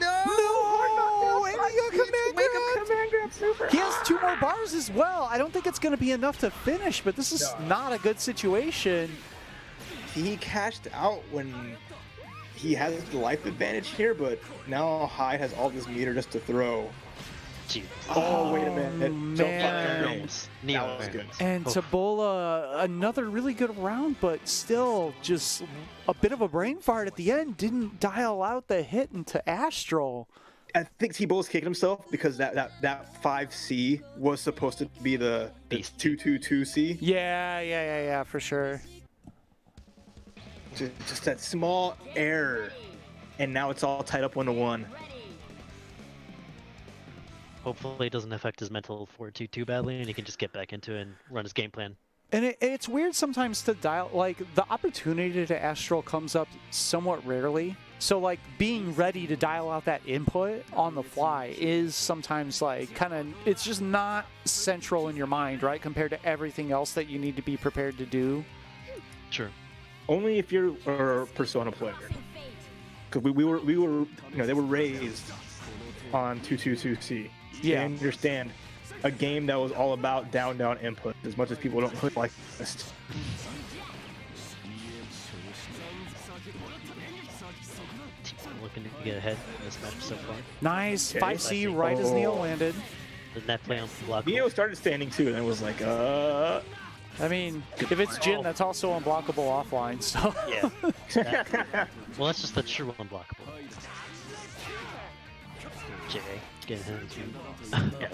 No. No, and he got command Wake up grab. command grab super. He has 2 more bars as well. I don't think it's going to be enough to finish, but this is No. not a good situation. He cashed out when he has the life advantage here, but now Hyde has all this meter just to throw. Jeez. Oh, wait a minute. Jump man. fire. Almost. Neo. That was good. And Oof. Tibola, another really good round, but still just a bit of a brain fart at the end. Didn't dial out the hit into Astral. I think T-Bowl's kicking himself because that 5C was supposed to be the Beast. 222C. Yeah, for sure. Just that small error, and now it's all tied up 1-1. Hopefully it doesn't affect his mental fortitude too badly and he can just get back into it and run his game plan. And it's weird sometimes to dial, like, the opportunity to astral comes up somewhat rarely. So, like, being ready to dial out that input on the fly is sometimes, like, kind of, it's just not central in your mind, right? Compared to everything else that you need to be prepared to do. Sure. Only if you're a Persona player. Because we were, you know, they were raised on 222C. Yeah. They understand a game that was all about down input, as much as people don't put like this. Looking to get ahead in this match so far. Nice. Okay. 5C right as Neo landed. The net play on block. Neo started standing too, and it was like, I mean, if it's Jin, that's also unblockable offline, so. Yeah. Well, that's just the true unblockable. Jay, getting him too.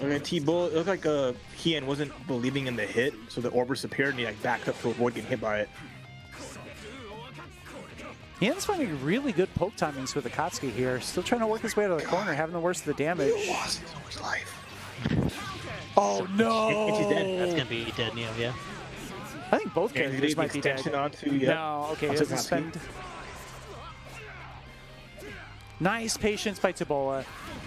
And then T-Bull, it looked like Hien wasn't believing in the hit, so the orb disappeared and he like backed up to avoid getting hit by it. Ian's finding really good poke timings with Akatsuki here. Still trying to work his way out of the corner, having the worst of the damage. Lost so much life. Oh no! And she's dead. That's gonna be dead, Neo, yeah. I think both And characters might be dead. extension onto, yeah. No, okay, onto doesn't Akatsuki. spend. Nice patience by Tabola.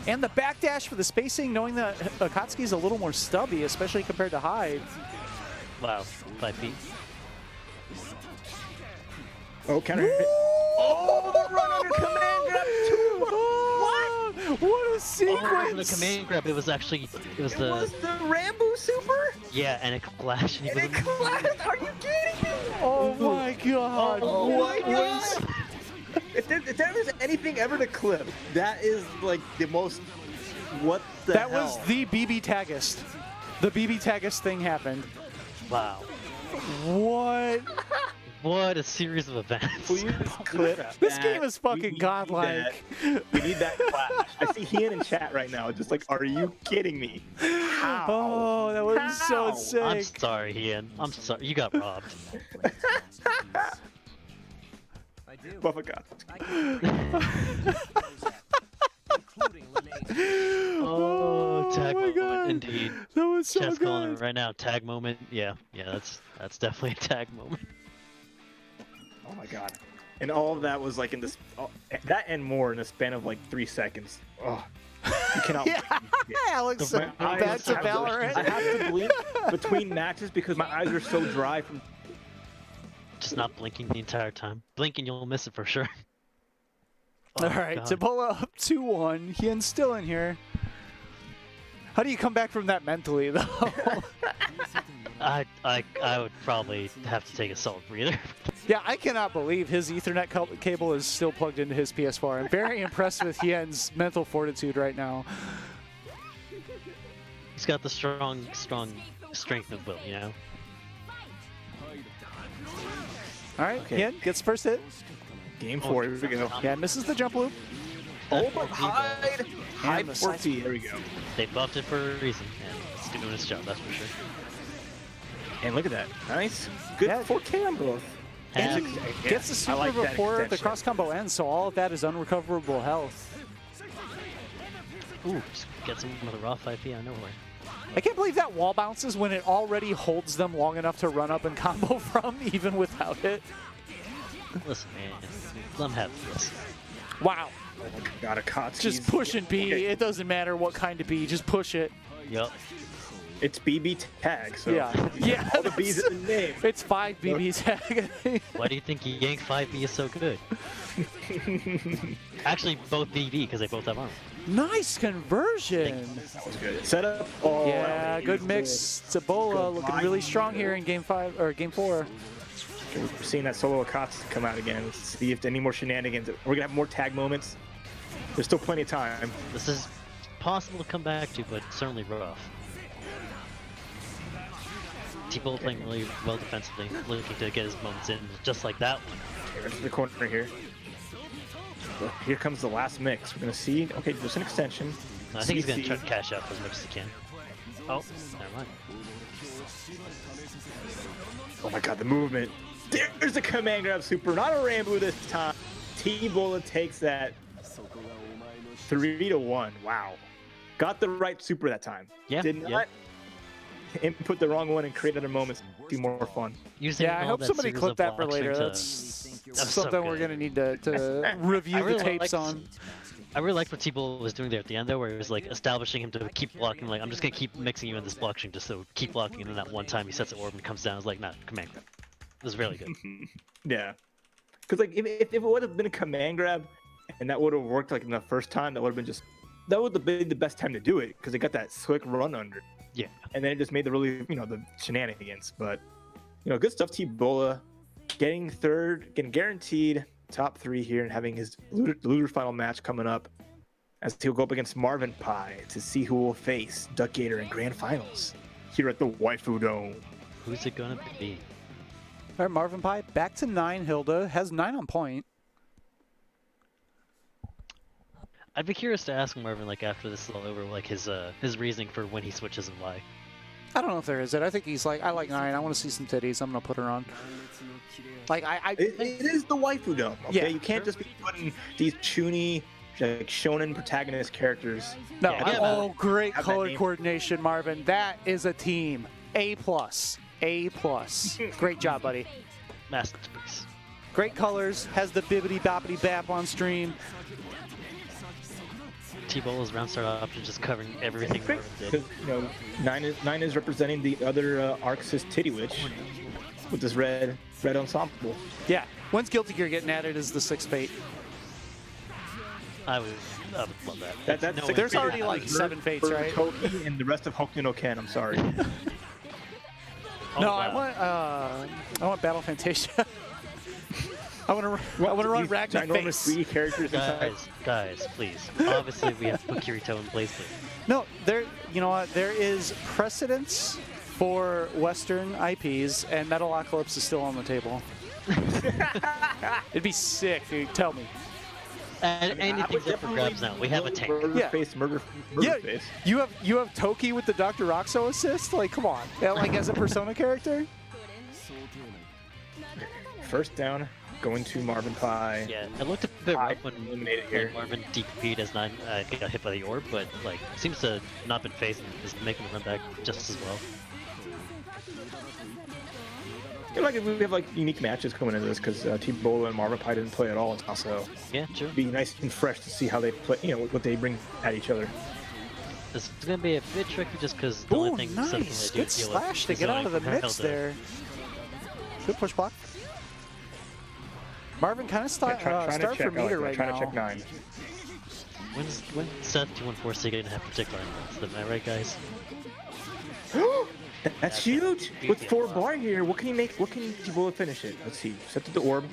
And the backdash for the spacing, knowing that Akatsuki's a little more stubby, especially compared to Hyde. Wow, 5 feet. Oh, counter hit. Oh, the run under command grab too. What a Oh, sequence! the command grab, it was the It was the Rambo super? yeah, and it flashed. And And it collapsed? Are you kidding me? Oh my god! Oh what my was- god! If there's anything ever to clip, that is like the most. What the That hell? was the BBTAGist. The BBTAGist thing happened. wow. What? What a series of events. Please clip This that. game is fucking We need godlike. that. We need that flash. I see Hien in chat right now, just like, are you kidding me? How? Oh, that was so How? sick. I'm sorry, Ian. I'm sorry. You got robbed. I do. Buff got. I can bring including Linnaeus. Oh, tag my moment, God. indeed. That was so Chat's calling good. it right now. Tag moment. Yeah, that's definitely a tag moment. Oh my god. And all of that was like in this, that and more in a span of like 3 seconds. Oh, you cannot. Yeah, Alex, My eyes back to have to- Valorant. I have to blink between matches because my eyes are so dry from. Just not blinking the entire time. Blinking, you'll miss it for sure. All right, God. Tabola up 2-1. Hien's still in here. How do you come back from that mentally, though? I would probably have to take a salt breather. Yeah, I cannot believe his Ethernet cable is still plugged into his PS4. I'm very impressed with Hien's mental fortitude right now. He's got the strong strength of will, you know. All right, Okay. Hien gets first hit. Game 4, here we go. Yeah, misses the jump loop. Oh, but hide! Hide the 4P, side- there we go. They buffed it for a reason, and it's doing its job, that's for sure. And look at that. Nice. Good Yeah. 4K on both. And Gets the super like that before the extension. cross combo ends, so all of that is unrecoverable health. ooh, just get some of the raw 5P out of nowhere. I can't believe that wall bounces when it already holds them long enough to run up and combo from, even without it. Listen, man, let him have this. Wow. Oh my god, Akatsuki's. Just push and B. Okay. It doesn't matter what kind of B. Just push it. Yup. It's BBTAG, so. Yeah. Yeah. All the B's in the name. It's 5 BB tag. Why do you think Yank 5B is so good? Actually, both BB, because they both have armor. Nice conversion. That was good. Set up. Oh, Yeah, good mix. Tabola Good looking really strong here in game 5 or game 4. We're seeing that solo Akatsuki come out again. Let's see if any more shenanigans. We're gonna have more tag moments. There's still plenty of time. This is possible to come back to, but certainly rough. T-Bull playing really well defensively, looking to get his moments in, just like that one. Okay, right to the corner here. But here comes the last mix. We're gonna see. Okay, just an extension. I think he's going to CC. try to cash out as much as he can. Oh, never mind. Oh my god, the movement. There's the command grab super. Not a Rambo this time. T-Bola takes that 3-1. Wow. Got the right super that time. Yeah, Did yeah. not input the wrong one and create other moments. Be more fun. Using Yeah, I all hope that somebody series clip of that for boxing later. to- That's That's so something we're good. gonna need to review I the really tapes liked- on. I really liked what T-Bull was doing there at the end, though, where he was like establishing him to keep blocking. Like, I'm just gonna keep mixing you in this blockchain just so keep blocking. And then that one time he sets the orb and comes down, I was like, nah, command grab. It was really good. Yeah. Because like if it would have been a command grab, and that would have worked like in the first time, that would have been the best time to do it because it got that slick run under. Yeah. And then it just made the really the shenanigans. But good stuff. T-Bola getting third, getting guaranteed top 3 here, and having his loser final match coming up as he'll go up against Marvin Pie to see who will face Duck Gator in grand finals here at the Waifu Dome. Who's it gonna be? All right, Marvin Pie back to 9. Hilda has 9 on point. I'd be curious to ask Marvin, like, after this is all over, like, his reasoning for when he switches and why. I don't know if there is it. I think he's like, I like 9. I want to see some titties. I'm gonna put her on. Like It is the Waifu Dome. Okay, Yeah, you can't just be putting these chuny, like shonen protagonist characters. No, Yeah, oh, great have that color name. coordination, Marvin. That is a team. A+. A+. Great job, buddy. Masterpiece. Great colors. Has the bibbity boppity bap on stream. T-Bola's round start option just covering everything Marvin did. Because nine is representing the other Arxis Titty Witch with this red ensemble. Yeah. When's Guilty Gear getting added as the 6th fate? I would love that. That's No six There's way. already like for- 7 fates, for right? Toki and the rest of Hokuto no Ken. I'm sorry. Oh, No, wow. I want Battle Fantasia. I want to run These Ragnar ginormous face. 3 characters inside. Guys, please. Obviously, we have to put Kirito in BlazBlue. No, you know what? There is precedence for Western IPs, and Metalocalypse is still on the table. It'd be sick, dude. Tell me. And I would anything's up for grabs now. We have a tank. Murder Yeah. face, murder Yeah, face. you have Toki with the Dr. Roxo assist. Like, come on. Yeah, like as a Persona character. First down, going to Marvin Pie. Yeah, it looked a bit rough when eliminated here. Marvin DP'd as 9 got hit by the orb, but like seems to not been phased and is making the run back just as well. I feel like we have like unique matches coming into this because T-Bola and Marvin Pie didn't play at all. So Yeah, true. it'd be nice and fresh to see how they play. What they bring at each other. This is gonna be a bit tricky just because the Ooh, only thing nice. Seth can really Good do is deal slash to with get out zoning of the from mix Hilda. there. Good push block. Marvin kind of Trying start to check. for meter right trying now. to check 9. When's Seth 214C gonna have particular angles? Am I right, guys? That's huge. With 4 bar here, what can he make? What can T-Bola finish it? Let's see. Set to the orb.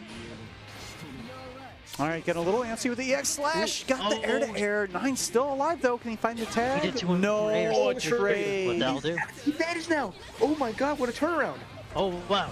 All right, getting a little antsy with the EX slash. Got the air to air. 9 still alive though. Can he find the tag? He did 2 No airs. Oh, What trade. that'll do? Advantage now. Oh my God! What a turnaround. Oh wow!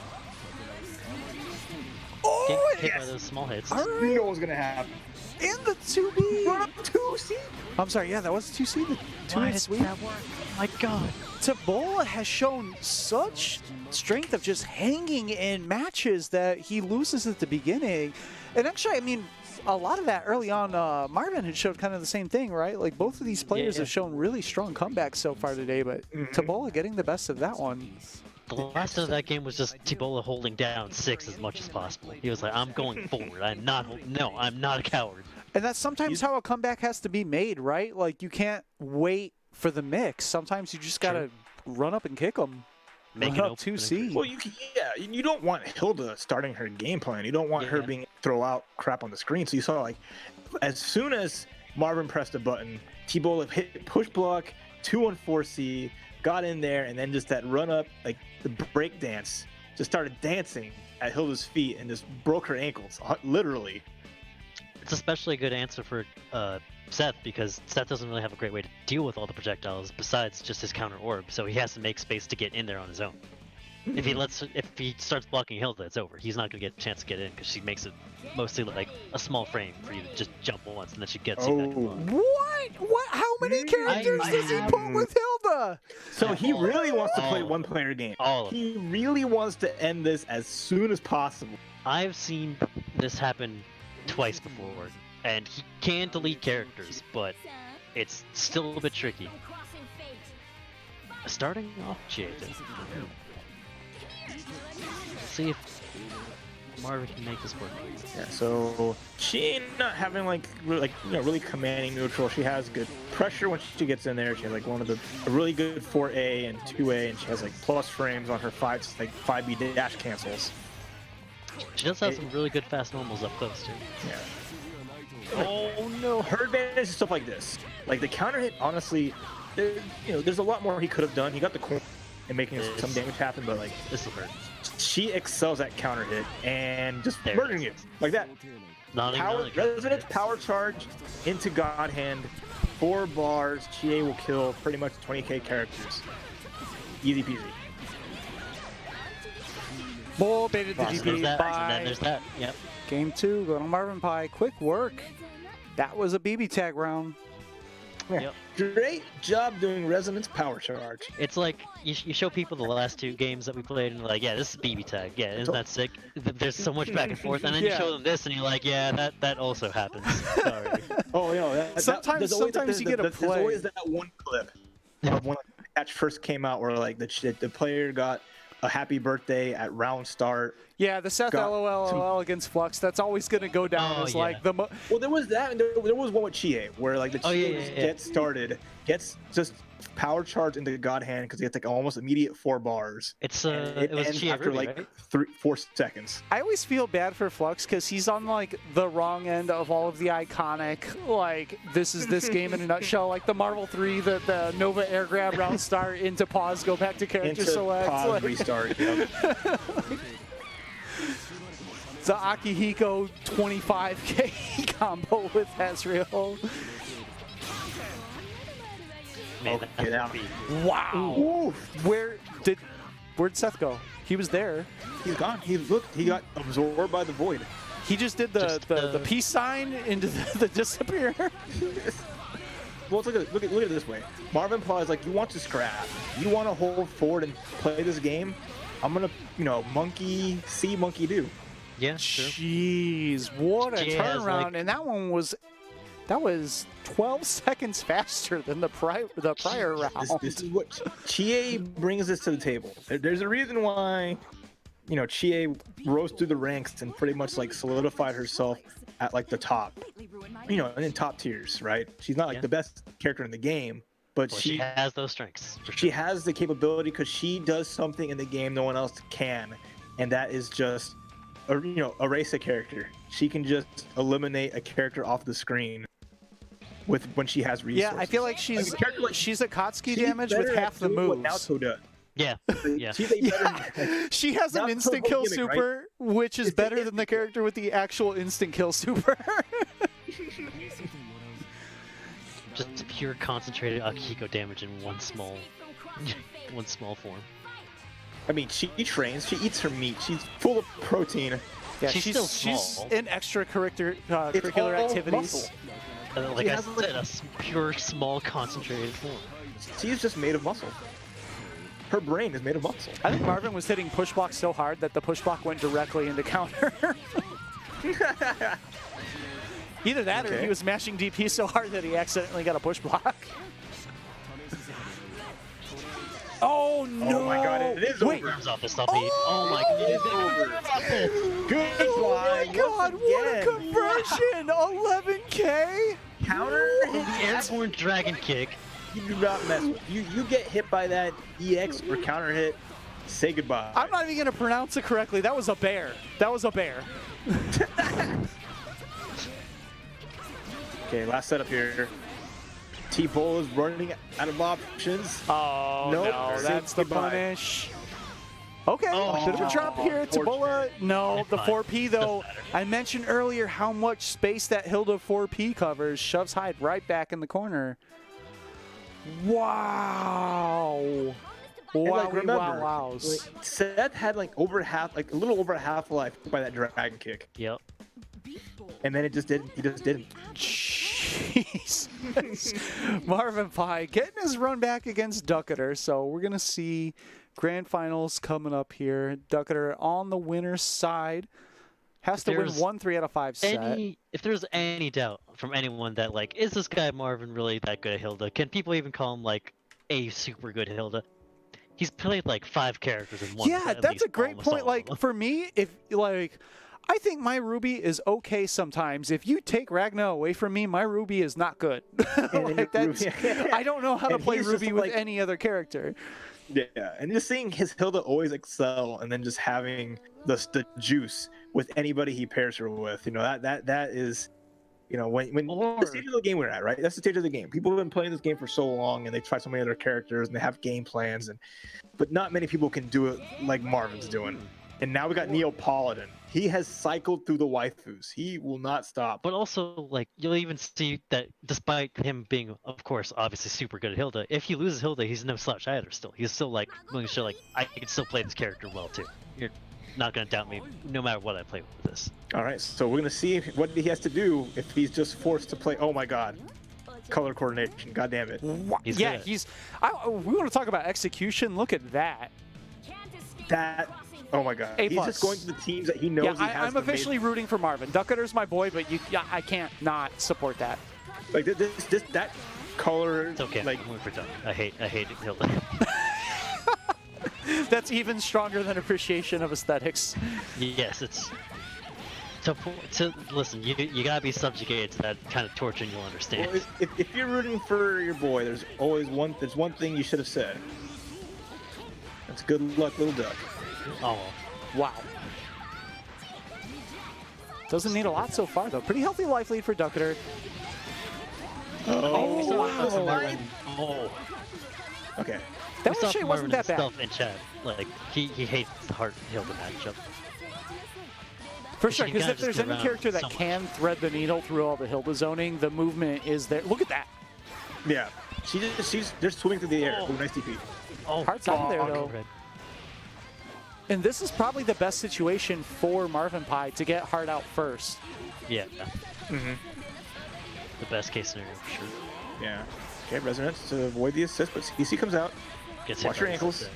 Oh, Getting hit by those small hits. all You right. know what's gonna happen. In the 2B. Run up 2C. I'm sorry. Yeah, that was 2C. The 2 Why hit did sweep. that work? My God! T-Bola has shown such strength of just hanging in matches that he loses at the beginning. And actually, I mean, a lot of that early on, Marvin had showed kind of the same thing, right? Like both of these players Yeah. have shown really strong comebacks so far today, but T-Bola getting the best of that one. The last of that game was just T-Bola holding down 6 as much as possible. He was like, I'm going forward. I'm not a coward. And that's sometimes how a comeback has to be made, right? Like you can't wait for the mix. Sometimes you just gotta run up and kick them. Make Run it up open 2C. Well, you don't want Hilda starting her game plan. You don't want her Yeah. being throw out crap on the screen. So you saw like, as soon as Marvin pressed a button, T-Bola hit push block 2-on-4C, got in there, and then just that run up, like the break dance, just started dancing at Hilda's feet and just broke her ankles, literally. It's especially a good answer for Seth because Seth doesn't really have a great way to deal with all the projectiles besides just his counter orb, so he has to make space to get in there on his own. If he starts blocking Hilda, it's over. He's not gonna get a chance to get in because she makes it mostly like a small frame for you to just jump once and then she gets you back and block. What? How many characters does he put with Hilda? So he really wants to play All- one-player game. all of He really wants to end this as soon as possible. I've seen this happen twice before, and he can delete characters, but it's still a bit tricky. Starting off jaded. Let's see if Marvin can make this work. Yeah, so she not having like really commanding neutral. She has good pressure when she gets in there. She has like a really good 4A and 2A, and she has like plus frames on her 5B dash cancels. She does have some really good fast normals up close too. Yeah. Oh no, her advantage is stuff like this. Like the counter hit, honestly, there's a lot more he could have done. He got the corner and making some damage happen, but like This will hurt. she excels at counter hit and just There it murdering is. it like that. Not even Resonance power charge into God Hand, 4 bars. Chie will kill pretty much 20k characters. Easy peasy. Bull baited the There's GP that, and by then there's that. Yep. game 2. Going to Marvin Pie. Quick work. That was a BB tag round. Yep. Great job doing resonance power charge. It's like you show people the last 2 games that we played, and they're like, yeah, this is BB tag. Yeah, isn't that sick? There's so much back and forth, and then you Yeah. show them this, and you're like, yeah, that also happens. Sorry. Oh, Sometimes you get a There's play. always that one clip of when the patch first came out where like the player got a happy birthday at round start. Yeah, the Seth Got LOL against Flux, that's always going to go down Oh, as yeah. like the Well, there was that, and there was one with Chie, where like the Chie yeah. gets started, gets just power charge into God Hand because he gets like almost immediate 4 bars. It's And it was ends Chia after Ruby, like right? 4 seconds. I always feel bad for Flux because he's on like the wrong end of all of the iconic, like this is this game in a nutshell, like the Marvel 3, the Nova air grab round start into pause, go back to character Into select. pause, like, restart. Yep. the Akihiko 25k combo with Ezreal. Man, Okay, that's now- beat. Wow. Oof. Where'd Seth go? He was there. He's gone. He got absorbed by the void. He just did the peace sign into the disappear. Well, look at it this way. Marvin Paw is like, you want to scrap, you want to hold forward and play this game. I'm gonna, monkey see, monkey do. Yeah, sure. Jeez, what a Yeah, it's turnaround! like- And that was 12 seconds faster than the prior round. This is what Chie brings this to the table. There's a reason why, Chie rose through the ranks and pretty much like solidified herself at like the top, and in top tiers, right? She's not like Yeah. the best character in the game, but Well, she she has those strengths. For sure. she has the capability because she does something in the game no one else can, and that is just erase a character. She can just eliminate a character off the screen when she has resources. Yeah, I feel like she's a character like- she's a Kotsky She's damage with better at half the doing what moves. Naoto does. Yeah, yeah. She's a better, Yeah, she has an Naoto's instant whole kill gimmick, right? super, which is It's better than the character with the actual instant kill super. Just pure concentrated Akihiko damage in one small form. I mean, she trains. She eats her meat. She's full of protein. Yeah, She's still small. in extracurricular It's curricular all activities. muscle. Like She I has, said, pure small concentrated form. She's just made of muscle. Her brain is made of muscle. I think Marvin was hitting push block so hard that the push block went directly into counter. Either that or Okay. he was mashing DP so hard that he accidentally got a push block. Oh no! Oh my god, it is Wait. over. Comes off the stop heat. Oh my god, it is over. Goodbye. Oh my god, what a conversion! 11k? Counter The airborne dragon kick. You do not mess with. You get hit by that EX or counter hit. Say goodbye. I'm not even gonna pronounce it correctly. That was a bear. That was a bear. Okay, last setup here. T-Bull is running out of options. Oh Nope. no, Say that's the goodbye. punish. Okay, Oh, should have dropped here. Tabola, no, the Fine. 4P though. Doesn't matter. I mentioned earlier how much space that Hilda 4P covers. Shoves Hyde right back in the corner. Wow. And, Wow, like, remember, wows. like, Seth had like a little over half life by that dragon kick, Yep. and then it just didn't. He just didn't. Jesus. Marvin Pie getting his run back against Ducketer. So we're going to see grand finals coming up here. Ducketer on the winner's side. Has to win There's 1 3 out of 5 set. If there's any doubt from anyone that like, is this guy Marvin really that good at Hilda? Can people even call him like a super good Hilda. He's played like 5 characters in one. Yeah, at that's least, a great almost point. all of Like them. for me, if like I think my Ruby is okay sometimes. If you take Ragna away from me, my Ruby is not good. Like that's, I don't know how to And play he's just Ruby with like- any other character. Yeah, and just seeing his Hilda always excel, and then just having the juice with anybody he pairs her with, that is, when Or- the stage of the game we're at, right? That's the stage of the game. People have been playing this game for so long, and they try so many other characters, and they have game plans, but not many people can do it like Marvin's doing. And now we got Neapolitan. He has cycled through the waifus. He will not stop. But also, like, you'll even see that despite him being, of course, obviously super good at Hilda, if he loses Hilda, he's no slouch either still. He's still, like, willing to show, like, I can still play this character well, too. You're not going to doubt me no matter what I play with this. All right, so we're going to see what he has to do if he's just forced to play. Oh, my God. Color coordination. God damn it. He's Yeah, good. we want to talk about execution. Look at that. That. Oh, my God. A+. He's just going to the teams that he knows Yeah, he has I'm to officially rooting for Marvin. Duckator's my boy, but I can't not support that. Like, that color. It's okay. Like, I'm rooting for Duck. I hate Hilda. That's even stronger than appreciation of aesthetics. Yes, it's... To listen, you gotta be subjugated to that kind of torture, and you'll understand. well, if you're rooting for your boy, there's one thing you should have said. That's good luck, little duck. Oh, Wow. Doesn't need a lot so far, though. Pretty healthy life lead for Duckator. Oh, wow. Oh, Okay. That we saw actually from wasn't Marvin that bad. himself in chat. Like, he hates the Heart Hilda matchup. For But sure, you because gotta if just there's get any around character that so much. can thread the needle through all the Hilda zoning, the movement is there. Look at that. Yeah. They're swimming through the air. Oh. Ooh, nice DP. Oh, Heart's out there, fuck. though. And this is probably the best situation for Marvin Pie to get Hart out first. Yeah, Mm-hmm. the best case scenario for sure. Yeah. Okay, Resonance to avoid the assist, but CC comes out. Gets Watch hit your by ankles. this.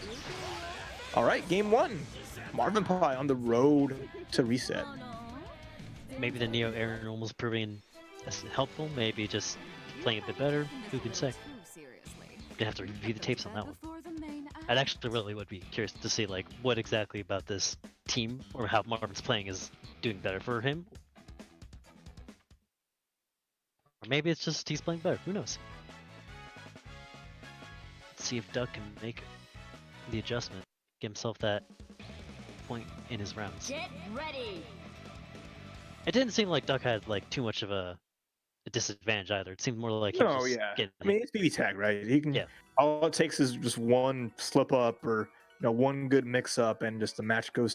All right, game 1. Marvin Pie on the road to reset. Maybe the Neo Aaron almost proving as helpful. Maybe just playing a bit better. Who can say? Gonna have to review the tapes on that one. I'd actually really would be curious to see like what exactly about this team or how Marvin's playing is doing better for him. Or maybe it's just he's playing better. Who knows? Let's see if Duck can make the adjustment, get himself that point in his rounds. Get ready. It didn't seem like Duck had like too much of a disadvantage either. It seemed more like he was Oh just yeah. getting I mean, it's BBTAG, right? He can. Yeah. All it takes is just one slip up or one good mix up, and just the match goes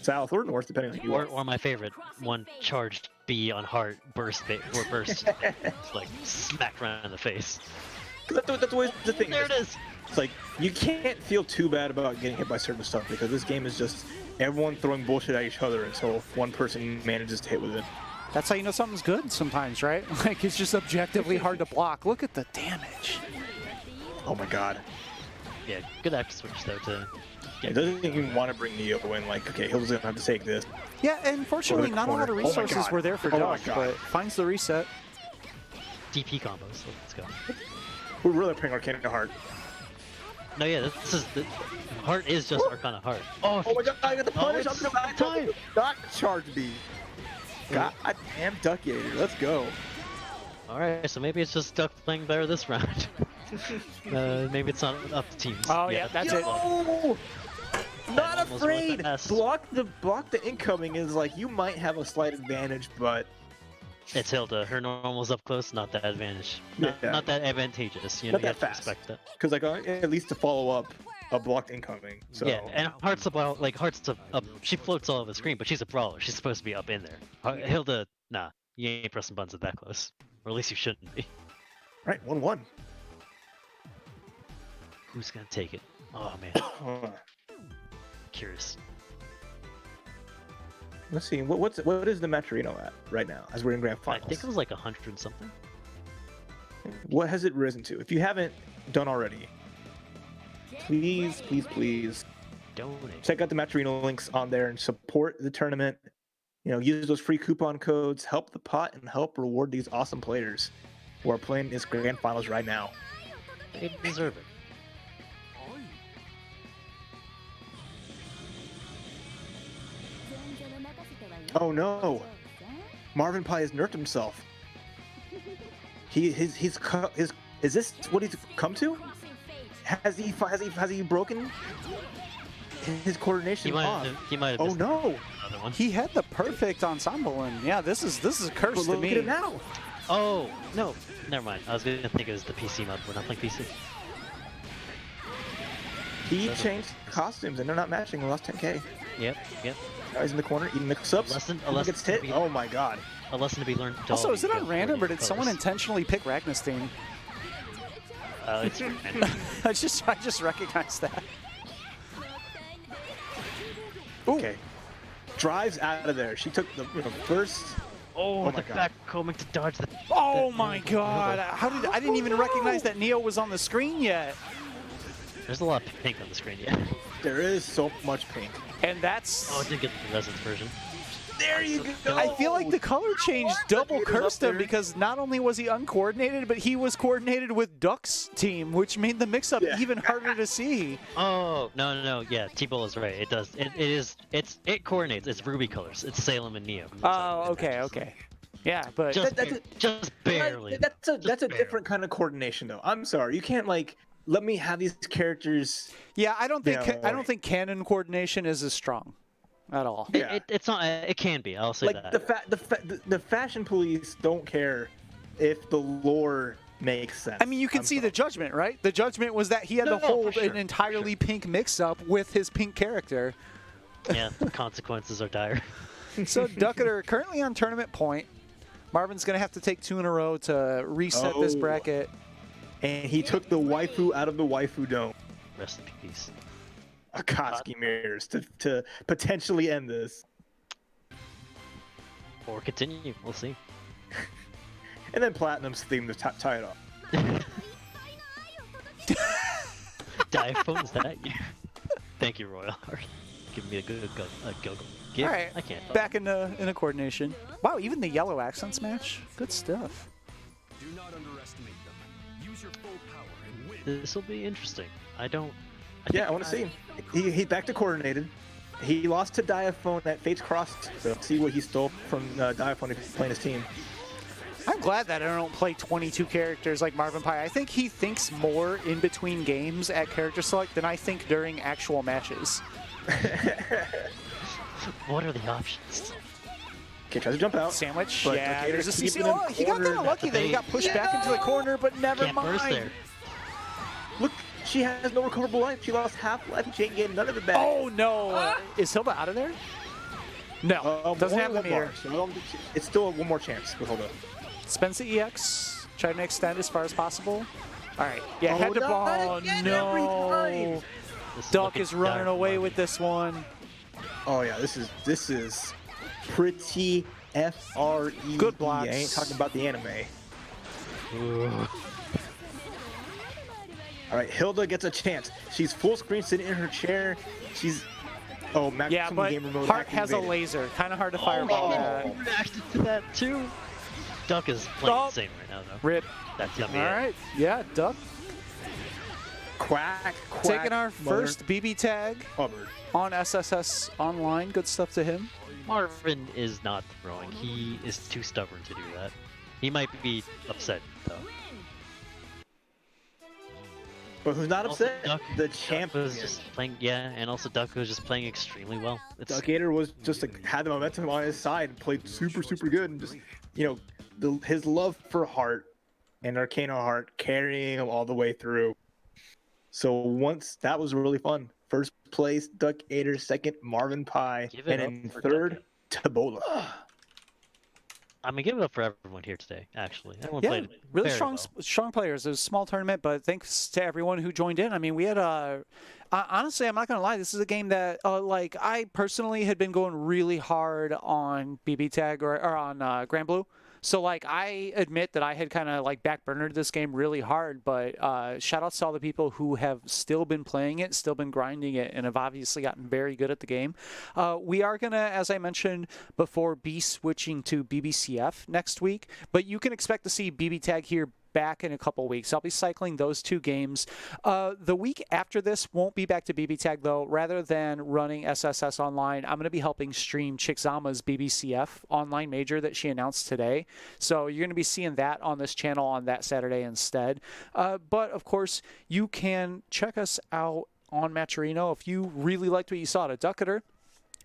south or north, depending on who you are. or my favorite one, charged B on Heart burst like smacked right in the face. That's always the thing. There it is. It's like you can't feel too bad about getting hit by certain stuff because this game is just everyone throwing bullshit at each other until one person manages to hit with it. That's how you know something's good sometimes, right? Like, it's just objectively hard to block. Look at the damage. Oh my god. Yeah, good active switch though to It doesn't even want to bring Neo in. Like, okay, he'll just have to take this. Yeah, and fortunately, not a lot of corner. Oh my resources God. were there for Oh my Duck, God. but finds the reset. DP combos. So let's go. We're really playing Arcana Heart. No, yeah, this is the Heart is just Arcana Heart. Oh, Oh my god, I got the punish. it's I'm gonna time. not charge B. God damn Duckator. Let's go. all right. So maybe it's just Duck playing better this round. Maybe it's not up to teams. Oh, yeah, that's it. Yo! Not almost afraid. went past. Block the incoming is like you might have a slight advantage, but It's Hilda. Her normal's up close, not that advantage. Not, Yeah. not that advantageous. You know, Not you that have to fast. respect that. because like at least to follow up a blocked incoming. So Yeah, and Heart's about like Heart's up. She floats all over the screen, but she's a brawler. She's supposed to be up in there. Hilda, nah, you ain't pressing buttons at that close, or at least you shouldn't be. right, 1-1. Who's gonna take it? Oh man, curious. Let's see. What is the Maturino at right now as we're in grand I finals? think it was like 100 something. What has it risen to? If you haven't done already, please Donate. check out the Maturino links on there and support the tournament. Use those free coupon codes, help the pot, and help reward these awesome players who are playing this grand finals right now. They deserve it. Oh no! Marvin Pie has nerfed himself. Is this what he's come to? Has he broken his coordination off? He might have. Oh missed no! Another one. He had the perfect ensemble, and yeah, this is a curse But to look me. at him now. Oh no! Never mind. I was gonna think it was the PC mod. We're not playing PC. He changed costumes and they're not matching. We lost 10k. Yep. Now he's in the corner eating mix-ups. A lesson Gets hit. to be- Oh my god. A lesson to be learned. to Also, all is it you on go random, or coordinate did someone colors. intentionally pick Ragnarstein? It's random. I just recognized that. Ooh. Okay. Drives out of there. She took the first. Oh, my the God. back combing to dodge the. Oh that- my God! I didn't even recognize that Neo was on the screen yet. There's a lot of pink on the screen. Yeah. There is so much pink. And that's. Oh, I did get the Resonance version. There you go. I feel like the color change double Gator's cursed up him there. because not only was he uncoordinated, but he was coordinated with Duck's team, which made the mix-up Yeah. even harder to see. Oh no! Yeah, T-Bull is right. It does. It coordinates. It's Ruby colors. It's Salem and Neo. Oh, okay. Yeah, but Just barely. That's a barely. different kind of coordination though. I'm sorry. You can't let me have these characters. yeah, I don't think Yeah. I don't think canon coordination is as strong at all. Yeah. It's not. It can be. I'll say that. The fashion police don't care if the lore makes sense. I mean, you can see the judgment, right? The judgment was that he had No, to no, hold for sure, an entirely pink mix-up with his pink character. Yeah, the consequences are dire. So Ducketer currently on tournament point. Marvin's going to have to take 2 in a row to reset this Oh. bracket. And he took the waifu out of the waifu dome. Rest in peace. Akatsuki mirrors to potentially end this. Or continue. We'll see. And then Platinum's theme to tie it off. Diaphone, is that you? Thank you, Royal Heart. Give me a good go. Give? All right, I can't. back in a coordination. Wow, even the yellow accents match. Good stuff. Do not underestimate them. Use your full power and win. This will be interesting. I Yeah, I want to see him. He's back to coordinated. He lost to Diaphone at Fates Crossed. So see what he stole from Diaphone if he's playing his team. I'm glad that I don't play 22 characters like Marvin Pie. I think he thinks more in between games at character select than I think during actual matches. What are the options? Okay, tries to jump out. Sandwich, But yeah, Ducketer there's a CC. keeping him Oh, he got kind cornered. of lucky that he got pushed back into the corner, but never Can't burst mind. there. Look, she has no recoverable life. She lost half life and she ain't getting none of it back. Oh no! Is Hilda out of there? No, doesn't only have the one more, meter. so I don't think it's still one more chance with Hilda. Spends the EX, try to extend as far as possible. All right, yeah, head to not ball. again every No, time. This Duck looking is running dark, away Marvin. with this one. Oh yeah, this is pretty FRE. Good blocks. I ain't talking about the anime. Ooh. All right, Hilda gets a chance. She's full screen sitting in her chair. She's maximum Yeah, but game remote Hart has a activated. laser. Kind of hard to fireball that. He reacted to that too. Duck is playing Oh. insane right now, though. Rip. That's All right, yeah, Duck Quack. taking our mother. first BB tag Hubbard. on SSS Online. Good stuff to him. Marvin is not throwing. He is too stubborn to do that. He might be upset though. But who's not Also, upset? Duck, The Duck champ was just playing, yeah, and also Duck was just playing extremely well. It's Duckator was just had the momentum on his side and played super good and just his love for Heart and Arcana Heart carrying him all the way through. So once that was really fun. First place Duckator, second Marvin Pie, Give it and up in for third Tabola. I'm gonna give it up for everyone here today. Actually, everyone Yeah, played really very strong, well. strong players. It was a small tournament, but thanks to everyone who joined in. I mean, we had honestly, I'm not gonna lie. This is a game that, I personally had been going really hard on BBTAG or on BlazBlue. So, I admit that I had kind of backburnered this game really hard. But shout outs to all the people who have still been playing it, still been grinding it, and have obviously gotten very good at the game. We are gonna, as I mentioned before, be switching to BBCF next week. But you can expect to see BBTAG here back in a couple weeks. I'll be cycling those 2 games. The week after this won't be back to BBTAG, though. Rather than running SSS online, I'm going to be helping stream Chickzama's BBCF online major that she announced today. So you're going to be seeing that on this channel on that Saturday instead. But, of course, you can check us out on Matcherino if you really liked what you saw at Ducketer.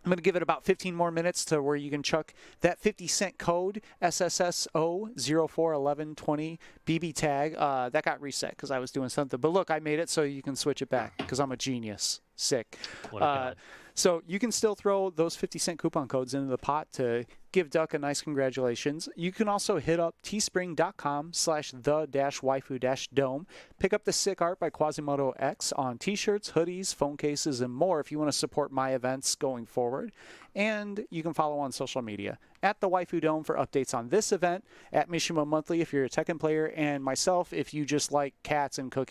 I'm going to give it about 15 more minutes to where you can chuck that 50-cent code, SSSO041120 BB tag. That got reset because I was doing something. But look, I made it so you can switch it back because I'm a genius. Sick. What a god. So you can still throw those 50-cent coupon codes into the pot to give Duck a nice congratulations. You can also hit up teespring.com/the-waifu-dome. Pick up the sick art by Quasimodo X on t-shirts, hoodies, phone cases, and more if you want to support my events going forward. And you can follow on social media at the Waifu Dome for updates on this event, at Mishima Monthly if you're a Tekken player, and myself if you just like cats and cookies.